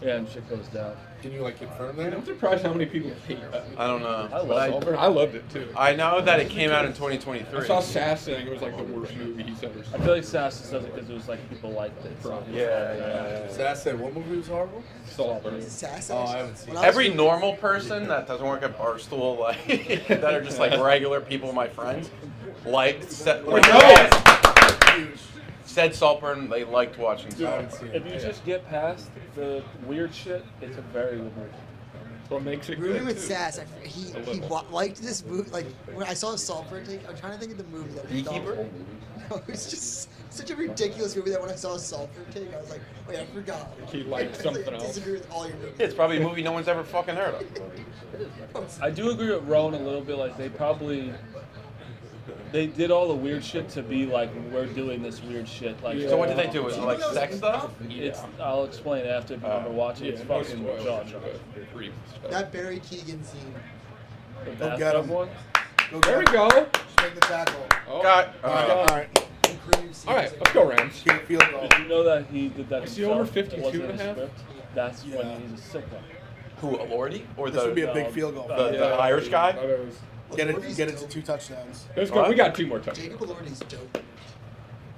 Yeah, and shit goes down.
Can you like confirm
Man,
that?
I'm surprised how many people hate that.
I don't know.
I love
But
Saltburn.
I loved it too.
I know that it came out in
I
2023.
saw Sass saying it was like the worst movie he's ever
I
seen.
feel like Sass does it because it was like people liked it. So.
Yeah.
Sass said what movie was horrible?
Saltburn.
Sass
Oh, I haven't seen
When
it.
I was
Every
doing-
normal person that doesn't work at Barstool, like that are just like regular people, my friends, liked said Saltburn. They liked watching
I haven't
Saltburn.
seen it.
If you just get past the weird shit, it's a very good movie.
That's what makes it
Rooming
good.
with
too.
Sass, he liked this movie. Like when I saw a Saltburn take, I'm trying to think of the movie that he
Beekeeper?
thought. No, it's just such a ridiculous movie that when I saw a Saltburn take, I was like, wait, I forgot.
He liked something
I
else.
disagree with all your movies.
It's probably a movie no one's ever fucking heard of.
I do agree with Rowan a little bit. Like they did all the weird shit to be like we're doing this weird shit. Like
So what did they do? Was it like sex stuff?
It's. I'll explain after if you want to watch it. It's
no
fucking
spoilers,
jaw
but
dropping.
brief stuff.
That Barry Keegan scene.
The
Go get
bathtub
him.
one.
There we go.
Just make the tackle.
Oh.
Got.
All right.
All right, let's go Rams.
Get a field goal.
Did you know that he did that?
Is he
himself?
over 52
It wasn't
and a
in the
half?
script. That's
Yeah.
when he's a sicko.
Who, Lordy? Or
This would be
the
a big field goal.
the Irish guy?
thought it was-
Get it to 2 touchdowns.
Let's go. We got 2 more touchdowns.
Jacob Elordi's dope.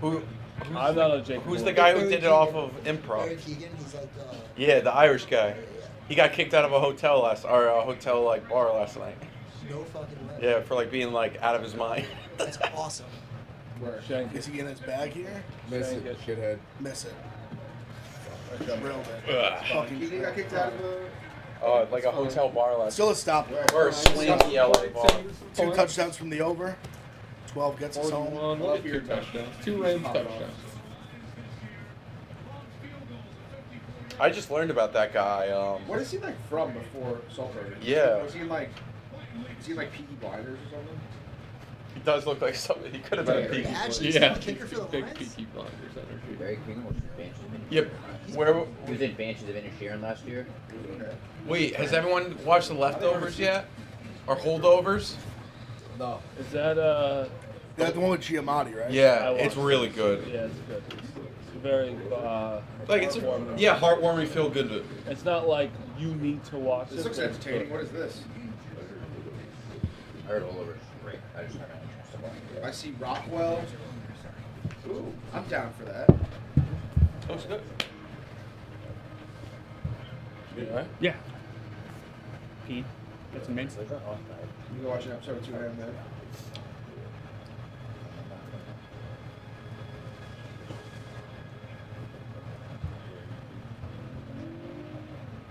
Who?
I'm not a Jacob.
Who's the
Elordi.
guy who did it off of
Barry
improv?
Keegan, he's like
Yeah, the Irish guy. He got kicked out of a hotel like bar last night.
no fucking way.
Yeah, for like being like out of his mind.
That's awesome.
Where?
Shank
Is he in his bag here?
Miss it, shithead.
Miss it. Drilled it.
Ugh.
Fucking
He got kicked out of the.
Oh, like a hotel bar last
Still a stop.
or a swanky LA bar.
2 touchdowns from the over. 12 gets us home.
41, we'll get 2 touchdowns. 2 Rams touchdowns.
I just learned about that guy.
What is he like from before Saltburn?
Yeah.
Was he like Peaky Blinders or something?
He does look like something. He could have been a Peaky
Badge,
Blinders.
he's
Yeah,
still a kicker for the
big
Lions?
Peaky Blinders energy.
Barry King was Banshees of Inisherin.
Yep. Where?
He was in Banshees of Inisherin last year.
Wait, has everyone watched The Leftovers yet? Or Holdovers?
No.
Is that
That's the one with Giamatti, right?
Yeah,
I
it's
watched
really good.
Yeah, it's good. It's very
Like it's
heartwarming.
heartwarming, feel good.
It's not like you need to watch
This
it.
looks
but it's
entertaining.
good.
What is this?
I heard all over. Great. I just
I see Rockwell. Ooh, I'm down for that.
Looks good.
Yeah. Pete, get some mints.
You go watch an episode of 2 a.m. then.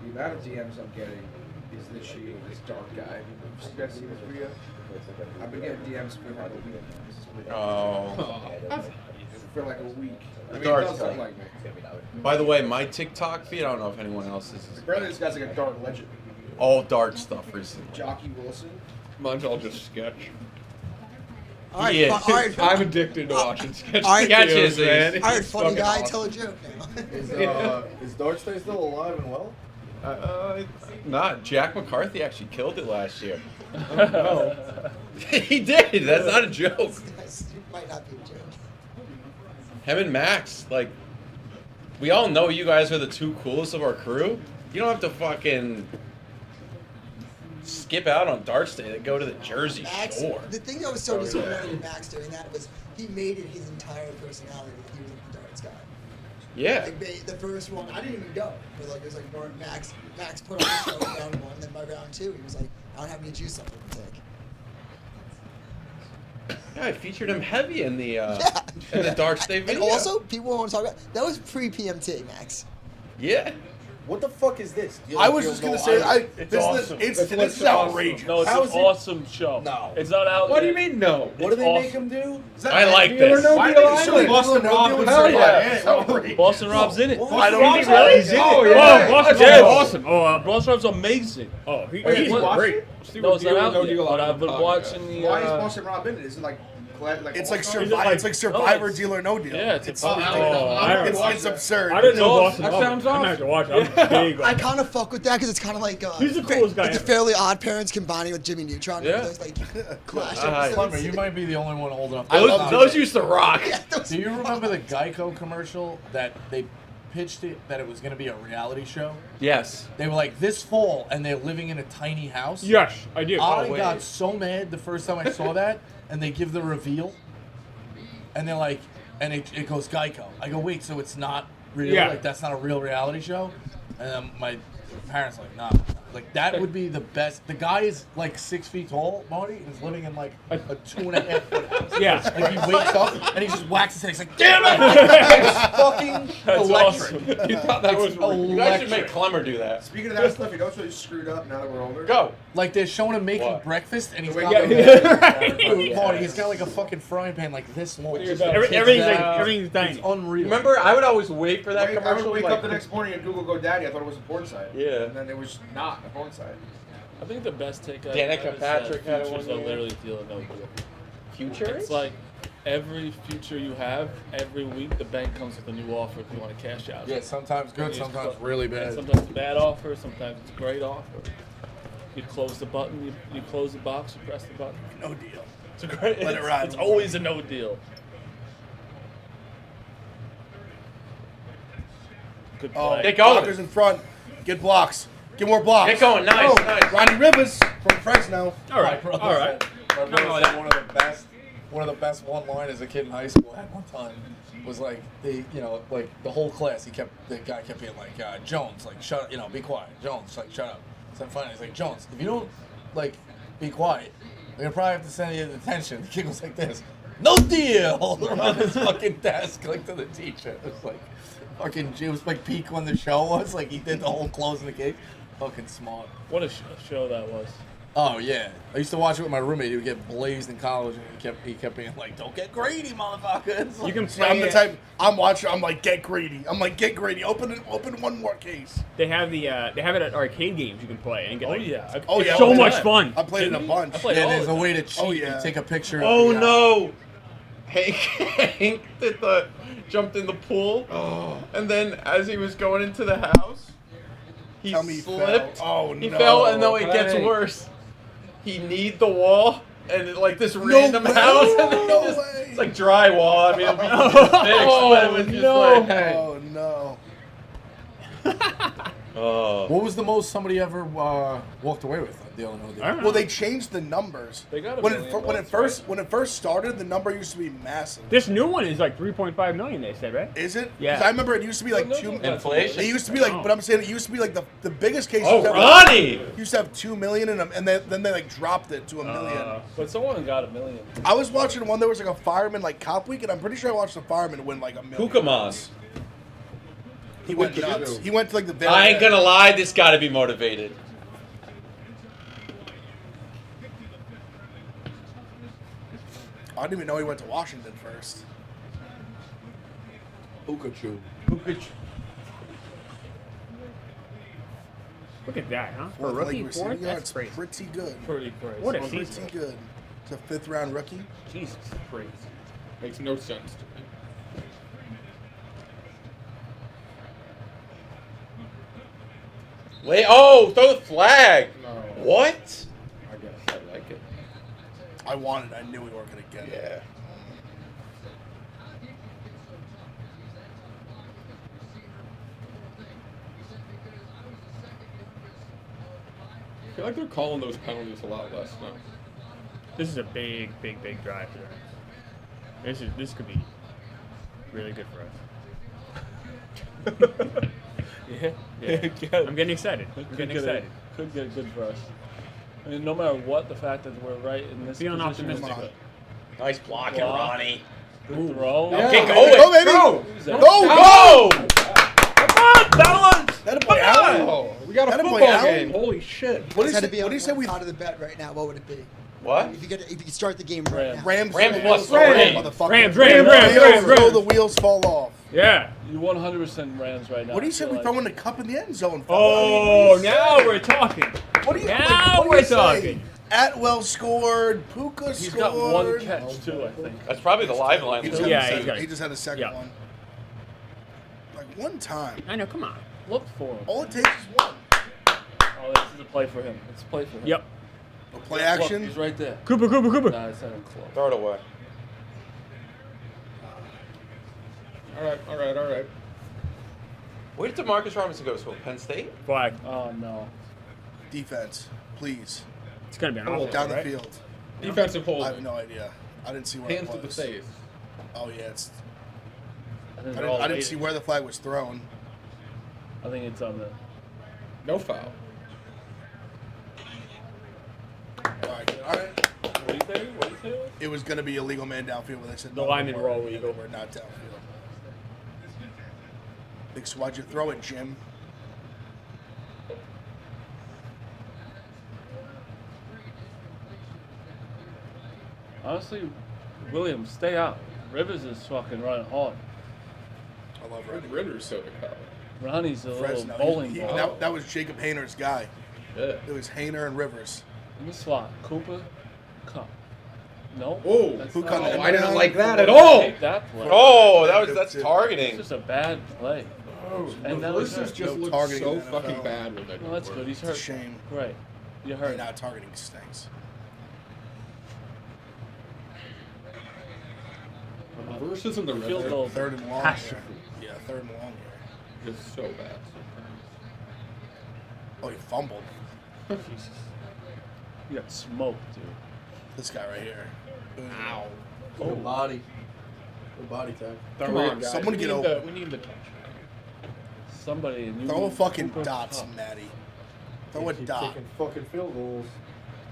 The amount of DMs I'm getting is this shit, this dark guy. Have you guys seen this video? I've been getting DMs for like a week.
Oh.
For like a week. I mean,
Dark
it does look
guy.
like me.
By the way, my TikTok feed, I don't know if anyone else is.
Apparently this guy's like a dark legend.
All dark stuff recently.
Jockey Wilson.
Mine's all just sketch.
All right,
He is.
all right,
I'm addicted to watching sketch
all right,
videos,
sketches,
man.
all right,
It's
funny
fucking
guy,
awesome.
tell a joke now.
Is Darkstay still alive and well?
Not. Jack McCarthy actually killed it last year.
No.
He did. That's not a joke.
It might not be a joke.
Him and Max, like, we all know you guys are the 2 coolest of our crew. You don't have to fucking skip out on darts day. They go to the Jersey
Max,
Shore.
the thing that was so disappointing with Max doing that was he made it his entire personality that he was a darts guy.
Yeah.
Like the first one, I didn't even go. But like it was like more Max put on the show in round 1, and then by round 2, he was like, I don't have any juice left to take.
Yeah, I featured him heavy in the in the darts day video.
And also, people want to talk about that was pre-PMT, Max.
Yeah.
What the fuck is this?
I was just gonna say,
It's
this
awesome.
is
It's
this is
awesome.
outrageous.
No, it's
How
an
is it-
awesome show.
No.
It's not out
What do
yet.
you mean no?
What do they make him do?
I like
Deal or
this.
No
Why
Deal
did they show
Island?
Boston Rob was
Hell
so
yeah.
bad?
Boston Rob's in it.
I don't
Rob's
think really.
He's in it.
Oh,
Yeah.
Boston
Yes.
Rob's awesome.
Boston Rob's amazing.
Oh,
Wait,
he's
what?
great.
No, it's not
Deal or
out
No
yet.
Deal
But I've
Island.
been
Oh,
watching the.
Why is Boston Rob in it? Is it like
It's like
All-Star?
Survivor,
it's-
Deal or No Deal.
Yeah, it's
it's,
I
it's absurd.
I didn't know
awesome.
Boston
That
Rob.
sounds
I'm gonna have to watch it. I'm big.
I kind of fuck with that because it's kind of like
He's the coolest guy
Like the
ever.
Fairly Odd Parents combining with Jimmy Neutron.
Yeah.
Those like clash
Clemmer,
episodes.
you might be the only one old enough.
Those used to rock.
Yeah, those-
Do you remember the Geico commercial that they pitched it that it was going to be a reality show?
Yes.
They were like this fall, and they're living in a tiny house.
Yes, I do.
I
wait.
got so mad the first time I saw that, and they give the reveal, and they're like, and it goes Geico. I go, wait, so it's not real?
Yeah.
Like that's not a real reality show? And then my parents are like, nah. Like that would be the best. The guy is like 6 feet tall, Marty, and is living in like a 2.5 foot house.
Yeah.
Like he wakes up and he just whacks his head. He's like, damn it! It's fucking
That's
electric.
awesome.
You thought that was
You guys should make Clemmer do that.
Speaking of that stuff, you know what's really screwed up now that we're older?
Go.
Like they're showing him making
What?
breakfast, and he's
Wait,
got
yeah.
Marty, he's got like a fucking frying pan like this long. Just
Everything's like
out.
everything's tiny.
It's unreal.
Remember, I would always wait for that
I would
commercial.
wake
like-
up the next morning and Google GoDaddy. I thought it was a porn site.
Yeah.
And then it was not a porn site.
I think the best take I
Danica
have is
Patrick had
that
one
futures are
year.
literally Deal or No Deal.
Future?
It's like every future you have, every week the bank comes with a new offer if you want to cash out.
Yeah, sometimes good, sometimes really bad.
Sometimes it's a bad offer, sometimes it's a great offer. You close the button, you close the box, you press the button. No deal. It's a great.
Let it
it's,
ride.
it's always a no deal. Good play.
Get going.
Blockers in front. Get blocks. Get more blocks.
Get going. Nice, nice.
Ronnie Rivers from Fresno.
All right,
My brother
all right.
said- My brother said one of the best one-liners a kid in high school had one time was like the the whole class the guy kept being like Jones like shut be quiet, Jones like shut up. So finally he's like, Jones, if you don't like be quiet, we're gonna probably have to send you to detention. The kid was like this, no deal around his fucking desk like to the teacher. It was like fucking it was like peak when the show was like he did the whole closing the gate. Fucking smart.
What a show that was.
Oh yeah, I used to watch it with my roommate. He would get blazed in college, and he kept being like, "Don't get greedy, motherfuckers."
You can
See, I'm the type. I'm watching. I'm like, get greedy. I'm like, get greedy. Open one more case.
They have the they have it at arcade games you can play and get.
Oh
like,
yeah.
Oh
it's
yeah,
so
all the
much
time.
fun.
I played it a bunch.
I played
Yeah,
all
there's
the
a
time.
way to cheat.
Oh, yeah.
You take a picture.
Oh
of the,
no! Hank jumped in the pool, and then as he was going into the house, he
Tell me he
slipped.
fell. Oh,
he
no.
fell, and no, it gets
Hank.
worse. He kneed the wall, and like this random house, and then
No
he just,
way.
it's like drywall. I mean, it'd be fixed, but it was just like,
Oh no.
oh.
What was the most somebody ever walked away with? The only one.
I don't know.
Well, they changed the numbers.
They got a
when
million
when it
votes,
first
right?
when it first started, the number used to be massive.
This new one is like 3.5 million. They said, right?
Is it?
Yeah.
'Cause I remember it used to be like
No,
two.
that's
Inflation?
It used to be like, but I'm saying it used to be like the biggest case.
Oh,
used to have,
Ronnie!
used to have 2 million in them, and then they like dropped it to a million.
But someone got a million.
I was watching one. There was like a fireman like cop week, and I'm pretty sure I watched a fireman win like a million.
Kukamon.
He went nuts. He went to like the very
I ain't
end.
gonna lie, this gotta be motivated.
I didn't even know he went to Washington first.
Pikachu.
Look at that, huh? For a
What,
rookie,
like
fourth?
receiving yards?
That's crazy.
Pretty good.
Pretty crazy.
What a
Pretty
season.
good. It's a 5th round rookie.
Jesus, crazy.
Makes no sense to me.
Wait, oh, throw the flag.
No.
What?
I guess I like it.
I wanted. I knew we weren't gonna get it.
Yeah.
feel like they're calling those penalties a lot less now.
This is a big drive for them. This could be really good for us.
Yeah.
I'm getting excited. Could get
good for us. I mean, no matter what, the fact that we're right in this
Feeling
position is
optimistic.
Nice blocking, Ronnie.
Good throw.
Yeah.
Go, baby!
Go!
Go!
Come on, fellas!
That a boy Allen.
Oh, we got a
That a boy
football
Allen?
game. Holy shit.
What
This
is
had to
it?
be
What do you say we
out of the bet right now. What would it be?
What?
If you could start the game right now.
Rams
plus
Rams,
three.
motherfucker.
Rams.
Till the wheels fall off.
Yeah.
You 100% Rams right now.
What do you say
I
we
feel
throw
like.
in the cup in the end zone?
Oh, now we're talking.
What do you
Now
what do
we're
you say?
talking.
Atwell scored. Puka
He's
scored.
got one catch too, I think.
That's probably the live line.
He just,
too.
had,
Yeah,
the
he's
second,
got-
he just had a second
yeah.
one. Like one time.
I know. Come on.
Look for him.
All it takes is one.
Oh, this is a play for him. It's a play for him.
Yep.
A play
Look,
action.
he's right there.
Cooper.
Nah, it's not even close.
Throw it away.
All right.
Where did Demarcus Robinson go to school? Penn State?
Flag.
Oh no.
Defense, please.
It's gonna be an awful
Down
right?
the field.
Defensive
I
holding.
have no idea. I didn't see where
Hands
it
to the
was.
face.
Oh yeah, it's.
I think,
I didn't see where the flag was thrown.
I think it's on the.
No foul.
All right.
What do you say? What do you say?
It was going to be a legal man downfield, but they said
The
no,
linemen were all
they
legal.
were not downfield. Big, so why'd you throw it, Jim?
Honestly, Williams, stay out. Rivers is fucking running hard.
I love
Red
Ronnie.
Ritter's so tough.
Ronnie's a little
Fresno.
bowling
He-
ball.
that was Jacob Hayner's guy.
Yeah.
It was Hayner and Rivers.
Let me swap. Cooper, Cup. No.
Oh,
That's
who
not-
come in?
I didn't like that at all.
Take that play.
Oh, that's
It's
targeting.
just a bad play. And that was
Versus
hurt.
just
No
looked
targeting
so
in the
fucking
NFL.
bad when they
No, that's good. He's
It's a
hurt.
shame.
Great. You're
Hey,
hurt.
now targeting stinks.
Versus in the
Field
red
goal.
Third and long.
Catastrophe.
Here. Yeah, third and long here.
is so bad.
Oh, he fumbled.
Jesus. You got smoked, dude.
This guy right here.
Ow.
Good body. Good body tag.
Come on, guys.
Someone
we
get
need
over.
We need the touch.
Somebody and you.
Throw a fucking
Cooper
dots,
Kupp.
Matty. Throw a
Keep
dot.
taking fucking field goals.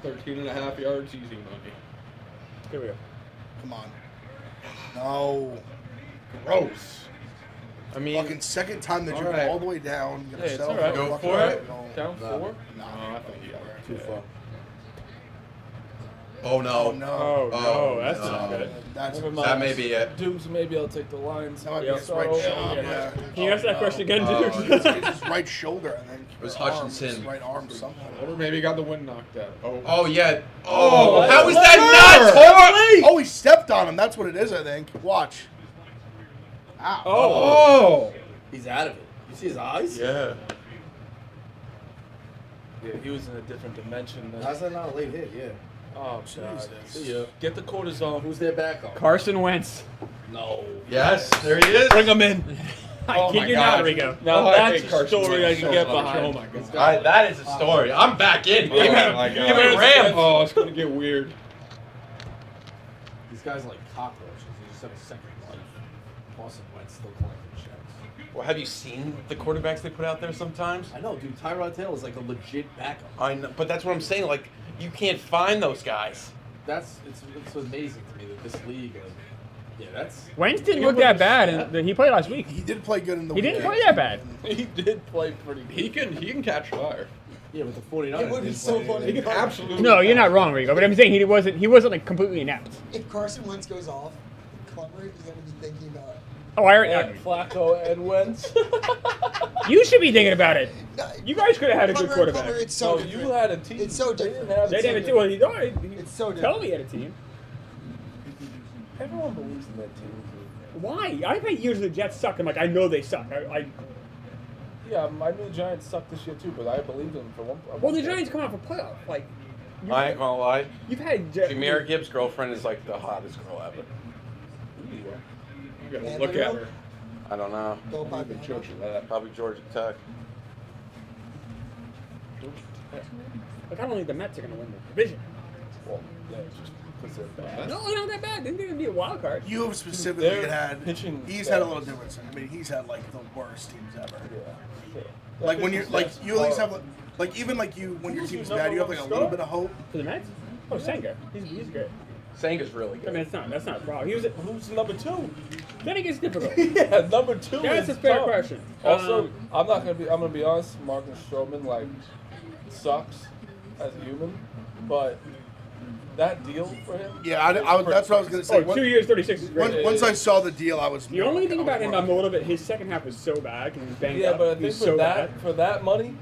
13.5 yards, easy money.
Here we go.
Come on. No.
Gross.
I mean,
Fucking second time they
All
dribble
right.
all the way down. Gonna
Hey, it's
settle
all right.
a
Go
fucking
for it.
field goal.
Down
No.
4.
No,
I think you got it.
Too far.
oh
Oh
no.
no.
Oh,
Oh,
no, that's
no.
not good.
That's
Never
That may be it.
Dukes, maybe I'll take the lines.
that might be
Yep.
his right shoulder.
yeah.
Yeah.
Can you ask that question again,
Oh,
dude?
It's his right shoulder, I think.
It was
Or arm,
Hutchinson.
his right arm, something.
Or maybe got the wind knocked out. Oh.
Oh yeah. Oh,
Oh,
how is
Leonard!
that not
Oh, he stepped on him. That's what it is, I think. Watch. Ow.
Oh.
He's out of it. You see his eyes?
Yeah.
Yeah, he was in a different dimension. Than,
How's that not a late hit? Yeah.
oh, God.
See ya.
Get the cortisone.
Who's their backup?
Carson Wentz.
No.
Yes, there he is.
Bring him in.
I
Oh
kid
my
you
God.
not, Rico.
Now
Oh, I
that's
hate
a
Carson
story I
Wentz
can
so
get
much.
behind.
Oh my God.
All right, that is a story. I'm back in. Give me,
my
give
God.
me Rams.
Oh, it's gonna get weird.
These guys are like cockroaches. They just have a second life. Carson Wentz still collecting checks.
Well, have you seen the quarterbacks they put out there sometimes?
I know, dude. Tyrod Taylor is like a legit backup.
I know, but that's what I'm saying. Like, you can't find those guys.
It's amazing to me that this league. Yeah, that's.
Wentz didn't look that bad, and he played last week.
He did play good in the
He didn't
weekend.
play that bad.
He did play pretty good.
He can catch fire.
Yeah, with the 49ers.
It would be
didn't
so
play
funny.
He can absolutely.
No, you're not wrong, Rico. But I'm saying he wasn't like completely inept.
If Carson Wentz goes off, Clemmer is going to be thinking about.
Oh, I
And
already.
Flacco and Wentz.
You should be thinking about it.
No,
You guys could have had a good
Clemmer,
quarterback.
it's so
No,
different.
you had a team.
It's so
They
different.
didn't have a
They
team.
didn't do well. He
It's so
tell
different.
me he had a team.
Everyone believes in that team.
Why? I've had years the Jets suck. I'm like, I know they suck.
Yeah, I knew the Giants sucked this year too, but I believed them for one.
Well, the Giants come out for playoff. Like,
I ain't gonna lie.
you've had
Jameer Gibbs' girlfriend is like the hottest girl ever.
You gotta
And
look
they
at
will.
her.
I don't know.
Go
I've
Pop
been
Pop.
judging that.
Probably Georgia Tech.
Like, I don't think the Mets are going to win the division.
Well, yeah, it's just because they're bad.
No, they're not that bad. They're going to be a wild card.
You have specifically
Their
had.
pitching
He's
staff
had a little
is-
difference. I mean, he's had like the worst teams ever.
Yeah.
Like when you're like you at least have like even like you when your
Who's
team's
your
bad, you have
number
like a
one
little
star?
bit of hope.
For the Mets? Oh, Senga. He's great.
Senga's really
I
good.
mean, that's not a problem. He was.
Who's number 2?
Then it gets difficult.
Yeah, number 2
That's
is
a fair
tough.
question.
Also, I'm gonna be honest. Marcus Stroman like sucks as a human, but that deal for him.
Yeah, that's what I was gonna say.
Oh, 2 years, 36 is great.
Once I saw the deal, I was.
The only thing about him, I'm a little bit. His second half was so bad, and he was banged
Yeah,
up.
but I
He
think
was
for
so
that
bad.
for that money,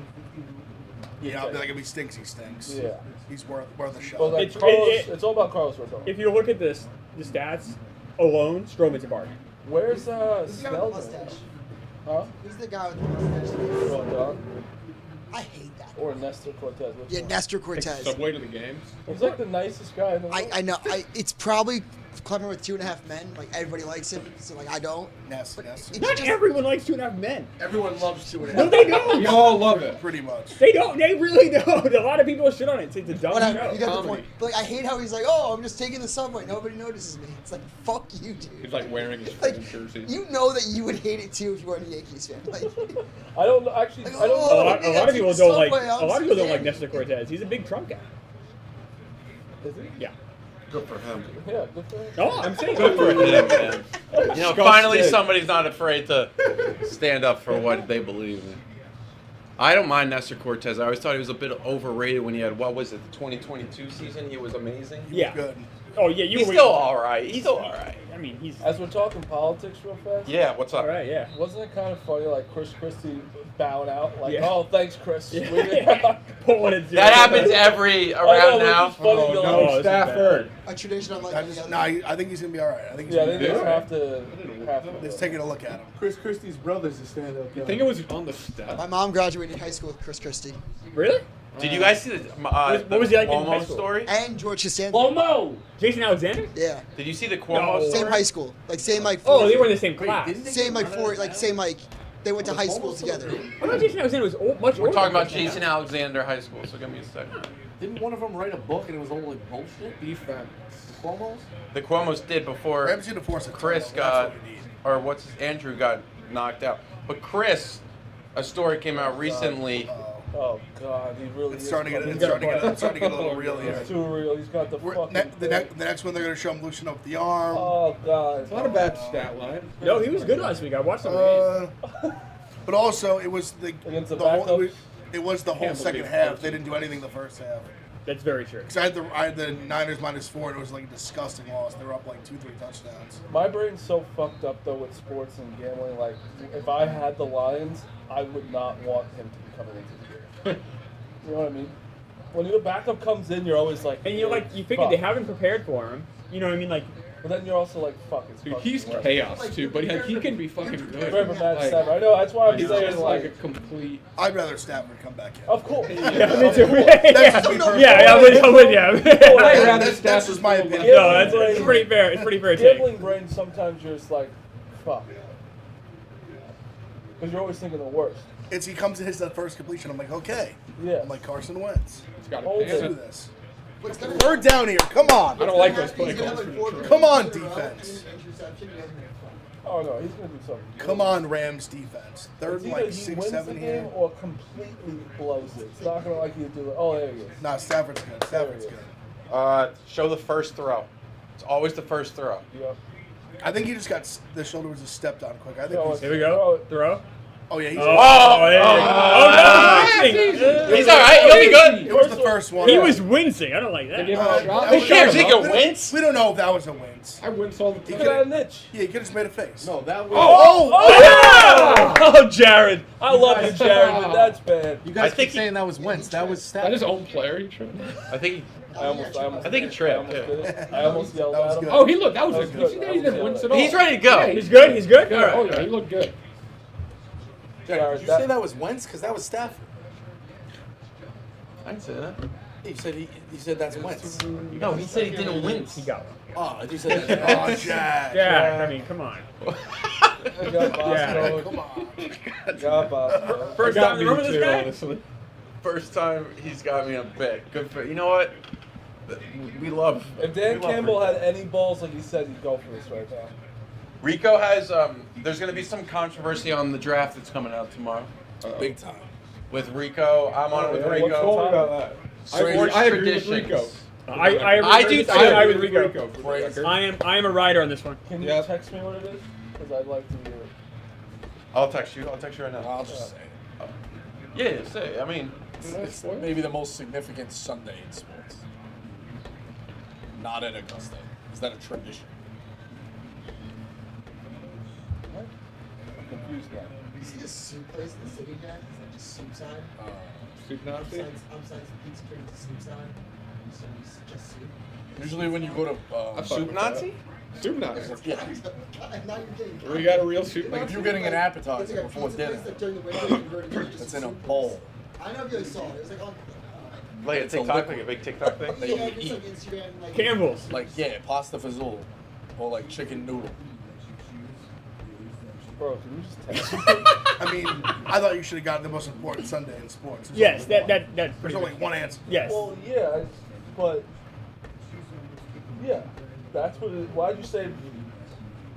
Yeah, I'll be like, if he stinks, he stinks.
Yeah.
He's worth a shot.
but like
It's-
Carlos,
it-
it's all about Carlos Rodon.
If you look at the stats alone, Stroman's a bargain.
Where's
Who's the guy with the
Snell?
mustache?
Huh?
Who's the guy with the mustache?
Rodon
I hate that.
or Nestor Cortez? Which
Yeah,
one?
Nestor Cortez.
Subway to the games.
He's like the nicest guy in the world.
I know. It's probably Clever with 2.5 Men. Like everybody likes him, so like I don't.
Ness.
It's
Not
just,
everyone likes 2.5 Men.
Everyone loves 2.5.
No, they don't.
We all love it.
Pretty much.
They don't. They really don't. A lot of people shit on it. It's a dumb
whatever.
show.
You got the
Comedy.
point. But like I hate how he's like, oh, I'm just taking the subway. Nobody notices me. It's like fuck you, dude.
He's like wearing his
Like
friend's jersey.
you know that you would hate it too if you weren't a Yankees fan. Like,
I don't know. Actually,
Like,
I don't
oh,
know.
A lot
yeah,
of people
it's
don't like.
Subway,
A
I'm
lot of people don't
so
like
sad.
Nestor Cortez. He's a big Trump guy.
Is he?
Yeah.
Good for him.
Yeah, good for him.
No, I'm saying.
Good for him, man. You know,
Disgusting.
finally somebody's not afraid to stand up for what they believe in. I don't mind Nestor Cortez. I always thought he was a bit overrated when he had, what was it, the 2022 season? He was amazing.
Yeah.
Good.
Oh yeah, you
He's
were.
still all right. He's still all right.
I mean, he's.
As we're talking politics real fast.
Yeah, what's up?
All right. Yeah.
Wasn't it kind of funny, like Chris Christie bowed out, like,
Yeah.
"Oh, thanks, Chris."
Yeah.
We didn't-
Pulling it.
That happens every
I know,
around
it's
now.
just funny to
no,
like-
this is
Stafford.
a tradition I'm like.
I think he's gonna be all right. I think he's
Yeah,
gonna
they
be
just
all right.
have to.
Let's take a look at him.
Chris Christie's brother's a stand-up guy.
I think it was on the step.
My mom graduated high school with Chris Christie
Really?
Did you guys see the
What was he like in high
Cuomo
school?
story?
and George Costanza.
Lomo.
Jason Alexander?
Yeah,
Did you see the Cuomo
No.
story?
same high school, like same like.
Oh,
four-
they were in the same class.
Same like four, like same like. They went to high school together.
I thought Jason Alexander was much older.
We're talking about
than him.
Jason Alexander High School, so give me a second.
Didn't one of them write a book and it was all like bullshit?
Defense.
Cuomo's?
The Cuomo's did before
Rams need to force it.
Chris got, or what's his, Andrew got knocked out. But Chris, a story came out recently.
Oh God, he really.
It's
is
starting to get.
fucking-
It's starting to get a little real here.
It's too real. He's got the fucking.
The next one they're gonna show him loosen up the arm.
Oh God.
It's not a bad stat line.
No, he was good last week. I watched some of the
But also it was
Against the
whole,
backups?
it was the whole
Can't
second
believe
half.
it.
They didn't do anything the first half.
That's very true.
Because I had the Niners -4, and it was like a disgusting loss. They were up like 2-3 touchdowns.
My brain's so fucked up though with sports and gambling. Like, if I had the Lions, I would not want him to be coming into the game. You know what I mean? When your backup comes in, you're always like,
And you figure they haven't prepared for him. You know what I mean? Like,
But then you're also like, fuck, it's
Dude,
fucking
he's
worth it.
chaos too, but he can be fucking good.
Remember Matt
Like,
Stafford? I know. That's why I'm
he's
saying
just like a
like,
complete.
I'd rather Stafford come back in.
of course.
yeah, me too.
That's just me personally.
Yeah, I'm with you.
That's just my opinion.
No, that's it's pretty fair. It's pretty fair take.
Gambling brain, sometimes you're just like, fuck. Because you're always thinking the worst.
It's he comes in his first completion. I'm like, okay.
Yeah.
I'm like Carson Wentz.
He's got a
Hold
Let's
pan.
do this.
What's gonna
Third down here. Come on.
I don't like those play
He's gonna
calls
have
for
like 4
Detroit.
Come on,
in a row,
defense.
interception, he doesn't have fun.
Oh no, he's gonna do something.
Come on, Rams defense. Third
It's
and
either
like
he
6,
wins
7
the
here.
game or completely blows it. It's not gonna like you do it. Oh, there he is.
Nah, Stafford's good. Stafford's good.
Show the first throw. It's always the first throw.
Yep.
I think he just got the shoulder was just stepped on quick. I think.
Yo,
He's,
Here we go. Throw.
oh yeah, he's.
Oh, no,
He's all right. He'll be good.
It was the first one.
He was wincing. I don't like that.
Give him a shot.
Who
cares? He can wince.
We don't know if that was a wince.
I wince all the
He
time.
Look at that niche.
Yeah, he could have just made a face.
No, that was.
Oh, Jared. I love you, Jared, but that's bad.
You
I
guys
think
keep saying that was Wentz. That was
That
Stafford.
his own player. He tripped.
I think.
I
think he tripped,
I almost
yeah.
did it. I almost yelled
That was
at him.
good.
Oh, he looked. That was
That was
it.
good.
You see that? He didn't wince at all.
He's ready to go.
He's good. He's good.
Yeah,
All right.
oh yeah, he looked good.
Jared, did you say that was Wentz? Because that was Stafford.
I didn't say that.
You said he said that's Wentz.
No, he said he didn't wince.
He got one.
Oh, you said that's
Oh,
Wentz.
Jack.
Yeah, I mean, come on.
Got Bosco.
Come on.
Got Bosco.
First
I got
time.
me
Remember
too,
this guy?
honestly.
First time he's got me a bet. Good for you know what? We love.
If Dan
we love
Campbell
Rico.
had any balls like he said, he'd go for this right now.
Rico has there's gonna be some controversy on the draft that's coming out tomorrow.
Big time.
With Rico, I'm on it with
Yeah,
Rico.
what's wrong
about that?
Sports
I agree with
traditions.
Rico.
I
do too.
I agree with
Rico.
Rico.
For the record.
I am a rider on this one.
Can you
Yeah.
text me what it is? Because I'd like to hear it.
I'll text you right now.
I'll just say it.
Yeah, say. I mean,
It's maybe the most significant Sunday in sports. Not at Augusta. Is that a tradition?
I'm confused now.
You see the soup place in the city here? It's like just soup side.
Soup Nazi?
I'm signing some pizza drink to soup side. So we just soup.
Usually when you go to
I fuck
Soup
with
Nazi?
that. Soup Nazi.
yeah,
Now you're getting.
We got a real soup
like
Nazi?
if you're getting an
It's
appetizer
like a
before
pizza
dinner,
place that during the winter they converted into just
that's in a
soup
bowl.
place. I know if you guys saw it. It was like on.
Like a
It's a
TikTok,
liquid.
like a big TikTok thing.
That you
Yeah,
would
it's
eat.
like Instagram. Like,
Campbell's.
Like yeah, pasta fazool, or like chicken noodle.
Bro, can you just text me?
I mean, I thought you should have gotten the most important Sunday in sports. There's
Yes,
only one.
that
There's only one answer.
Yes.
Well, yeah, but yeah, that's what. Why'd you say?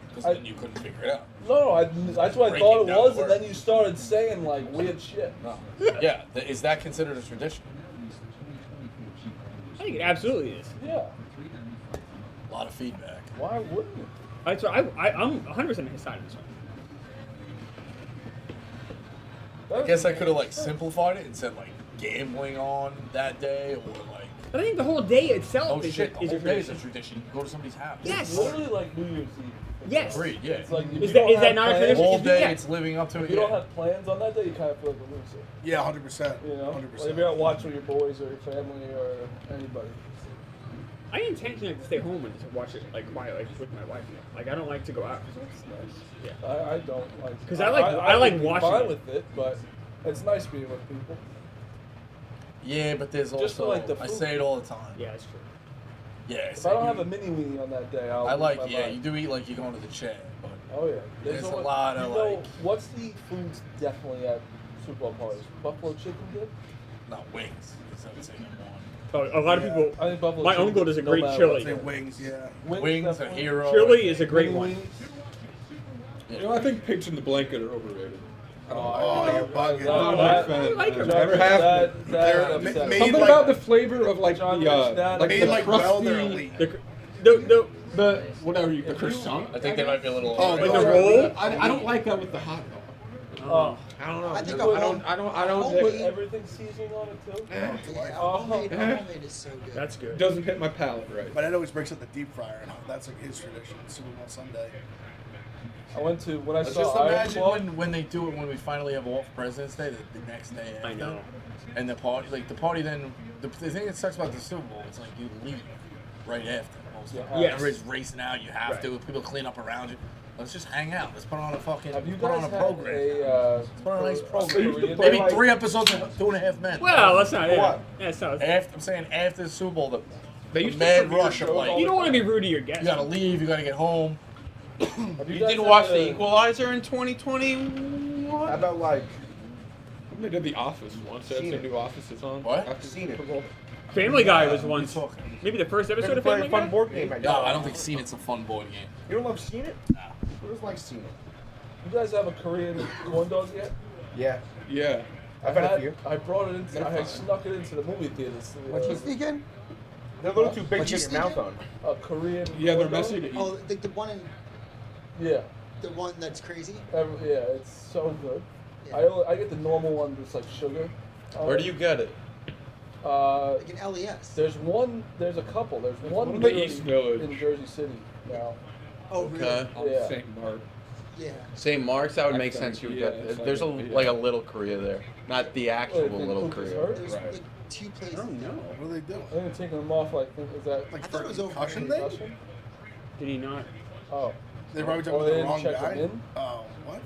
Because then you couldn't figure it out.
No, that's what I
Breaking
thought it
down
was,
the
and then
word.
you started saying like weird shit.
No. Yeah, is that considered a tradition?
I think it absolutely is.
Yeah.
A lot of feedback.
Why wouldn't it?
I'm 100% on his side of this one.
I guess I could have like simplified it and said like gambling on that day, or like
But I think the whole day itself
oh
is
shit,
a,
the
is
whole
a
day is a
tradition.
tradition. You go to somebody's house.
Yes.
It's literally like New Year's Eve.
Yes.
Agreed. Yeah.
It's like if
Is
you
that-
don't
is that
have
not a
plans-
tradition?
All day
Yeah.
it's living up to
If
it.
you don't
Yeah.
have plans on that day, you kind of feel like a loser.
Yeah, 100%.
You know,
100%.
like if you're out watching with your boys or your family or anybody.
I intentionally like to stay home and just watch it like quiet, like with my wife. Like I don't like to go out.
It's nice.
Yeah.
I don't like.
'Cause I like
would be
watching
fine
it.
with it, but it's nice being with people.
Yeah, but there's
Just for,
also
like, the
I
food.
say it all the time.
Yeah, it's true.
Yeah.
If I don't have a mini weenie on that day, I'll
I
lose
like
my
yeah,
mind.
you do eat like you're going to the chair, but
Oh yeah,
There's a
always-
lot of,
you know,
like-
what's the foods definitely at Super Bowl parties? Buffalo chicken dip.
not wings. Because I would say number one.
Oh, a lot of
Yeah.
people.
I think buffalo.
My
chicken
uncle
dip
does a
no
great
matter
chili.
what.
Say wings, yeah.
Wings a
definitely.
hero.
Chili is a great
Mini
one.
wings.
You know, I think pigs in the blanket are overrated.
Oh, you're bugging.
that-
Not a
that-
big fan.
like them.
Never have
that,
been.
that
They're
upset
made
me.
Something
like-
about the flavor of like
John
the
Rich, that-
like
Made
the
like
crusty,
well, they're elite.
The
whatever you the croissant.
I think they might be a little.
Oh,
like
no,
the roll.
I don't like that with the hot dog.
Oh,
I don't know.
I think
You
a
put-
I
homemade-
don't.
put
It
everything seasoning on it too.
Yeah, a
Oh.
homemade is so good.
That's good.
doesn't hit my palate right.
But Ed always breaks up the deep fryer, and that's like his tradition. Super Bowl Sunday.
I went to when I
Let's
saw
just
Iron
imagine
Claw.
when they do it when we finally have off President's Day, the next day after.
I know.
And the party, then the thing that sucks about the Super Bowl is like you leave right after. Most of the time.
Yes.
Everybody's racing out. You have
Right.
to. People clean up around you. Let's just hang out. Let's put on a fucking.
Have you
put
guys
on a
had
program.
a
put on a nice program.
Korean
Maybe
like-
3 episodes of 2.5 Men.
Well, that's not it.
What?
That's not.
After, I'm saying after the Super Bowl,
They
the
used to
mad
premiere
rush of
shows
like
all
You
you
don't want to be rude to your guests.
gotta leave. You gotta get home.
Have
You
guys
didn't
had
watch
a-
The Equalizer in 2021?
How about like
They did The Office once. That's
Seen
the
it.
new Office is on.
What?
After
Seen it.
Super Bowl.
Family Guy was
What are you
once.
talking?
Maybe the first episode
Ever
of
play
Family
a fun
Guy.
board game?
No, I don't think Seen It's a fun board game.
You don't love Seen It?
Nah.
Who doesn't like Seen It?
You guys have a Korean corn dog yet?
Yeah.
Yeah.
I've had a few.
I brought it into.
They're
I had
fine.
snuck it into the movie theaters.
What you sneaking?
They're a little too big
What
to
you
get your mouth
sneaking?
on.
A Korean.
Yeah, they're
corn dog?
messy to eat.
Oh, the one in
Yeah.
the one that's crazy.
Yeah, it's so good.
Yeah.
I get the normal one, just like sugar.
Where do you get it?
Like an LES.
There's one. There's a couple. There's one
one in the
literally
East Village.
in Jersey City now.
Oh, really?
Okay.
On
Yeah.
St. Mark.
Yeah.
St. Mark's, that would make
That's
sense. You would
yeah,
get.
it's
There's a
like-
like a little Korea there, not the actual
Wait, the
little
cook is
Korea.
hurt?
There's
Right.
like 2
I
places.
don't know.
What do they do?
I think they're taking them off. Like, is that
Like
I thought it was
for
over
concussion
there.
thing?
concussion?
Did he not?
Oh.
They probably
Or
talking
they
to the
didn't
wrong
check
guy.
him in?
Oh, what?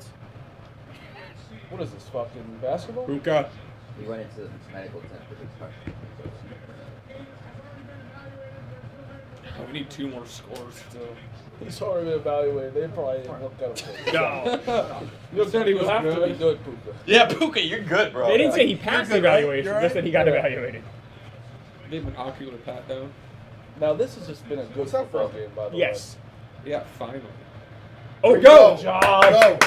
What is this fucking basketball?
Hookah.
He went into medical tent for concussion.
Oh, we need 2 more scores.
So, he's already been evaluated. They probably didn't look at him.
No.
You said he was
have to be
good.
good, Puka.
Yeah, Puka, you're good, bro.
They didn't say he passed the
good, right?
evaluation.
You're
Just that he got
right.
evaluated.
Gave him an ocular pat down.
Now, this has just been a good
What's that
football
from?
game, by the
Yes.
Yeah, finally.
Oh,
Go!
job.
Go!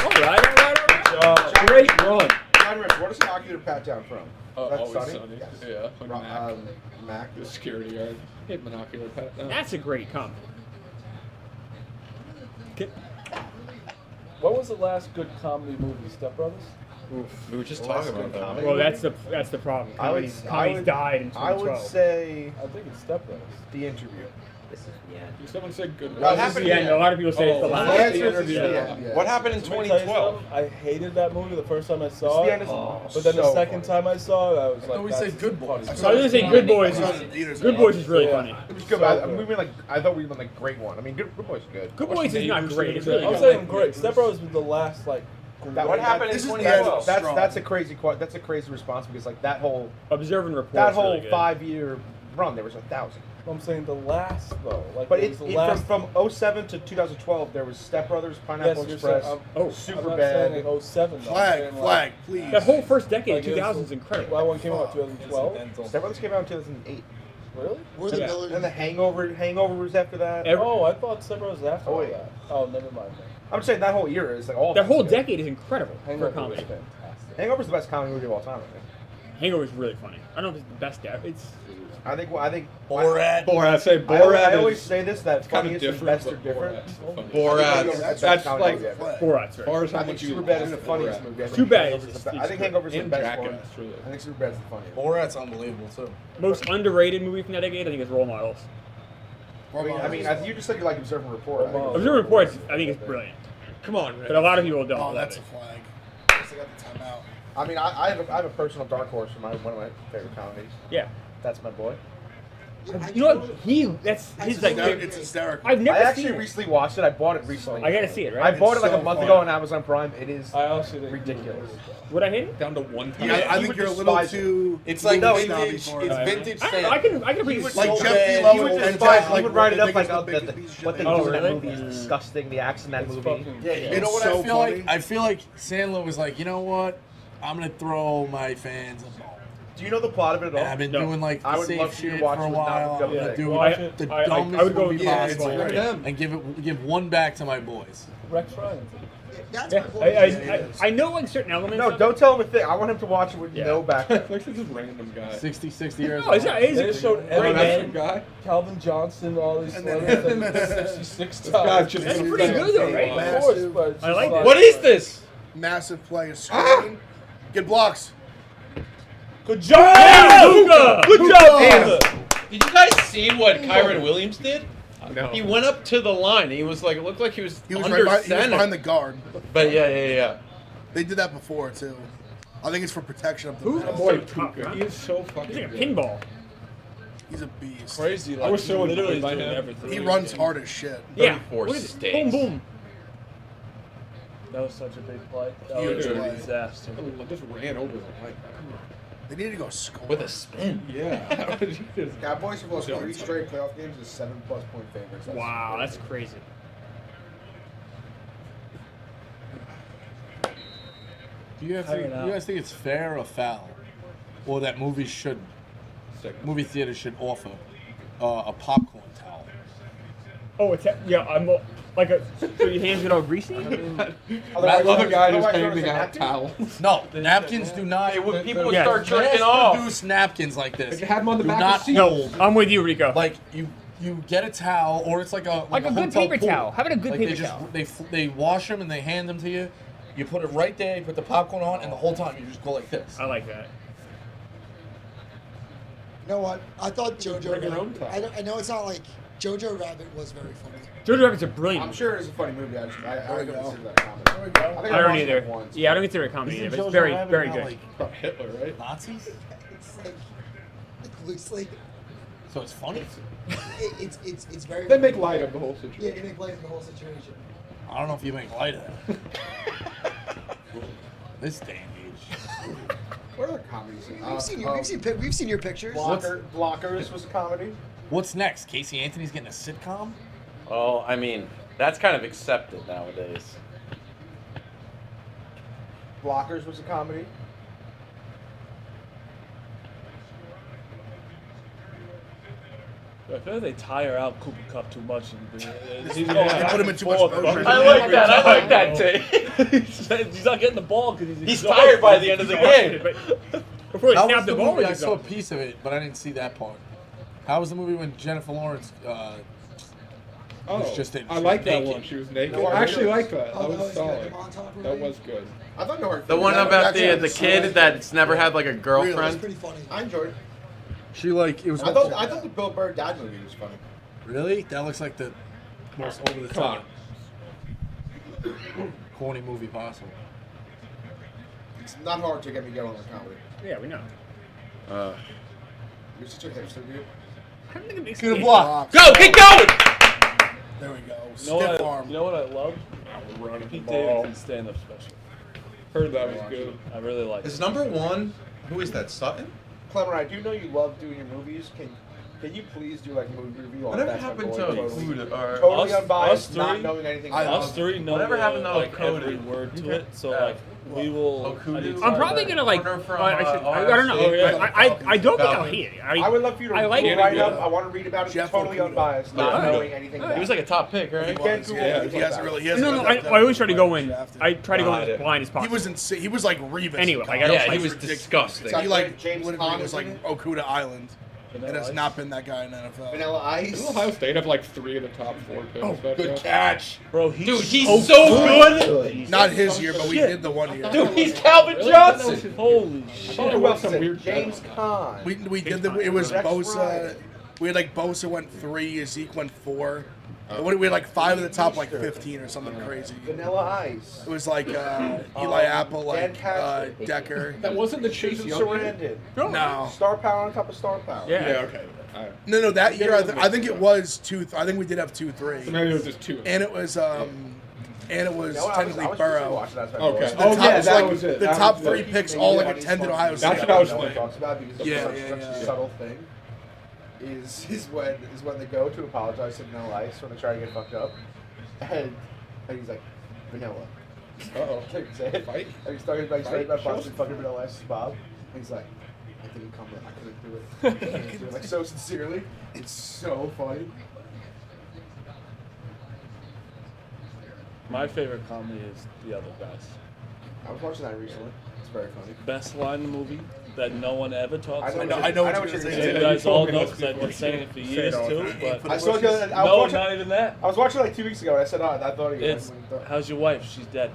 All right. Great run.
John Rich, what is an ocular pat down from? That's
Always
Sunny?
Sunny.
Yes.
Yeah. When Mac,
Mac.
the security guard, gave him an ocular pat down.
That's a great comp.
What was the last good comedy movie? Step Brothers?
We were just
Last
talking about
good
that.
comedy.
Well, that's the problem. Comedies died in
I
2012.
would say
I think it's Step Brothers.
The Interview.
This is the end.
Someone said good.
What
This is
happened
the end.
here?
A lot of people say it's the
Oh,
last.
The
the
answer is
interview.
the end. Yeah.
What happened in
Let me tell you
2012?
something, I hated that movie the first time I
It's
saw
the
it.
end is
But then the
so
second
funny.
time I saw it, I was
I
like,
thought we
that's
said Good Boys.
funny.
So I was gonna say Good Boys.
I saw it in theaters.
Good Boys is really
Yeah.
funny.
It was good.
So
I
good.
mean, like I thought we were like great one. I mean, Good Boys is good.
Good Boys is not
Neighbors
great.
did
It's
it.
really
I'm
Yeah.
good.
saying great. Step Brothers was the last like.
What happened in
This is the
2012?
end.
That's a crazy that's a crazy response because like that whole
Observe and report.
that
is really
whole
good.
5-year run there was 1,000.
I'm saying the last though. Like
But
it was the last.
from 07 to 2012 there was Step Brothers, Pineapple
yes,
Express,
I'm,
Oh,
I'm
Super
not
Bad.
saying like 07 though. I'm
Flag,
saying,
flag, please.
That whole first decade,
Like, it was
2000 is
the-
incredible.
That one came out 2012.
Step Brothers came out in 2008.
Really?
We're the
Yeah.
Millers.
And the Hangover was after that.
Oh, I thought Step Brothers was after
Oh,
all
yeah.
that. Oh, never mind. Then.
I'm saying that whole era is like all.
That
that's
whole
good.
decade is incredible for
Hangover
comedy.
was fantastic.
Hangover's the best comedy movie of all time. I think.
Hangover is really funny. I don't know if it's the best ever. It's
I think
Borat.
Borat. Say
I
Borat
always
is
say this that
kind of
funniest and
different.
best are
but
different.
Borat's funny.
Borat.
That's
That's
comedy
like
movie ever.
Borat's
As
very
far as how
I think
much you
Superbad is the
like
funniest
Borat.
movie. I think
Superbad
Hangover's
is-
the best. I think
is
Hangover's the
And
best one.
Jackass, really.
I think Superbad's the funniest.
Borat's unbelievable too.
most underrated movie from that decade. I think is Role Models.
I mean, you just said you like Observe and Report. I think
Well,
Observe and Report, I think is brilliant,
Come on, Rick.
but a lot of people don't
Oh,
love
that's
it.
a flag. I got the timeout.
I mean, I have a personal dark horse for one of my favorite comedies.
Yeah.
That's My Boy.
You know what? That's his like.
It's hysterical.
I've never
I actually
seen it.
recently watched it. I bought it recently.
I gotta see it,
I
right?
bought it like
so
a month
fun.
ago on Amazon Prime. It is
I also think
ridiculous.
Would I hate it?
Down to one time.
Yeah, I
you
think
would
you're a little
despise it.
too.
It's like
snobby
vintage.
for
It's
it.
vintage.
I can appreciate
would
Like
so
Jeff
bad.
Lowe
You would
and
despise.
like,
You would write it
they
up
think
like
it's the
what
biggest piece of shit
they
they
Oh,
do in that
really?
movie is disgusting. The acts in that movie.
fucking-
Yeah,
It's
you know what
so
I feel
funny.
like? I feel like Sandler was like, you know what? I'm gonna throw my fans a bone.
Do you know the plot of it at all?
And I've been
No.
doing like
I
the
would love
safe
for you to
shit
watch
for a
it with
while.
Malcolm
I'm gonna
Gladwell.
do
Watch it.
the
I
dumbest
would go
movie
with you.
Yeah, it's
possible
great.
and give one back to my boys.
Rex Ryan.
That's
Yeah,
My Boy.
I know like certain elements.
No,
of
don't tell him a thing. I want him to watch it with
Yeah.
no background.
Like this is random guy.
60 years
No, it's
old.
not. It's
They just showed
great
every
man.
guy.
Calvin Johnson, all these
And then-
celebrities, like 66
This guy
times.
just
That's
he's
pretty
like
good though,
a
right?
big
Of course, but it's
I
just
like that.
What is this?
Massive play, a screen. Get blocks.
Good job!
Yeah, Luka!
Good job!
Did you guys see what Kyron Williams did?
No.
He went up to the line. He was like, it looked like he was
He was,
under
right he was
center.
behind the guard.
But yeah.
They did that before too. I think it's for protection of the
Who's
rim.
boy
Puka. He is so fucking
He's like a
good.
pinball.
He's a beast.
Crazy. Like,
I was so
literally
annoyed by
doing
him.
everything.
He runs hard as shit.
Yeah.
34
What is it?
states.
Boom, boom.
That was such a big play. That
Huge
was a
play.
disaster.
Just ran over the line.
They need to go score.
With a spin.
Yeah. How did you just-
Cowboys have lost 3 straight playoff games as 7+ point favorites.
Wow, that's crazy.
Do you guys think it's fair or foul, or that movie theaters should offer a popcorn towel?
Oh, it's yeah. I'm like a. So you hands it all greasy?
I love a guy just handing out towels.
No, napkins do not.
People would
Yeah.
start jerking off.
Produce napkins like this.
Like, have 'em on the
do
back of
not
seats.
hold.
I'm with you, Rico.
Like you get a towel, or it's like a
Like a good
hotel
paper
pool.
towel. How about a good
Like
paper
they just,
towel?
They wash them and they hand them to you. You put it right there. You put the popcorn on, and the whole time you just go like this.
I like that.
You know what? I thought Jojo
Bring your own
Rabbit.
towel.
I know it's not like Jojo Rabbit was very funny.
Jojo Rabbit's a brilliant.
I'm
movie.
sure it's a funny movie. I
we
don't
go.
consider that comedy. I think
I
watched
don't
it
either.
once.
Yeah, I don't consider it a comedy
Isn't
either, but it's
Jojo
very,
Rabbit
very
about,
good.
like,
About Hitler, right?
Nazis?
It's like loosely.
So it's funny.
It's very.
They make light of the whole
Yeah,
situation.
they make light of the whole situation.
I don't know if you make light of that. This day and age.
What other comedies?
We've seen your pictures.
Blockers was a comedy.
What's next? Casey Anthony's getting a sitcom?
Well, I mean, that's kind of accepted nowadays.
Blockers was a comedy.
I feel like they tire out Cooper Cup too much. He's
They put him in too much motion.
I like that take.
He's not getting the ball because
He's tired by the end of the game.
Before he
How
snapped
was
the
the
ball,
movie?
he
I saw a
was
piece of it, but I didn't see that part. How was the movie when Jennifer Lawrence was just in?
I like that
naked.
one. She was naked.
No,
I actually
really?
like that. That was solid. That was good.
I thought no.
The one about the kid that's never had like a
That's
girlfriend.
pretty funny.
I enjoyed it.
She like it was.
I thought the Bill Burr dad movie was funny.
Really? That looks like the most over the top, corny movie possible.
It's not hard to get me going on comedy.
Yeah, we know.
You're such a hipster, dude.
I don't think it makes
Good
sense.
block.
Go, keep going.
There we go.
You know,
Stiff
what
arm.
you know what I love?
Running the
Pete
ball.
Davidson's stand-up special.
Heard that was good.
I really like it.
Is number one? Who is that? Sutton?
Clement, I do know you love doing your movies. Can you please do like a movie review on
Whatever
That's My
happened
Boy?
to
Totally,
food or
totally
Us-
unbiased,
us
not
three?
knowing anything
I
about
Us
love
three know
Whatever happened to
like
Okuda?
every word to it, so like we will.
Okuda?
I need to
I'm
try
probably
that.
gonna like.
Order from,
I don't know.
RFC.
I don't think I'll
Falcon.
hear it.
I would love for you to
I like
write
it.
up. I want to read about it.
Jeff
Totally
Okuda.
unbiased, not
Alright.
knowing anything about
He was like a top pick, right?
He
can't
was,
Google
yeah.
anything
He hasn't
about
really.
it.
He hasn't
No,
really
I
done
always try to go in.
drafted.
I try to go in
Got
as
it.
blind as
He
possible.
was insane. He was like Revis.
Anyway, like, I don't
Yeah,
like
he was disgusting.
He like
James
literally
Conner
was like
in it?
Okuda Island.
Vanilla
It has
Ice?
not been that guy in the NFL.
Vanilla Ice.
Didn't Ohio State have like 3 of the top 4 picks?
Oh,
that
Good
year?
catch.
Bro,
Dude, he's so good.
Not his year, but we did the one year.
Dude, he's Calvin Johnson.
Holy
I
shit!
thought it
Who
was
else
some
is it?
weird
James Conn.
We did the. It was
Rex
Bosa.
Ryan.
We had like Bosa went 3, Zeke went 4. We had like 5 of the top like 15 or something crazy.
Vanilla Ice.
It was like Eli Apple,
Dan
like
Patrick.
Decker.
That wasn't the Chase
Jason
Young year?
Sarandon.
No,
Star power on top of star power.
Yeah.
Yeah, okay.
no, that year I think it was 2. I think we did have 2, 3,
So maybe it was just 2.
and it was technically Burrow.
Watching That's My
Okay.
Boy.
The
Oh,
top,
yeah, that
like,
was it.
The
That
top
was
3
it.
picks all like
Yeah,
attended Ohio
That's
State.
what I was
No one
thinking.
talks about because
Yeah,
it's
yeah,
such
yeah.
a subtle thing. Is when they go to apologize to Vanilla Ice when they try to get fucked up, and he's like, Vanilla.
Uh-oh.
Can you say it?
Fight?
And he's talking about
Fight?
busting fucking Vanilla Ice's Bob. And he's like, I didn't come in. I couldn't do it. I can't do it. Like so sincerely. It's so funny.
My favorite comedy is The Other Guys.
I was watching that recently. It's very funny.
Best line in the movie that no one ever talks
I
about.
I know what
I
you're
know
gonna
what
say.
You guys all know because I've been saying it for years
all the
too.
time.
But
I saw it the other- I was
no,
watching-
not even that.
I was watching it like 2 weeks ago and I said, oh, I thought of you.
It's how's your wife? She's dead.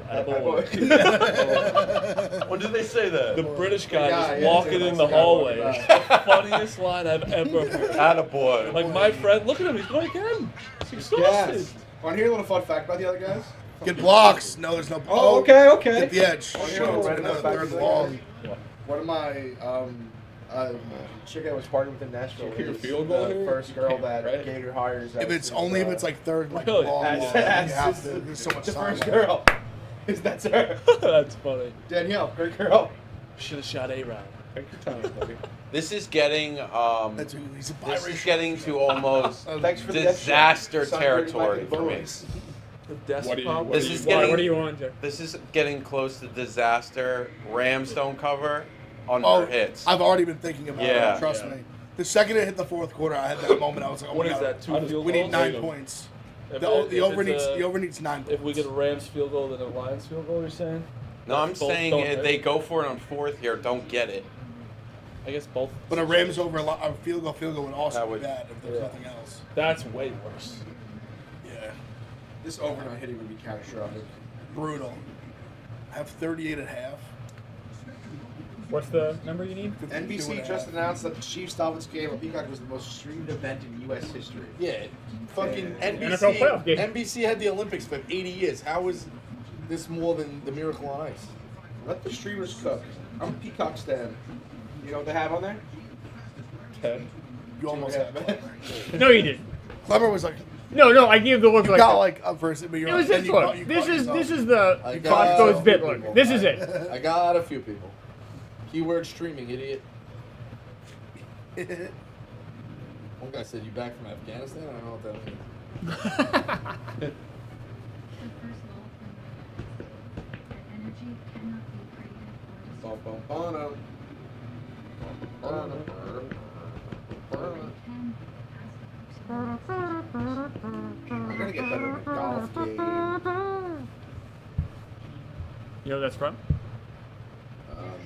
When did they say that?
The British guy
Yeah,
just
yeah,
walking
yeah,
in the
that's the guy
hallway.
walking
It's the funniest line I've ever heard.
Attaboy.
Like my friend, look at him. He's going again. He's exhausted.
Yes. Want to hear a little fun fact about the other guys?
Get blocks. No, there's no.
Oh, okay, okay.
Get the edge.
Oh,
Show
yeah,
it's
right
another
enough back
third
to
long.
One of my chick I was partying with in Nashville
Kick a
is
field goal
the
here?
first girl that
Right.
Gator hires.
If it's only if it's like third like
Really?
long.
That's-
You
that's
have to. There's so much
the
time.
first girl. That's her.
That's funny.
Danielle, great girl.
Should have shot A-Rod.
Take your time, buddy.
This is getting
That's who he's a
this is
biracial.
getting to almost
Thanks for the
disaster
extra.
territory for me.
The desk
What do you-
pop.
what
This
do
is
you-
getting
What do you want, Jeff?
this is getting close to disaster. Rams don't cover under
Oh,
hits.
I've already been thinking about
Yeah.
it. Trust me. The second it hit the fourth quarter, I had that moment. I was like, oh
What
my
is
God.
that? 2 field
We
goals?
need 9 points.
If
The
it- if
over
it's
needs
a-
the over needs 9 points.
If we get a Rams field goal, then a Lions field goal. You're saying?
No, I'm
Both
saying
don't
if
hit.
they go for it on 4th here, don't get it.
I guess both.
But a Rams over a field goal would also
That
be
would-
bad if there's
Yeah.
nothing else.
That's way worse.
Yeah.
This overnight hitting would be catastrophic.
Brutal. I have 38 at half.
What's the number you need?
NBC just announced that the Chiefs-Dolphins game on Peacock was the most streamed event in U.S. history.
Yeah, fucking
NFL playoff game.
NBC had the Olympics for 80 years. How is this more than the Miracle on Ice?
Let the streamers cook. I'm a Peacock stan. You know what they have on there?
10.
You almost have it.
No, you didn't.
Clever was like,
No, I gave the look
you
like.
got like up first, but you're
It was
like,
this
then
look.
you
This
caught
is
yourself.
the
I got
Costco's
a
bit
few
look.
people.
This is it.
I got a few people. Keyword streaming, idiot. One guy said, "You back from Afghanistan?" I don't know what that means.
I'm gonna get better at a golf game.
You know what that's from?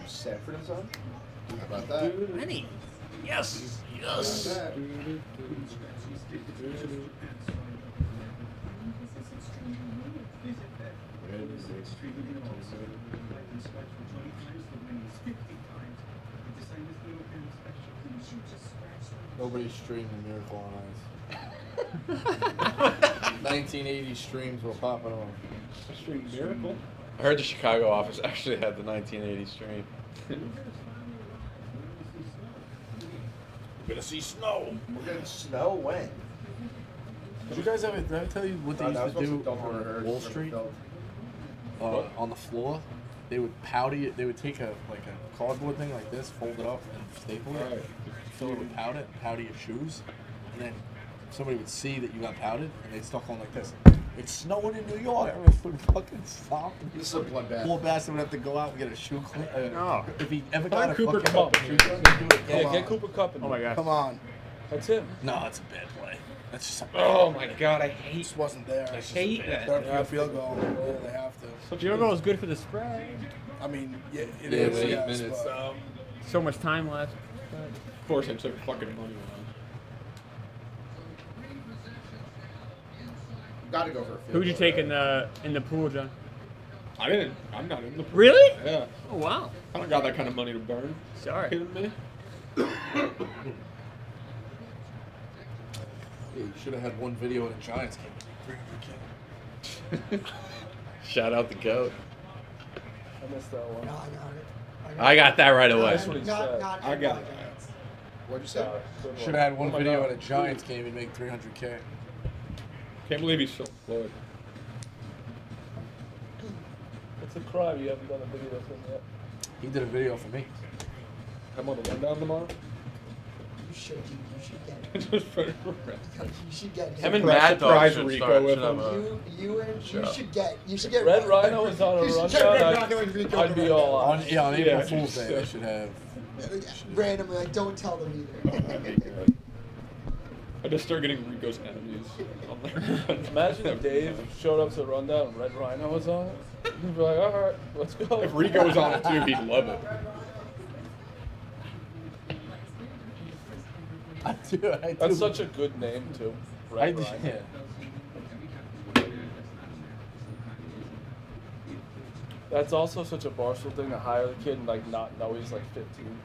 Sanford and Son. How about that?
Lenny. Yes. Yes.
Nobody's streaming Miracle on Ice. 1980 streams were popping on.
Street Miracle.
I heard the Chicago office actually had the 1980 stream.
We're gonna see snow.
We're getting snow when?
Did you guys ever? Did I tell you what they used to do
Don't
on Wall Street? On the floor, they would powder. They would take a cardboard thing like this, fold it up, and staple it, fill it with powder, and powder your shoes, and then somebody would see that you got powdered, and they'd start going like this. It's snowing in New York. Everyone would fucking stop.
This is a bloodbath.
Poor bastard would have to go out and get a shoe clean.
Oh.
If he ever got a
Cooper
fucking
Kupp.
shoe clean, he'd do it
Yeah,
again.
get Cooper Kupp in
Oh my
there.
gosh.
Come on.
That's him.
No, it's a bad play. That's just a
Oh my god, I hate.
Just wasn't there.
I
hate
that.
They're for a field goal. Yeah, they have to.
Field goal is good for the spread.
I mean, yeah, it
Yeah,
is.
but 8
Yes,
minutes.
but
So much time left.
Of course, I took fucking money on.
Gotta go for a field
Who'd you
goal,
take
right?
in the pool, John?
I didn't. I'm not in the.
Really?
Yeah.
Oh wow.
I don't got that kind of money to burn.
Sorry.
Kidding me?
Yeah, you should have had one video of the Giants game.
Shout out the goat.
I missed that one.
No, I got it.
I got that right away.
That's what he said.
Not
I got it.
What'd you say?
Good one.
Should have had one
Oh my
video
God.
at a Giants game and make $300K.
Can't believe he's still employed.
It's a crime you haven't done a video of him yet.
He did a video for me.
I'm on the rundown tomorrow.
You should get it.
Just put it around.
You should get it.
Him and
Surprise,
Mad Dog
surprise
should
Rico
start.
with
Should have
him.
a-
You should get
Red Rhino is on a
you should
rundown.
get Red Rhino and Rico
I'd be all
On,
on.
on April
Yeah,
Fool's Day,
yeah.
they should have.
randomly. Like, don't tell them either.
I just start getting Rico's enemies. On there.
Imagine if Dave showed up to the rundown and Red Rhino was on it. He'd be like, all right, let's go.
If Rico was on it too, he'd love it.
I do. I do.
That's such a good name too.
I
Red
do.
Rhino.
Yeah.
That's also such a Barstool thing to hire the kid and like not know he's like 15,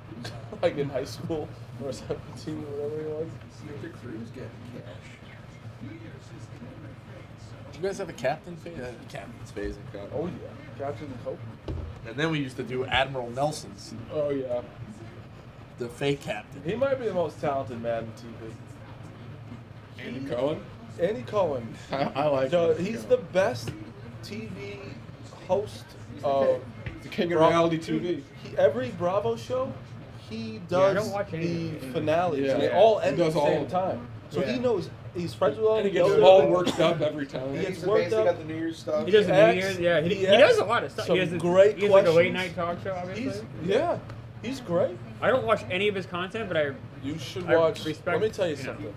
like in high school or 17 or whatever he was.
Did you guys have a captain phase? Captain's phase and crap.
Oh yeah, Captain Cope.
And then we used to do Admiral Nelson's,
Oh yeah,
the fake captain.
he might be the most talented man in TV.
Andy Cohen.
Andy Cohen.
I like him.
He's the best TV host of
The king of reality TV.
every Bravo show. He
Yeah, I
does
don't watch any
the
of it.
finales,
Yeah.
and they all
He
end at
does
the
all
same
of them.
time. So
Yeah.
he knows he's friends with all.
And he
the
gets
other-
all worked up every time.
He
He's
gets
the
worked
base, he
up.
got the New Year's stuff.
He does the
asks-
New Year's. Yeah, he
he
does a
asks
lot of stuff.
some
He has,
great
he has like a late
questions.
night talk show, obviously.
Yeah, he's great.
I don't watch any of his content, but I
You should
I
watch.
respect,
Let me tell you
you know.
something.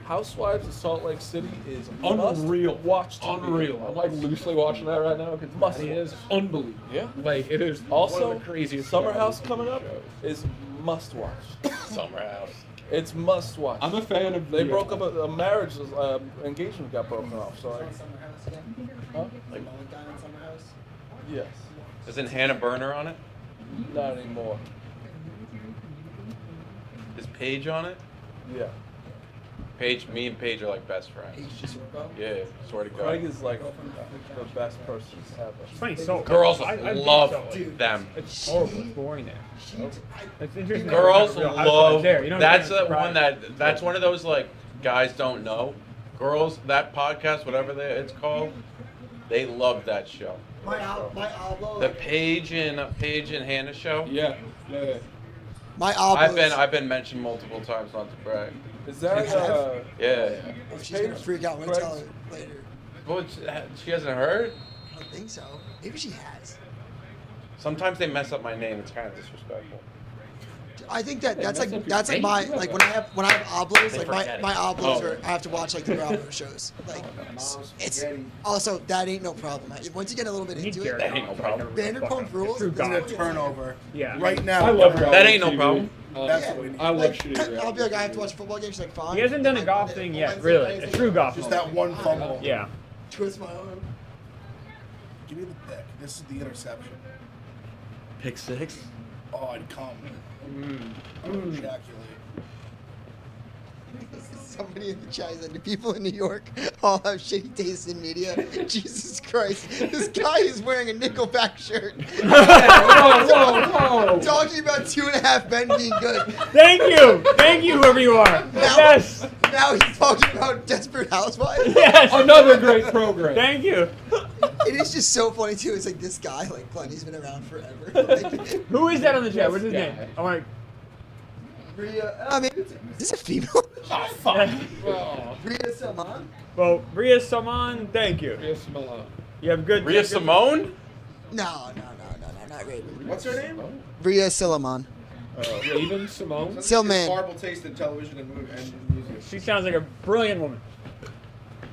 Housewives of Salt Lake City is
Unreal.
Watch TV.
Unreal. I'm like loosely watching that right now because
Must
he
watch.
is unbelievable.
Yeah.
Like it is
Also,
one of the craziest
Summer
reality
House coming up
shows.
is must watch.
Summer House.
It's must watch.
I'm a fan of.
They
the,
broke up a marriage, engagement got broken off. So, huh?
Like,
Yes,
isn't Hannah Burner on it?
not anymore.
Is Paige on it?
Yeah,
Paige, me and Paige are like best friends. Yeah, swear to God.
Craig is like the best person ever.
it's funny. So
Girls
I
love
them.
them.
It's horrible. It's boring there. It's interesting.
Girls
Real Housewives
love.
there. You know what
That's
I'm
the
saying?
one that. That's one of those like guys don't know. Girls, that podcast, whatever it's called, they love that show.
My elbow.
The Paige and Hannah show.
Yeah. Yeah.
My elbow.
I've been mentioned multiple times, not to brag.
Is that
Yeah.
She's gonna freak out when I tell her later.
Well, she hasn't heard?
I don't think so. Maybe she has.
Sometimes they mess up my name. It's kind of disrespectful.
I think that's
mess
like
up
that's
your
like
name?
my like when I have oblos,
They
like
forget
my
it.
oblos are I have to watch like the Bravo shows. Like it's
spaghetti.
also that ain't no problem. Once you get a little bit into it,
That ain't no problem.
Vanderpump Rules.
True
is
God.
It's a turnover.
Yeah.
Right now.
I love
That ain't no
reality
problem.
TV.
That's what we need.
I love
Like,
shitty
I'll be like,
reality
I have to
TV.
watch a football game. She's like, fine.
He hasn't done a golf thing yet, really. A true golf.
Just that one fumble.
Yeah.
Twist my arm.
Give me the pick. This is the interception.
Pick 6.
Oh, I'd come. I would ejaculate.
Somebody in the chat said, do people in New York all have shitty taste in media? Jesus Christ. This guy is wearing a Nickelback shirt.
Whoa.
Talking about 2.5 Men being good.
Thank you. Thank you, whoever you are. Yes.
Now he's talking about Desperate Housewives.
Yes.
Another great program.
Thank you.
It is just so funny too. It's like this guy, like Glenny's been around forever. Like,
Who is that on the chat? What's his
This
name?
guy.
I want
Rhea, I mean, is this a female?
Oh, fuck.
Rhea Salman?
Well, Rhea Salman, thank you.
Yes, Milan.
You have good.
Rhea Simone?
No, not Raven.
What's her name?
Rhea Salman.
Raven Simone.
Silman.
Horrible taste in television and music.
She sounds like a brilliant woman.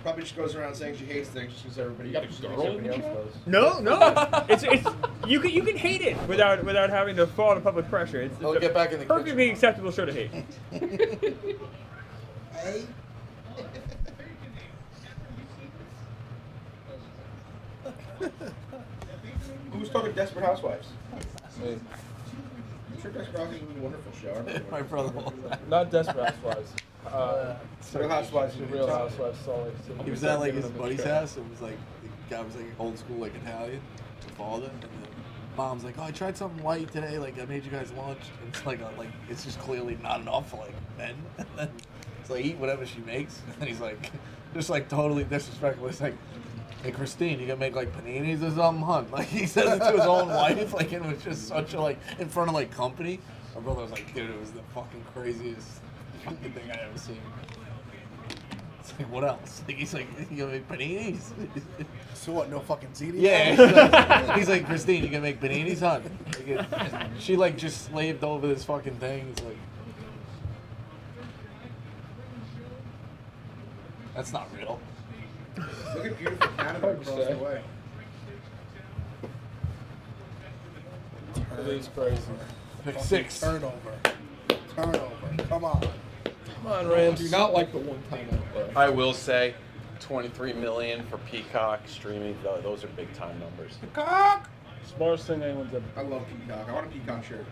Probably just goes around saying she hates things because everybody,
You got a
thinks
girl in
everybody
the
else
show?
does.
No. It's you can hate it without having to fall to public pressure. It's
I'll
a
get back in the
perfectly acceptable show to hate.
Hey.
Who's talking Desperate Housewives?
Me.
I'm sure Desperate Housewives was a wonderful show. I remember
My brother will.
Not Desperate Housewives.
Real Housewives.
Real Housewives of Salt Lake City.
He was at like his buddy's house. It was like the guy was like old school like Italian, the father, and the mom's like, "Oh, I tried something light today. Like I made you guys lunch." And it's like it's just clearly not enough for like men. And then it's like eat whatever she makes. And he's like, just like totally disrespectful. It's like, "Hey Christine, you gonna make like paninis or something, hun?" Like he says it to his own wife. Like and it was just such a like in front of like company. My brother was like, "Dude, it was the fucking craziest fucking thing I ever seen." It's like, what else? Like, he's like, you gonna make paninis?
So what? No fucking ziti?
Yeah. He's like, Christine, you gonna make paninis, huh? Like, she like just slaved over this fucking thing. It's like, that's not real.
Look at beautiful Canada across the way.
It is crazy.
Pick
Fucking
6.
Turnover. Come on.
Come on,
I
Rams.
do not like the one-time outplay.
I will say 23 million for Peacock streaming. Those are big time numbers.
Peacock!
Smartest thing anyone's ever.
I love Peacock. I want a Peacock shirt.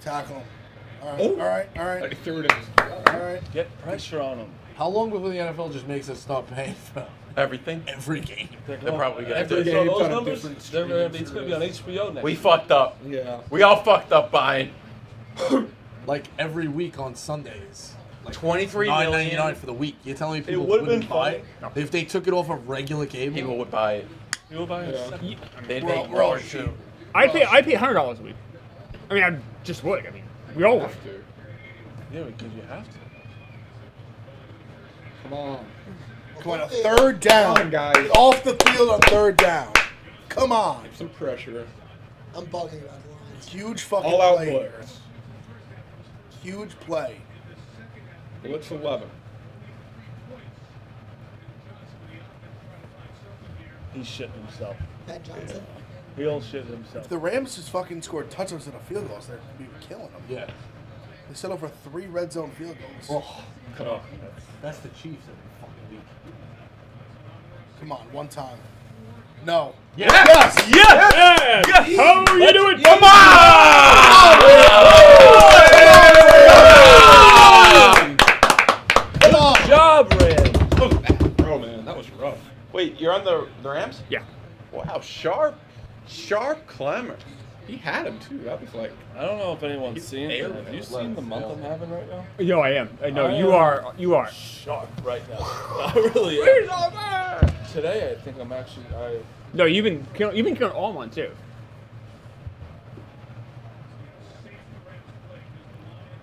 Tackle him. All right.
Oh.
All right. All right.
Like threw it in.
All right.
Get pressure on them.
How long before the NFL just makes us stop paying for
Everything.
every game?
They're probably gonna
Every
do.
game.
So those
on a
numbers,
different
they're gonna be,
streaming
it's gonna be on HBO next.
We fucked up.
Yeah.
We all fucked up buying
Like every week on Sundays. Like
23 million.
$9.99 for the week. You're telling me people
would've
wouldn't
been
buy
fine.
it? If they took it off of regular cable?
People would buy it.
You'll buy it.
Yeah.
They'd
We're all-
make
we're all
more
cheap.
too.
I pay $100 a week. I mean, I just would. I mean, we all would.
Have to.
Yeah, because you have to.
Come on.
Come on. A third down.
Come on, guys.
Off the field on third down. Come on.
Some pressure.
I'm bugging about the lines.
Huge fucking
All out
play.
players.
Huge play.
Blitz 11.
He's shitting himself.
Matt Johnson.
He'll shit himself.
If the Rams just fucking scored touchdowns and a field goals, they'd be killing them.
Yeah.
They set over 3 red zone field goals.
Oh,
Come on.
that's the Chiefs every fucking week.
Come on, one time. No.
Yes!
Yes! How are you doing?
Come on!
Come on.
Good job, Rams.
Bro, man, that was rough.
Wait, you're on the Rams?
Yeah.
Wow, sharp clamor.
He had him, too. That was like...
I don't know if anyone's
He's
seeing it.
air
Have you
left
seen the month
field.
I'm having right now?
Yo, I am. No,
I
you
am.
are. You are.
Sharp right now. I really am. Today, I think I'm actually.
No, you've been killing all month too.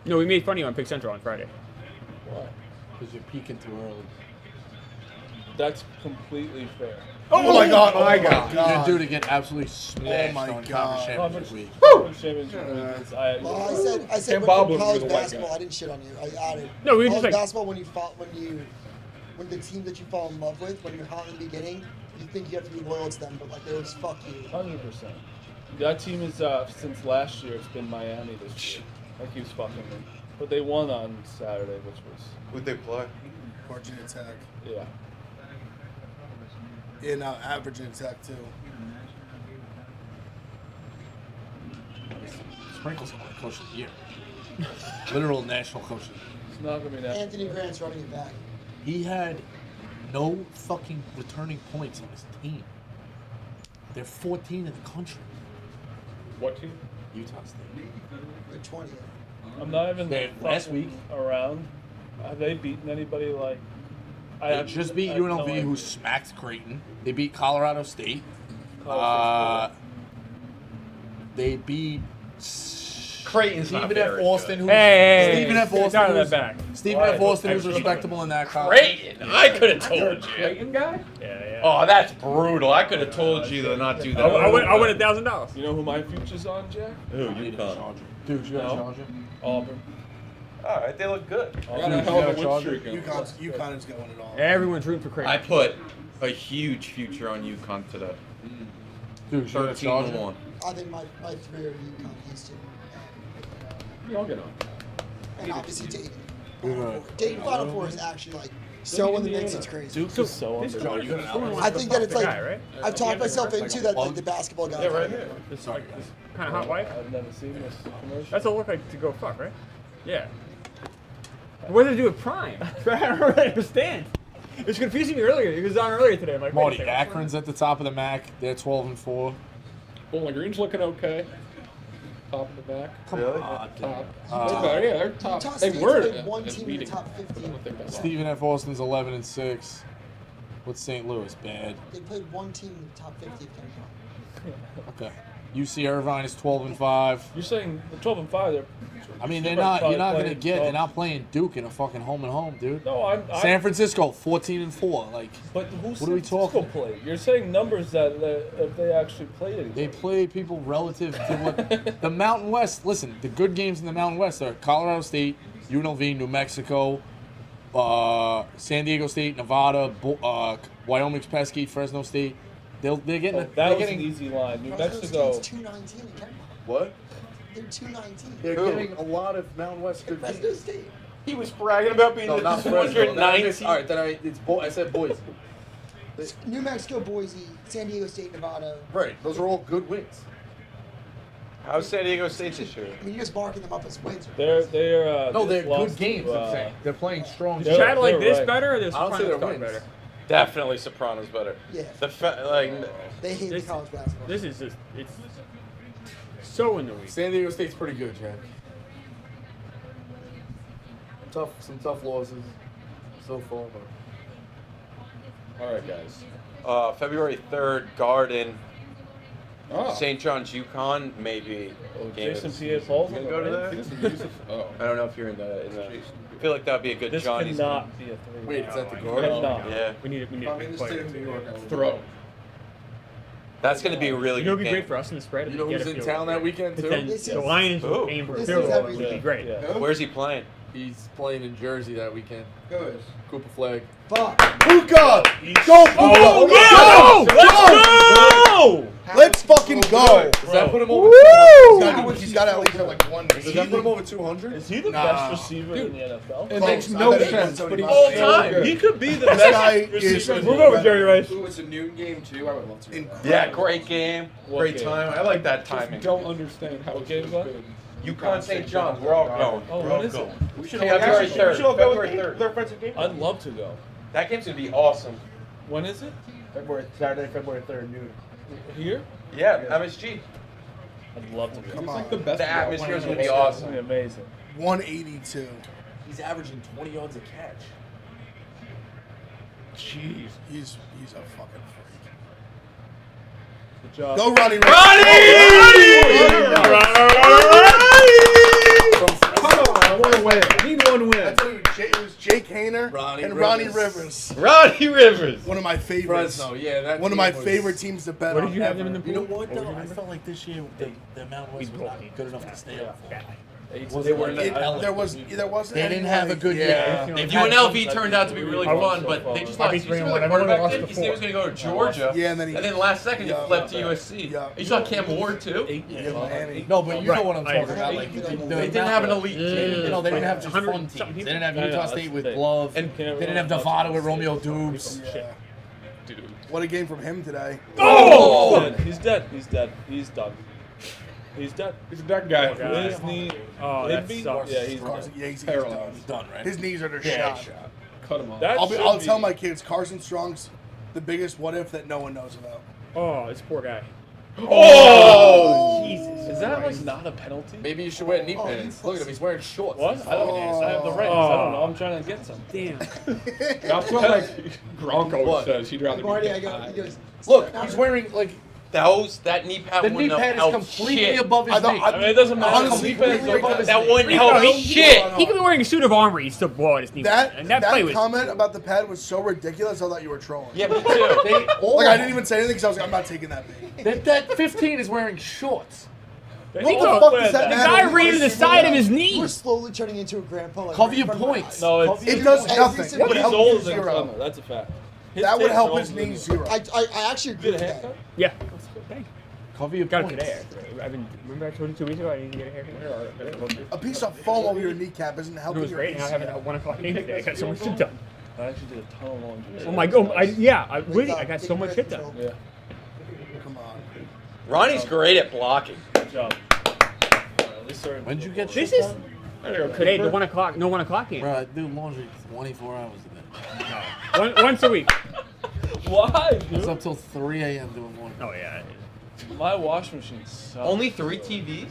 No, we made fun of you on Pick Central on Friday.
Why? Because you're peaking too early.
That's completely fair.
Oh my god!
My
Oh
God.
my
You're due to get absolutely smashed
my
on
God.
Conference Championship Week.
Well, I said
Ken Bob
when
was
college
the white
basketball,
guy.
I didn't shit on you. I added.
No, we were
college
just like-
basketball when the team that you fall in love with, when you're hot in the beginning, you think you have to be loyal to them, but like they always fuck you.
100%. That team is since last year. It's been Miami this year. Like he was fucking me, but they won on Saturday, which was
Who'd they play?
Virginia Tech.
yeah.
In Virginia Tech too.
Sprinkles on coach of the year. Literal national coach.
It's not gonna be that.
Anthony Grant's running it back.
He had no fucking returning points on his team. They're 14 in the country.
What team?
Utah State.
The 20th.
I'm not even
Last
fucking
week.
around. Have they beaten anybody like?
They just beat
I have
UNLV,
no idea.
who smacked Creighton. They beat Colorado State.
Colorado
They beat
Creighton's not
Stephen F.
very
Austin,
good.
who's
Hey,
Stephen F.
get
Austin,
out of
who's,
that back.
Stephen F. Austin, who's respectable in that college.
Creighton? I could have told you.
Creighton guy?
Yeah.
Oh, that's brutal. I could have told you to not do that.
I win $1,000.
You know who my future's on, Jack?
Who? UConn.
Dude, you got
No.
Georgia?
Auburn.
All right, they look good.
I got a hell of a win
Charger.
streak.
UConn is going it all.
Everyone's rooting for Creighton.
I put a huge future on UConn today.
Dude, you got
13
Georgia?
to 1.
I think my three are UConn, Houston,
Y'all get on.
and obviously Dayton.
Yeah.
Dayton Final Four is actually like so in the mix. It's crazy.
Duke is so
This is
underrated.
I think that it's like
guy, right?
I've talked myself into that like the basketball guy.
Yeah, right here.
This kind of hot wife.
I've never seen this commercial.
That's what it looked like to go fuck, right? Yeah. What does it do with Prime? I don't really understand. It was confusing me earlier. It was on earlier today. I'm like, wait a
Marty,
second.
Akron's at the top of the MAC. They're 12-4.
Bowling Green's looking okay. Top of the back.
Come
Really?
on, dude.
Top. Yeah, they're top.
Utah
They
State's
were
played one
at
team in the
meeting.
top 50.
I don't think that's
Stephen F. Austin's 11-6. What's St. Louis? Bad.
They played one team in the top 50 of KenPom.
Okay. UC Irvine is 12-5.
You're saying the 12 and 5. They're.
I mean,
They're
you're not
probably
gonna
playing
get. They're
dogs.
not playing Duke in a fucking home and home, dude.
No, I'm.
San Francisco 14-4. Like
But who's
What are we talking?
Play? You're saying numbers that if they actually played it.
they play people relative to what the Mountain West. Listen, the good games in the Mountain West are Colorado State, UNLV, New Mexico, San Diego State, Nevada, Wyoming's pesky, Fresno State. They're getting.
That
they're
was
getting.
an easy line. New
Fresno
Mexico.
State's 219 in KenPom.
What?
They're 219.
They're
Who?
getting a lot of Mountain West good
Fresno
games.
State.
He was bragging about being
No,
the
not Fresno.
219.
All right, then I said boys.
New Mexico, Boise, San Diego State, Nevada.
Right, those are all good wins.
How's San Diego State this year?
I mean, you're just marking them up as wins.
They're
No, they're
just lost
good games.
to,
I'm saying they're playing strong.
Is
They're-
Chad like
they're
this
right.
better or this
I don't say
Sopranos
they're
talk
wins.
better?
Definitely Sopranos better.
Yeah. They hate
This-
college basketball.
This is just, it's so annoying.
San Diego State's pretty good, Jack. Some tough losses so far, but
All right, guys.
February 3rd, Garden.
Oh.
St. John's UConn, maybe. Game
Jason
of-
Pierre-Paul's
You
on
gonna
the
go to
right?
that?
Jason Yusuf. Oh.
I don't know if you're in the. I feel like that'd be a good
This
Johnny's.
cannot be a 3.
wait, is that the
No,
guard?
No.
Yeah,
We need
I'm in
to
the
play.
state of New York. Throw.
that's gonna be a really
You know,
good
it'd be
game.
great for us in the spread. if
You know
we get
who's
a
in
field
town
goal.
that weekend
But
too?
then
This
the
is-
Lions
Who?
will aim for a
This
field
is
goal,
everything.
which would be great.
Yeah.
Where's he playing?
He's playing in Jersey that weekend.
Good.
Cooper Flag.
Fuck.
Puka! Go, Puka!
Oh,
Go!
let's go!
Let's fucking go!
Does that put him over?
He's got to at least have like one.
Does that put him over 200?
Is he the best receiver in the NFL?
It
Close.
makes
I
no
bet he
sense,
won
but he's
All
so
time.
good.
He could be the
This guy
best
is
receiver.
Move over, Jerry Rice.
Ooh, it's a noon game too. I would love to.
Yeah, great game.
What
Great
game?
time. I like that
Just
timing.
don't understand how
What
it's
game is that?
good.
UConn St. John's. We're all going.
Oh,
We're
when
all
is it?
going.
We should
February 3rd. February 3rd.
Their offensive game.
I'd love to go.
That game's gonna be awesome.
When is it?
Saturday, February 3rd, noon.
Here?
Yeah, MSG.
I'd love to go.
It's like the best.
The atmosphere is gonna be
It's
awesome.
gonna be amazing.
182.
He's averaging 20 yards a catch.
Jeez. He's a fucking freak.
Good job.
Go, Ronnie!
From
Ronnie
and
Rivers.
Ronnie Rivers.
Ronnie Rivers.
One of my favorites.
Fresno, yeah, that
One of
team
my
was-
favorite teams to bet
What
on.
did you have
ever.
them in the
You know
pool?
what
What was
though?
your
I
number?
felt like this year the Mountain West was not good enough to stay up for.
They
were
There wasn't.
They didn't have a good
yeah.
year.
UNLV turned out to be really fun, but they just lost.
I
You
mean,
see where the
I've only
quarterback
lost
did? He said he was
before.
going to go to Georgia.
Yeah, and then he-
last second
Yeah.
he flipped to USC.
Yeah.
You saw Cam Ward too.
No, but you know
Right.
what I'm
I
talking
agree.
about. Like,
They didn't have an elite team.
No, they didn't have just
100
fun teams.
something
They didn't have
people.
Utah
Yeah,
State
that's
with
the thing.
Glove.
And
They didn't have Devada with Romeo Dubes.
Yeah.
Dude.
What a game from him today.
Oh!
He's dead. He's dead. He's done. He's dead.
He's a dead guy.
His knee.
Oh, that
Hidby?
sucks.
Yeah, he's
Carson,
done.
yeah, he's
Paralyzed.
He's done, right?
His knees are just
Yeah,
shot.
Cut him off.
That
I'll
should
tell
be-
my kids Carson Strong's the biggest what if that no one knows about.
Oh, this poor guy.
Oh!
Jesus.
Is that like not a penalty?
Maybe you should wear knee pads. Look at him, he's wearing shorts.
What? I don't. I have the rings. I don't know. I'm trying to get some.
Damn.
That's what like Gronk always says. He'd rather
Marty,
be
I
dead.
go. He goes.
Look, he's wearing like
That knee pad
the knee
wouldn't
pad
have
is
helped
completely
shit.
above his knee.
I mean, it doesn't matter.
Honestly,
Knee pads
completely
are-
above his
That
knee.
wouldn't help me shit.
He could be wearing a suit of armor. He's still blow at his knee.
That
and that play was.
comment about the pad was so ridiculous. I thought you were trolling.
Yeah, me too.
They all
Like I didn't even say anything because I was like, I'm not taking that bait.
that 15 is wearing shorts.
What
Nico,
the fuck does that
the
matter?
guy ran to the side of his
You
knee.
were slowly turning into a grandpa. Like,
Cover
right
your
in front of my
points.
eyes.
No,
Cover
It
your
does
points.
nothing.
He's
It would
He's
help
older
you
than
zero.
Clemmer. That's a fact. His
That would
tape's
help
older
his
than
knees
you.
zero.
I actually agree
Get a
with that.
haircut?
Yeah. Thanks.
Cover your
Got it
points.
today. Actually. I've been. Remember I told you 2 weeks ago I didn't get a haircut.
A piece of foam over your kneecap isn't
It
helping
was
your
great. Now I have it at 1 o'clock today. I got so much shit done.
I actually did a ton of laundry.
Oh my god! Really, I got so much shit done.
Yeah.
Come on.
Ronnie's great at blocking.
Good job. At least they're-
When did you get
This
shit
is
done?
today. The 1 o'clock. No 1 o'clock game.
Bro, I do laundry 24 hours a day.
Once a week.
Why,
I was
dude?
up till 3 a.m. doing laundry.
Oh yeah.
My wash machine sucks.
Only 3 TVs?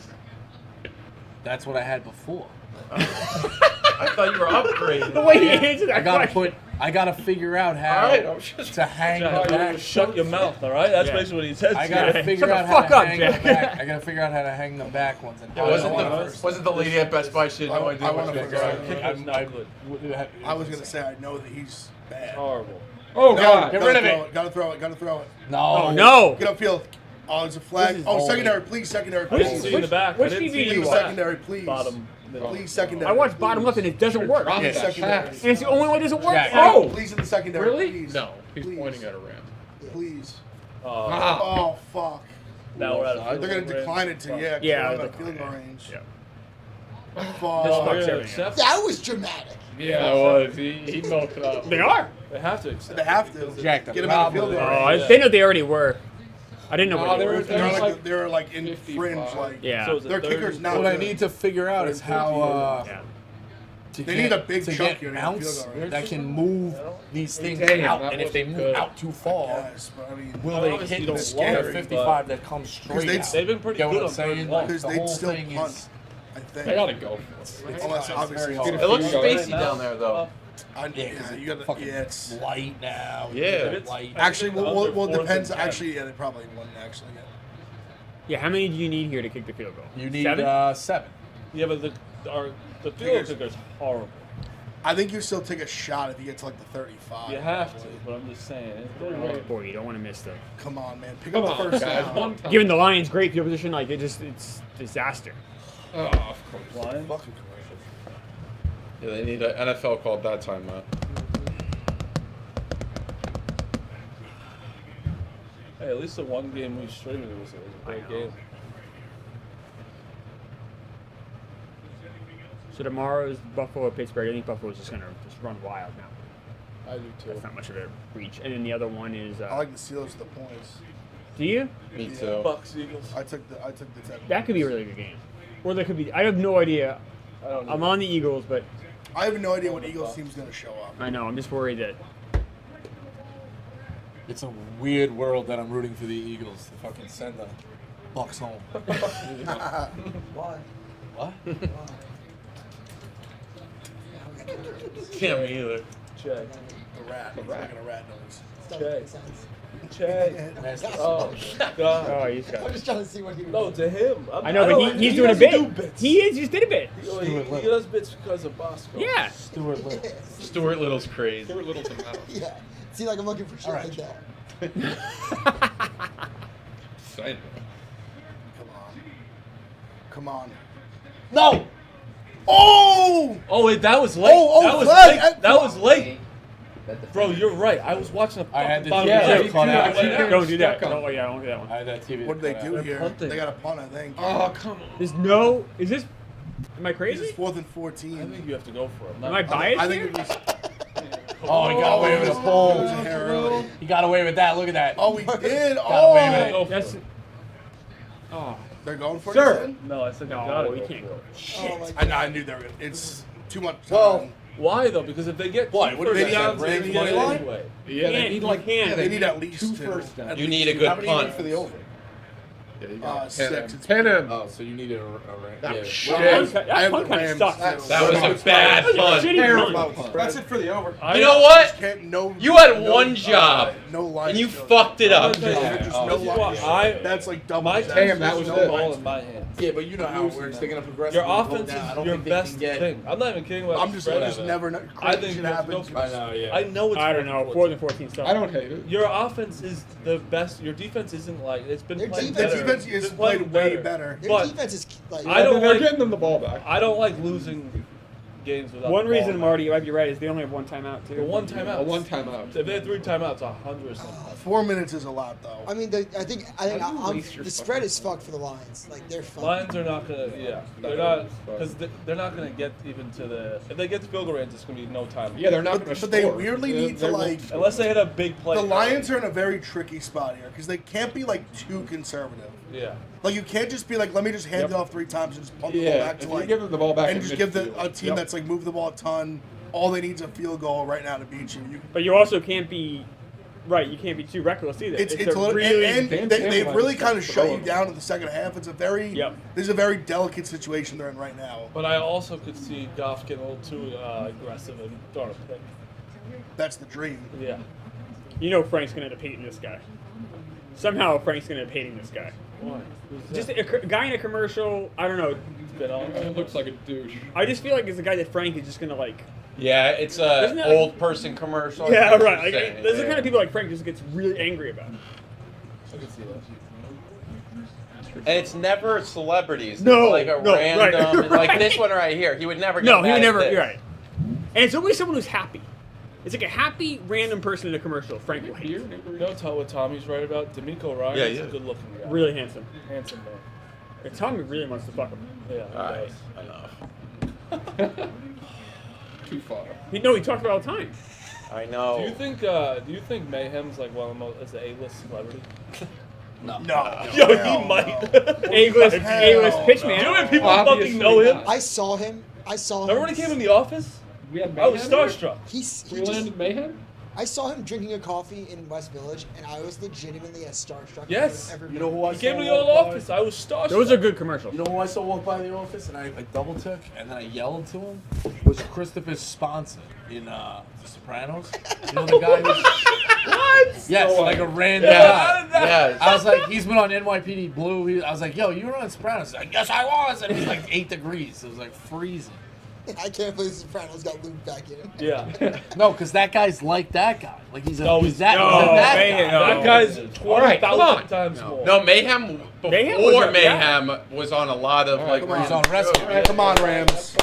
That's what I had before.
I thought you were upgrading.
The way he answered that
I gotta figure out how
All right, I'm just-
to hang
Jack,
the back.
shut your mouth, all right? That's
Yeah.
basically what he said.
I
to
gotta
you.
figure
Shut
out
the
how
fuck
to
up,
hang
Jack.
the back. I gotta figure out how to hang the back ones. And
Wasn't the lady at Best Buy? She had no idea
I
what
wanna
she was
figure out-
doing.
I was gonna say I know that he's bad.
Horrible.
Oh
No,
god.
Get rid of
throw
it.
Gotta throw it. Gotta throw it.
No.
Oh no.
Get upfield. Oh, there's a flag.
This is
Oh,
holy.
secondary, please. Secondary,
I didn't
please.
see in the back.
which
I didn't
TV
see
do
in
you
the
watch?
back.
Secondary, please.
Bottom. Middle.
Please, secondary.
I watch bottom left and it doesn't work.
Drop
Please,
that
secondary.
pass.
And it's the only one that doesn't work.
Jack.
Oh.
Please in the secondary.
Really?
Please.
No, he's
Please.
pointing at a ramp.
Please.
Ah.
Oh, fuck.
Now we're at a
They're going to decline it to, yeah. 'cause
Yeah,
we're
they're
out of field goal range.
Yeah.
This
Fuck.
fucks
fucks
everything.
That was dramatic.
Yeah, it was. He milked it up.
They are.
They have to accept.
They have to.
Jack, the
Get them out of field
problem
goal
Oh,
range.
they know they already were. I didn't know
No,
what they
they
were.
were-
They're like in
55.
fringe. Like,
Yeah.
So it's a
their
third
kicker's
and
not
What I
good.
need to figure out is how
Yeah.
to
They
get,
need a big
to
chunk
get
here to get
mounts
field goal range.
that can move these things
Damn,
out,
that
and if
was
they move
good.
out too far,
Yes, but I mean,
will they
Obviously
hit
you
the
don't
square
want it,
55 that comes straight
they'd-
out?
They've been pretty
Get
good
what
on
I'm saying?
third
Like,
because
the
they'd
whole
still
thing
punt.
is
I think.
They gotta go for it.
Unless obviously
very
It looks
Field goal.
spacey down there, though.
yeah, you gotta.
fucking
Yeah, it's
light now.
Yeah.
It's light.
actually well it
Fourth and
depends.
10.
Actually, yeah, they probably wouldn't actually. Yeah.
Yeah. How many do you need here to kick the field goal?
You need
7?
7.
Yeah, but the field kicker's horrible.
I think you still take a shot if you get to like the 35.
You have to, but I'm just saying.
Oh, boy, you don't want to miss the.
Come on, man. Pick
Come
up the
on,
first
guys.
down.
One time.
Given the Lions' great field position, like it's disaster.
Oh, of course.
Lions?
Fucking commercial.
Yeah, they need an NFL call at that time, man.
Hey, at least the one game we streamed it was a great game.
So tomorrow's Buffalo Pittsburgh. I think Buffalo's just gonna just run wild now.
I do too.
That's not much of a reach. And then the other one is.
I like the Steelers the points.
Do you?
Me
Yeah.
too.
Bucks, Eagles.
I took the 10.
That could be a really good game. Or there could be. I have no idea.
I don't know.
I'm on the Eagles, but
I have no idea what Eagles team's gonna show up.
I know I'm just worried that.
It's a weird world that I'm rooting for the Eagles to fucking send the Bucks home.
Why?
What?
Can't me either.
Check.
A rat. He's making a rat noise.
Doesn't make sense.
Che. Oh, God.
Oh, he's got.
I'm just trying to see what he would
No,
do.
to him.
I know, but he's doing a
doesn't
bit.
do bits.
He is. He just did a bit.
He does bits because of Bosco.
Yeah.
Stuart Little.
Stuart Little's crazy.
Stuart Little's a metal.
Yeah. See, like I'm looking for shit
All right,
like that.
Excited.
Come on.
No!
Oh!
Oh wait, that was late.
Oh,
that was
flag.
late. That was late. Bro, you're right. I was watching a
I had
fucking
the
bottom
TV
of the
cut out.
tape.
Don't do that.
Stuck on.
Don't, yeah, don't do that one.
I had that TV.
What did they
cut
do
out.
here?
punting.
They got a punt, I think.
Oh, come on.
There's no. Is this? Am I
This
crazy?
is 4th and 14.
I think you have to go for him.
Am I biased?
I think
here?
it was.
Oh, he got away with a
It was
pull.
a hair early.
He got away with that. Look at that.
Oh, we did.
Got away with
Oh,
it.
That's. Oh.
they're going for
Sir.
it. you said?
No, I said you
No,
gotta
you
go
can't
for
go.
it.
Oh my
I know. I knew they were. Gonna, it's too much time.
Well,
Why though? Because if they get
What?
two
What did
first
they
downs,
get?
they
Rams
get it
money line?
anyway.
Yeah, they
Can't,
need
you
like
can't.
they need at least
two
two.
first downs.
At
You
least
need a
two.
good
How many you
punt.
need for the over?
Yeah, you got
6.
Pin
It's
him. Pin him.
Oh, so you needed a
That
yeah.
was
That
shit.
punt
I have
kind
the
of
Rams.
sucks.
That was a bad
That was a
punt.
shitty
Terrible
punt.
punt.
That's it for the over.
You know what?
Can't, no,
You had
no,
one job,
no line.
and you fucked it up.
Just
Oh,
no
yeah.
line. That's like double.
My
that.
team
that was
no
it.
ball in my hands.
Yeah, but you know how it works. They're gonna progress.
Your offense is
I don't
your
think they
best
can get.
thing. I'm not even kidding about
I'm
the
just,
spread.
I just never.
I
Crazy
think
shit
you have to go
happens.
for
I
it.
know. Yeah.
I know it's
I don't know. 4th and 14 stuff.
I don't hate it.
Your offense is the best. Your defense isn't like it's been
Their
playing
defense-
better.
The defense
It's
is
been playing
played way better.
Their
But
defense is like.
I don't
They're
like-
getting them the ball back.
I don't like losing games without
One
the ball.
reason, Marty, you might be right, is they only have one timeout too.
The one timeout.
A one timeout.
If they had 3 timeouts, 100 or something.
4 minutes is a lot, though.
I mean, I think
How do you
I'm,
waste your
the spread
fucking-
is fucked for the Lions. Like they're fucked.
Lions are not gonna. Yeah, they're not because they're not gonna get even to the. If they get to field goal range, it's gonna be no time.
Yeah, they're not going to
But
score.
they weirdly need to
They
like.
Unless they hit a big play.
The Lions are in a very tricky spot here because they can't be like too conservative.
Yeah.
Like you can't just be like, let me just hand it off 3 times and just pump the ball
Yeah,
back
if
to
you
like,
give them the ball back
and
in
just give a
midfield.
team
Yep.
that's like move the ball a ton. All they need is a field goal right now to beat you.
But you also can't be. Right, you can't be too reckless either.
It's a little,
really.
and
Dan
they
Campbell
really
just
kind of
kept
shut you
throwing.
down in the second half. It's a very,
Yep.
this is a very delicate situation they're in right now.
But I also could see Goff getting a little too aggressive and throwing a pick.
That's the dream.
Yeah.
You know Frank's going to end up hating this guy. Somehow Frank's going to end up hating this guy.
Why?
Just a guy in a commercial, I don't know.
Been on.
It looks like a douche.
I just feel like it's a guy that Frank is just going to like.
Yeah, it's
Isn't
a
that-
old person commercial. I
Yeah,
get what
right.
you're
Like,
saying,
there's the
yeah.
kind of people like Frank just gets really angry about.
I can see that.
And it's never celebrities.
No,
it's like a
no, right,
random, like
right.
this one right here. He would never get
No, he
mad
would
at
never.
this.
You're right. And it's always someone who's happy. It's like a happy random person in a commercial. Frank will hate.
You know what Tommy's right about? D'Amico Ryan
Yeah,
is
yeah.
a good looking guy.
Really handsome.
Handsome man.
And Tommy really wants to fuck him.
Yeah, he
All right,
does.
enough.
Too far.
He talked about it all the time.
I know.
Do you think Mayhem's like one of the most is an A-list celebrity?
No.
Yo,
hell
he might.
no.
A-list
Hell
pitch
no.
man.
You know how many people
Obviously
fucking know him?
not.
I saw him.
Remember when he came in the office?
We had
I was
Mayhem here?
starstruck.
He
We landed Mayhem?
I saw him drinking a coffee in West Village, and I was legitimately as starstruck.
Yes.
as I've ever
You know
been.
who I
He came
saw
to the
walk
old
by?
office. I was starstruck.
Those are good commercials.
You know who I saw walk by the office and I double took and then I yelled to him? Was Christopher's sponsor in The Sopranos. You know the guy who's...
What?
Yes, like a random
Yeah,
guy.
yeah.
I was like, he's been on NYPD Blue. I was like, yo, you were on Sopranos. He's like, yes, I was. And it was like 8 degrees. It was like freezing.
I can't believe Sopranos got looped back in.
Yeah.
No, because that guy's like that guy. Like he's a,
No,
he's that,
no,
he's a that
man,
guy.
no.
That guy's
All right, come
20,000
on.
times more.
No, Mayhem before
Mayhem was a-
Mayhem was on a lot of like.
come on.
He's on rescue.
All right, come on, Rams.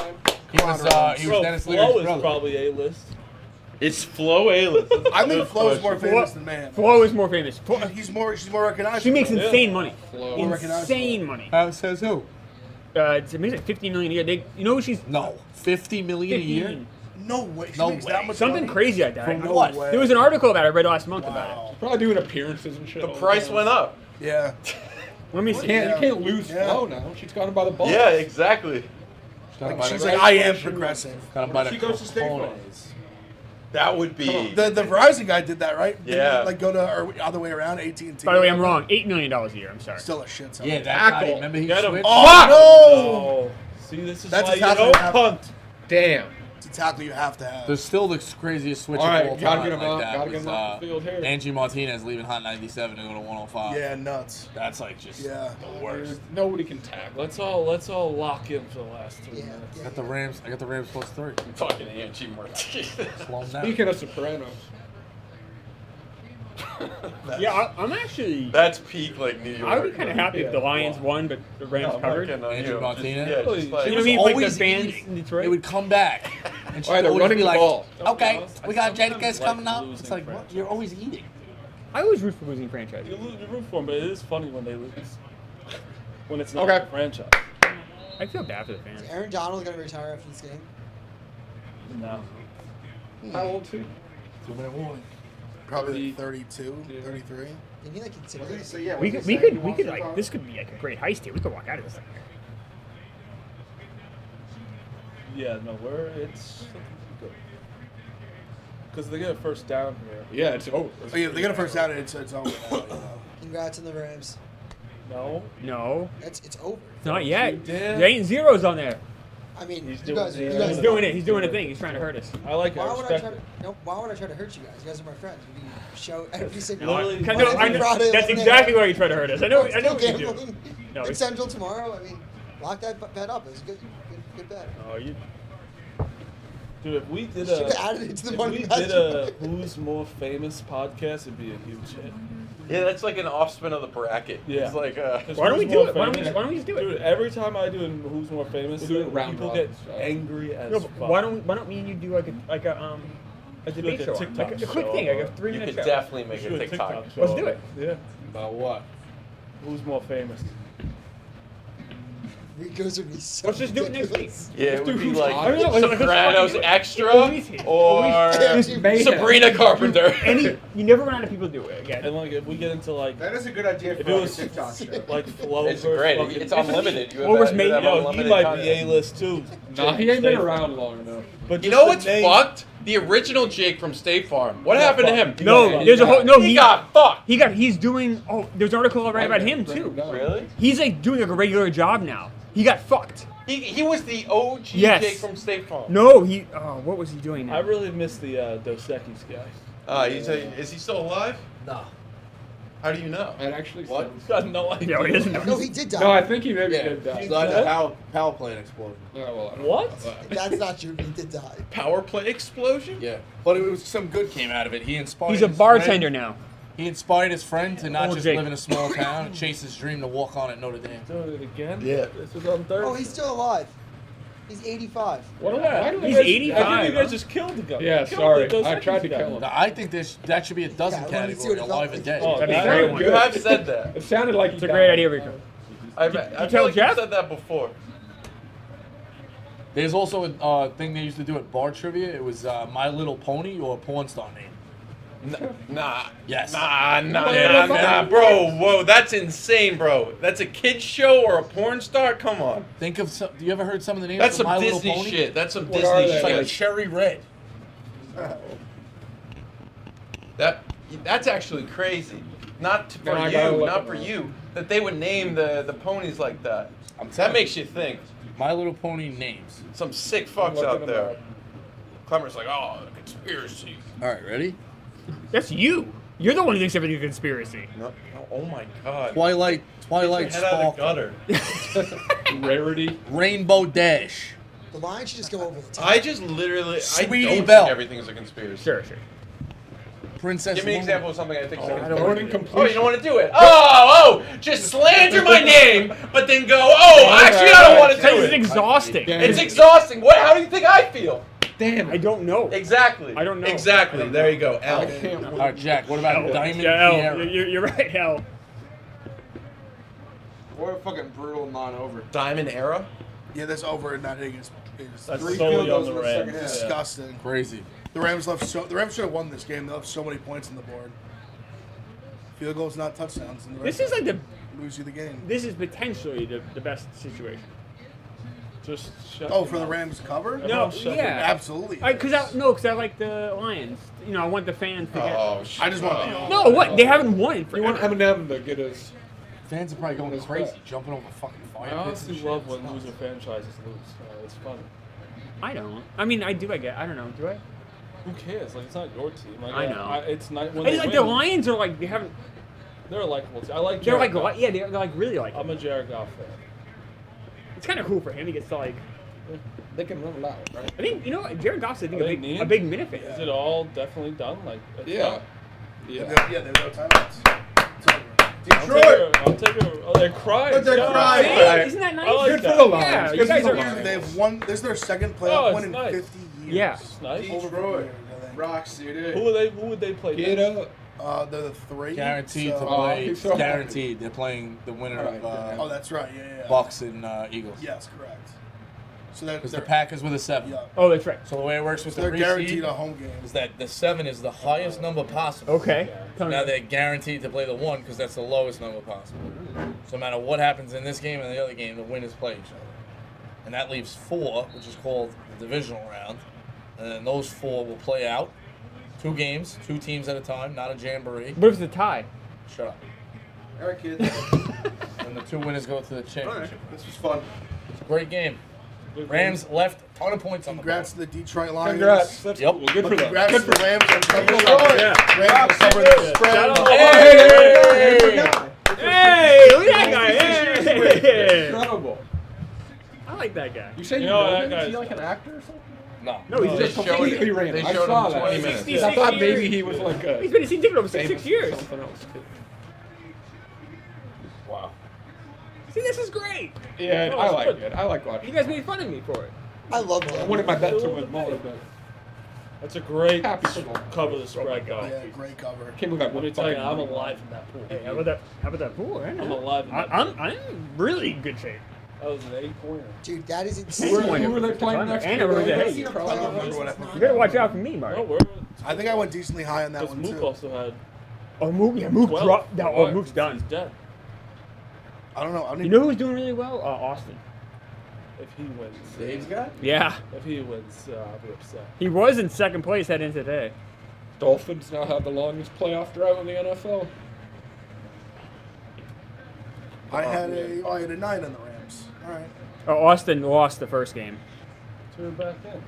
He was
Bro,
Dennis
Flo
Leary's
is
brother.
probably A-list.
It's Flo A-list.
I think Flo's more famous than Mayhem.
Flo is more famous.
She's more recognizable.
She makes
Yeah.
insane money.
More
Insane
recognizable.
money.
Says who?
It's amazing. 50 million a year. You know who she's?
No, 50 million a year.
15.
No way. She
No
makes
way.
that much
Something
money?
crazy like that.
From
No
what?
way.
There was an article about it I read last month about
Wow.
Probably doing appearances and shit.
The
all
price
time.
went up.
Yeah.
it. Let me see.
You can't lose
Yeah.
Flo now. She's got him by the balls.
Yeah, exactly.
She's like, I am progressive.
Kind of by the
She goes to State Farm.
cojones.
That would be.
The Verizon guy did that, right? Didn't
Yeah.
he, like go to or other way around, AT&T.
By the way, I'm wrong. $8 million a year. I'm sorry.
Still a shit ton.
Yeah, that guy.
Tackle.
Remember he
Get him.
switched?
Oh no!
Oh. See, this is
That's
why
what's
you
happening
don't
now.
punt.
Damn.
It's a tackle you have to have.
There's still the craziest switch
All right,
of all
gotta
time
get him
like
out,
that.
gotta get
was,
him off the field here.
Angie Martinez leaving Hot 97 to go to 105.
Yeah, nuts.
That's like just
Yeah.
the worst.
Nobody can tackle.
Let's all lock in for the last 3 minutes.
I got the Rams plus 3.
I'm talking to Angie Martinez.
Slow 'em down.
Speaking of Sopranos,
Yeah, I'm actually.
That's peak like New York.
I would be kind of happy if the Lions won, but the Rams covered.
Andrew Martinez?
Yeah, just like,
You know what I mean? Like the
always
fans
eating.
in Detroit.
It would come back. And she'd
All right, they're
always
running
be
the
like,
ball.
okay, we got
Sometimes
Jadakiss
like
coming up.
losing
It's like, what?
franchise.
You're always eating.
I always root for losing franchises.
You root for them, but it is funny when they lose. When it's not
Okay.
the franchise.
I feel bad for the fans.
Is Aaron Donald going to retire after this game?
No.
how old too?
2-minute warning.
Probably 32, 33.
Didn't he like consider it?
So yeah,
We
what
could,
you
we
saying?
could,
You
we
want
could
some
like
time?
this could be like a great heist here. We could walk out of this thing.
Yeah, no, it's good. Because they get a first down here.
Yeah, it's over.
Oh, yeah, they got a first down and it's over now.
Congrats on the Rams.
No.
No,
It's over.
not yet.
You did.
There ain't zeros on there.
I mean,
He's
you
doing
guys,
the-
you guys
He's
are-
doing it. He's doing a thing. He's trying to hurt us.
I like it.
Why
I
would I
respect
try
it.
to? No, why would I try to hurt you guys? You guys are my friends. We can show every single.
No,
Literally,
I know, I know,
Friday,
that's
11
exactly
a.m.
why you try to hurt us. I know. I
Still
know what you do.
gambling.
No,
It's
it's,
Central tomorrow. I mean, lock that bet up. It was a good bet.
oh, you.
Dude, if we did
Should
a,
have added it to the
if
money
we
match.
did a Who's More Famous podcast, it'd be a huge hit.
yeah, that's like an offspin of the bracket.
Yeah.
It's like,
Why don't we
Who's
do
More
it? Why don't we
Famous-
why don't we just do
Dude,
it?
every time I do a Who's More Famous,
We'll do it round
people
robin
get
style.
angry as
No, but
fuck.
why don't me and you do like a debate
like a
show,
TikTok
like a quick
show
thing, like a
or-
3-minute
you could
show.
definitely make
Do
a TikTok.
show
Let's do
of
it.
Yeah.
About what?
Who's more famous?
Rico's would be so
Let's just do it next week.
ridiculous.
Yeah, it would be
who's
like
hot?
I don't know, like,
Sopranos
like,
Extra
always hit.
or
Always
hit.
Sabrina Carpenter.
You never run out of people to do it again.
And like, if we get into like,
That is a good idea
if
for
it
like, a
was
TikTok show.
like Flow
It's
versus
great.
fucking-
It's unlimited. You have,
What was
you
made-
have
Yo, he
unlimited
might
content.
be A-list too.
Nah, he ain't been around long enough.
But
You
just
know
the
what's
name-
fucked? The original Jake from State Farm. What happened to him?
No, there's a whole no.
He got fucked.
He's doing. Oh, there's an article already about him too.
Really?
He's like doing like a regular job now. He got fucked.
He was the OG
Yes.
Jake from State Farm.
No, what was he doing now?
I really miss the Dos Equis guy.
Is he still alive?
No.
How do you know?
And actually,
What?
He's got no idea.
No, he doesn't know.
No, he did die.
No, I think he maybe
Yeah.
did die.
It's like a power plant explosion.
Yeah, well, I don't
What?
know.
That's not true. He did die.
Power play explosion?
Yeah. But it was some good came out of it. He inspired
He's a
his
bartender
friend-
now.
He inspired his friend to not
Old
just
Jake.
live in a small town and chase his dream to walk on at Notre Dame.
Doing it again?
Yeah.
This is on Thursday.
Oh, he's still alive. He's 85.
What
Why
about?
do
He's
they-
85,
I think you
huh?
guys just killed the guy.
Yeah,
Killed
sorry.
the Dos
I tried
Equis
to
guy.
kill him.
Now, I think that should be a dozen
Yeah, I wanted to see
category,
what it
alive
felt
and
like.
dead.
Oh,
That'd be
that-
a great one.
You have said that.
It sounded like
It's a great idea, Rico.
I
tell
feel like
Jeff?
you said that before.
There's also a thing they used to do at bar trivia. It was My Little Pony or a porn star name.
Nah.
Yes.
Nah, bro. Whoa, that's insane, bro. That's a kid's show or a porn star? Come on.
Think of some. Do you ever heard some of the names?
That's
of
some
My Little
Disney
Pony?
shit. That's some
What are
Disney
they?
It's like
shit.
Cherry Red.
That's actually crazy. Not for
Then I gotta
you,
look
not
it
for
up.
you. That they would name the ponies like that. That makes you think.
My Little Pony names.
Some sick
I'm
fucks
looking
out
them
there.
up.
Clemmer's like, oh, conspiracy.
All right, ready?
That's you. You're the one who thinks everything's a conspiracy.
No, oh my god.
Twilight
Get your head out of the
Sparkle.
gutter.
Rarity.
Rainbow Dash.
The line should just go over the top.
I just literally,
Sweetie
I don't
Belle.
think everything's a conspiracy.
Sure.
Princess
Give me an
Luna.
example of something I think is a
I don't
conspiracy.
want
Oh, you don't want to do it? Oh, just slander my name, but then go, oh, actually I don't want to
This
do
is
it.
exhausting.
Yeah.
It's exhausting. What? How do you think I feel?
Damn
I
it.
don't know.
Exactly.
I don't know.
Exactly. There you go. L.
I can't
All right, Jack. What about Diamond
Yeah, L.
Tiara?
You're right, L.
What a fucking brutal non-over.
Diamond Era.
Yeah, that's over and not hitting is
That's
Three
solely
field
on
goals
the
in the
Rams.
second half.
Yeah.
disgusting.
Crazy.
The Rams should have won this game. They left so many points on the board. Field goals, not touchdowns. And the
This
Rams
is like the.
lose you the game.
This is potentially the best situation.
Just shut
Oh,
your
for the
mouth.
Rams to cover?
No,
Everyone shut your
yeah.
Absolutely.
Because I like the Lions. You know, I want the fans to get.
Oh, shit.
I just want the
No, what? They haven't won in
You want
forever.
Eminem to get his.
Fans are probably going crazy, jumping over fucking fire
I
pits and
honestly
shit.
love when loser franchises lose. It's funny.
I don't. I mean, I do. I don't know. Do I?
Who cares? Like, it's not your team. Like,
I know.
It's not when
I
they
just, like
win,
the Lions are like they haven't.
They're a likable team. I like.
They're
Jared
like
Goff.
yeah, they're like really like.
I'm a Jared Goff fan.
It's kind of cool for him. He gets to like.
They can run loud, right?
I think you know what, Jared Goff's I think
They
a big
need-
a big minute fan.
Is it all definitely done? Like, it's
Yeah.
done?
Yeah.
Yeah, there's no timeouts. It's over.
I'll take it. Oh, they're crying.
But they're
Stop.
crying.
See?
Right.
Isn't that nice?
I like
Good
that.
for the Lions.
Yeah,
Good
you
for
guys
the
are-
Lions.
They've won. This is their second
Oh,
playoff
it's
win in
nice.
50 years.
Yeah.
It's nice.
Detroit. Rocks, dude.
Who would they play?
Get
next?
up.
They're the 3.
Guaranteed
so-
to play.
he's so happy.
Guaranteed. They're playing the winner of
Oh, that's right. Yeah.
Bucks and Eagles.
Yes, correct. So that
Because the Packers with a 7.
Yeah.
Oh, that's right.
So the way it works with
So
the
they're
three
guaranteed
seed
a home game.
is that the 7 is the highest number possible.
Okay.
So now they're guaranteed to play the 1 because that's the lowest number possible. So no matter what happens in this game and the other game, the winners play each other. And that leaves 4, which is called the divisional round. And then those 4 will play out. 2 games, 2 teams at a time, not a jamboree.
What if it's a tie?
Shut up.
All right, kids.
And the 2 winners go to the championship.
This was fun.
It's a great game. Rams left a ton of points on the
Congrats to the Detroit Lions.
Congrats. That's
Yep.
cool. Good for them.
Congrats to the Rams on covering
Yeah.
Rams on covering the spread.
Shout out
Hey! Hey! Look at that guy! Hey!
Incredible.
I like that guy.
You say
You
you
know
know
that
him?
guy's-
Is he like an actor or something?
No.
No, he's
They
just
showed completely him. random.
They
I
showed
saw
him
that.
20 minutes.
66
I thought
years.
maybe he was like a.
He's been a season ticket over 6
famous
years.
Something else. Wow.
See, this is great.
Yeah,
No,
I
it's
like
good.
it. I like
You
watching.
guys made fun of me for it.
I love
I
them.
wanted my bet to win more, but
That's a great
Happy for them.
cover the spread, guy.
Yeah, great cover.
can't believe I
Let
won
me tell you,
fucking
I'm
money.
alive in that pool.
Hey, how about that? How about that pool? I know.
I'm alive in that pool.
I'm really in good shape.
That was an 8-pointer.
Dude, that is
Who
insane.
were they playing next?
And over there. Hey,
I don't remember what happened.
you better watch out for me, Mark.
No, we're.
I think I went decently high on that
Because
one
Mook
too.
also had
Oh, Mook, yeah, Mook
12.
dropped. No, oh,
Why?
Mook's done.
He's dead.
I don't know. I don't
You
even,
know who's doing really well? Austin.
If he wins,
Dave's guy?
Yeah,
if he wins, I'll be upset.
he was in second place heading into today.
Dolphins now have the longest playoff drought in the NFL.
I had a 9 on the Rams. All right.
Oh, Austin lost the first game.
Turn back in.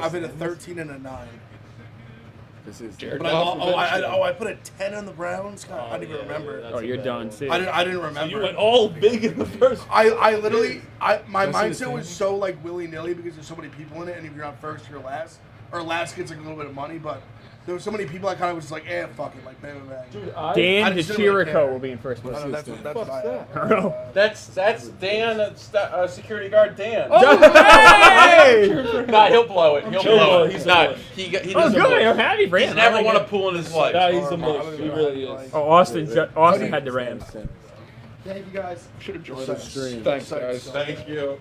I've been a 13 and a 9.
This is Jared
But
Goff.
I put a 10 on the Browns. God, I didn't even remember.
that's
Oh,
a
you're
bad
done.
one.
See,
I didn't
So
remember.
you went all big in the first.
I literally, my
Let's see the
mindset was
standings.
so like willy nilly because there's so many people in it, and if you're not first, you're last. Or last gets like a little bit of money, but there were so many people. I kind of was just like, fuck it, like bang, bang, bang.
Dude,
Dan
I just didn't really
DeChirico
care.
will be in first
I
place.
don't know, that's
What's
what
that?
I don't know.
That's Dan, security guard Dan.
Oh, hey!
Nah, he'll blow it. He'll blow it.
He's a
Nah,
bush.
he
Oh,
doesn't
good.
blow
I'm happy for him.
He's never
I
won
like
a
it.
pool in his life.
Nah, he's the most. He really is.
Oh, Austin had the Rams.
Thank you guys.
Should have joined us. Thanks, guys.
Thank you.